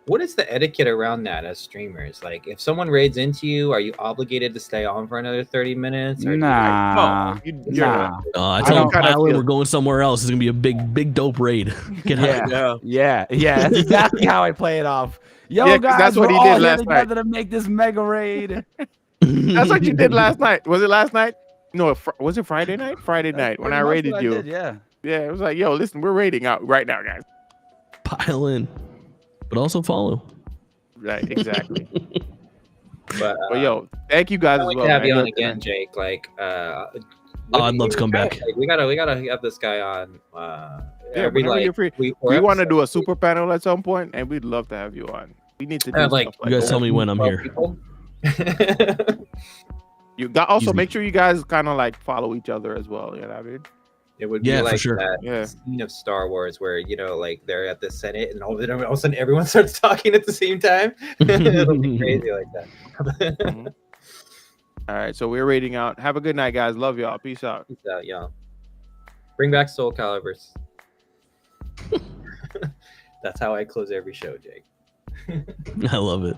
What is the etiquette around that as streamers? Like, if someone raids into you, are you obligated to stay on for another 30 minutes? Or do you, Nah. You're not. I I told don't him, kinda Tyler, feel- we're going somewhere else. It's gonna be a big dope raid. Get out. Yeah. Yeah. That's exactly how I play it off. Yo, Yeah, 'cause guys, that's what we're he did all here last night. together to make this mega raid. That's what you did last night. Was it last night? No, was it Friday night? Friday night when I raided you. Yeah. Yeah, it was like, yo, listen, we're raiding out right now, guys. Pile in, but also follow. Right, exactly. but But yo, thank you guys as we well. can have man. you on Yo, again, Jake. Like, I'd love to come back. Like, we gotta have this guy on. Yeah, every whenever you're free. week We or want to episode. do a super panel at some point, and we'd love to have you on. We need to do Like, stuff You guys tell that. me when I'm 12 here. people. You got also Easy. make sure you guys kind of follow each other as well. You know what I mean? It would Yeah, be for like sure. that Yeah. scene of Star Wars where they're at the Senate and all of a sudden everyone starts talking at the same time. It'll be crazy like that. Mhm. All right, so we're raiding out. Have a good night, guys. Love y'all. Peace out. Peace out, y'all. Bring back Soul Calibers. That's how I close every show, Jake. I love it.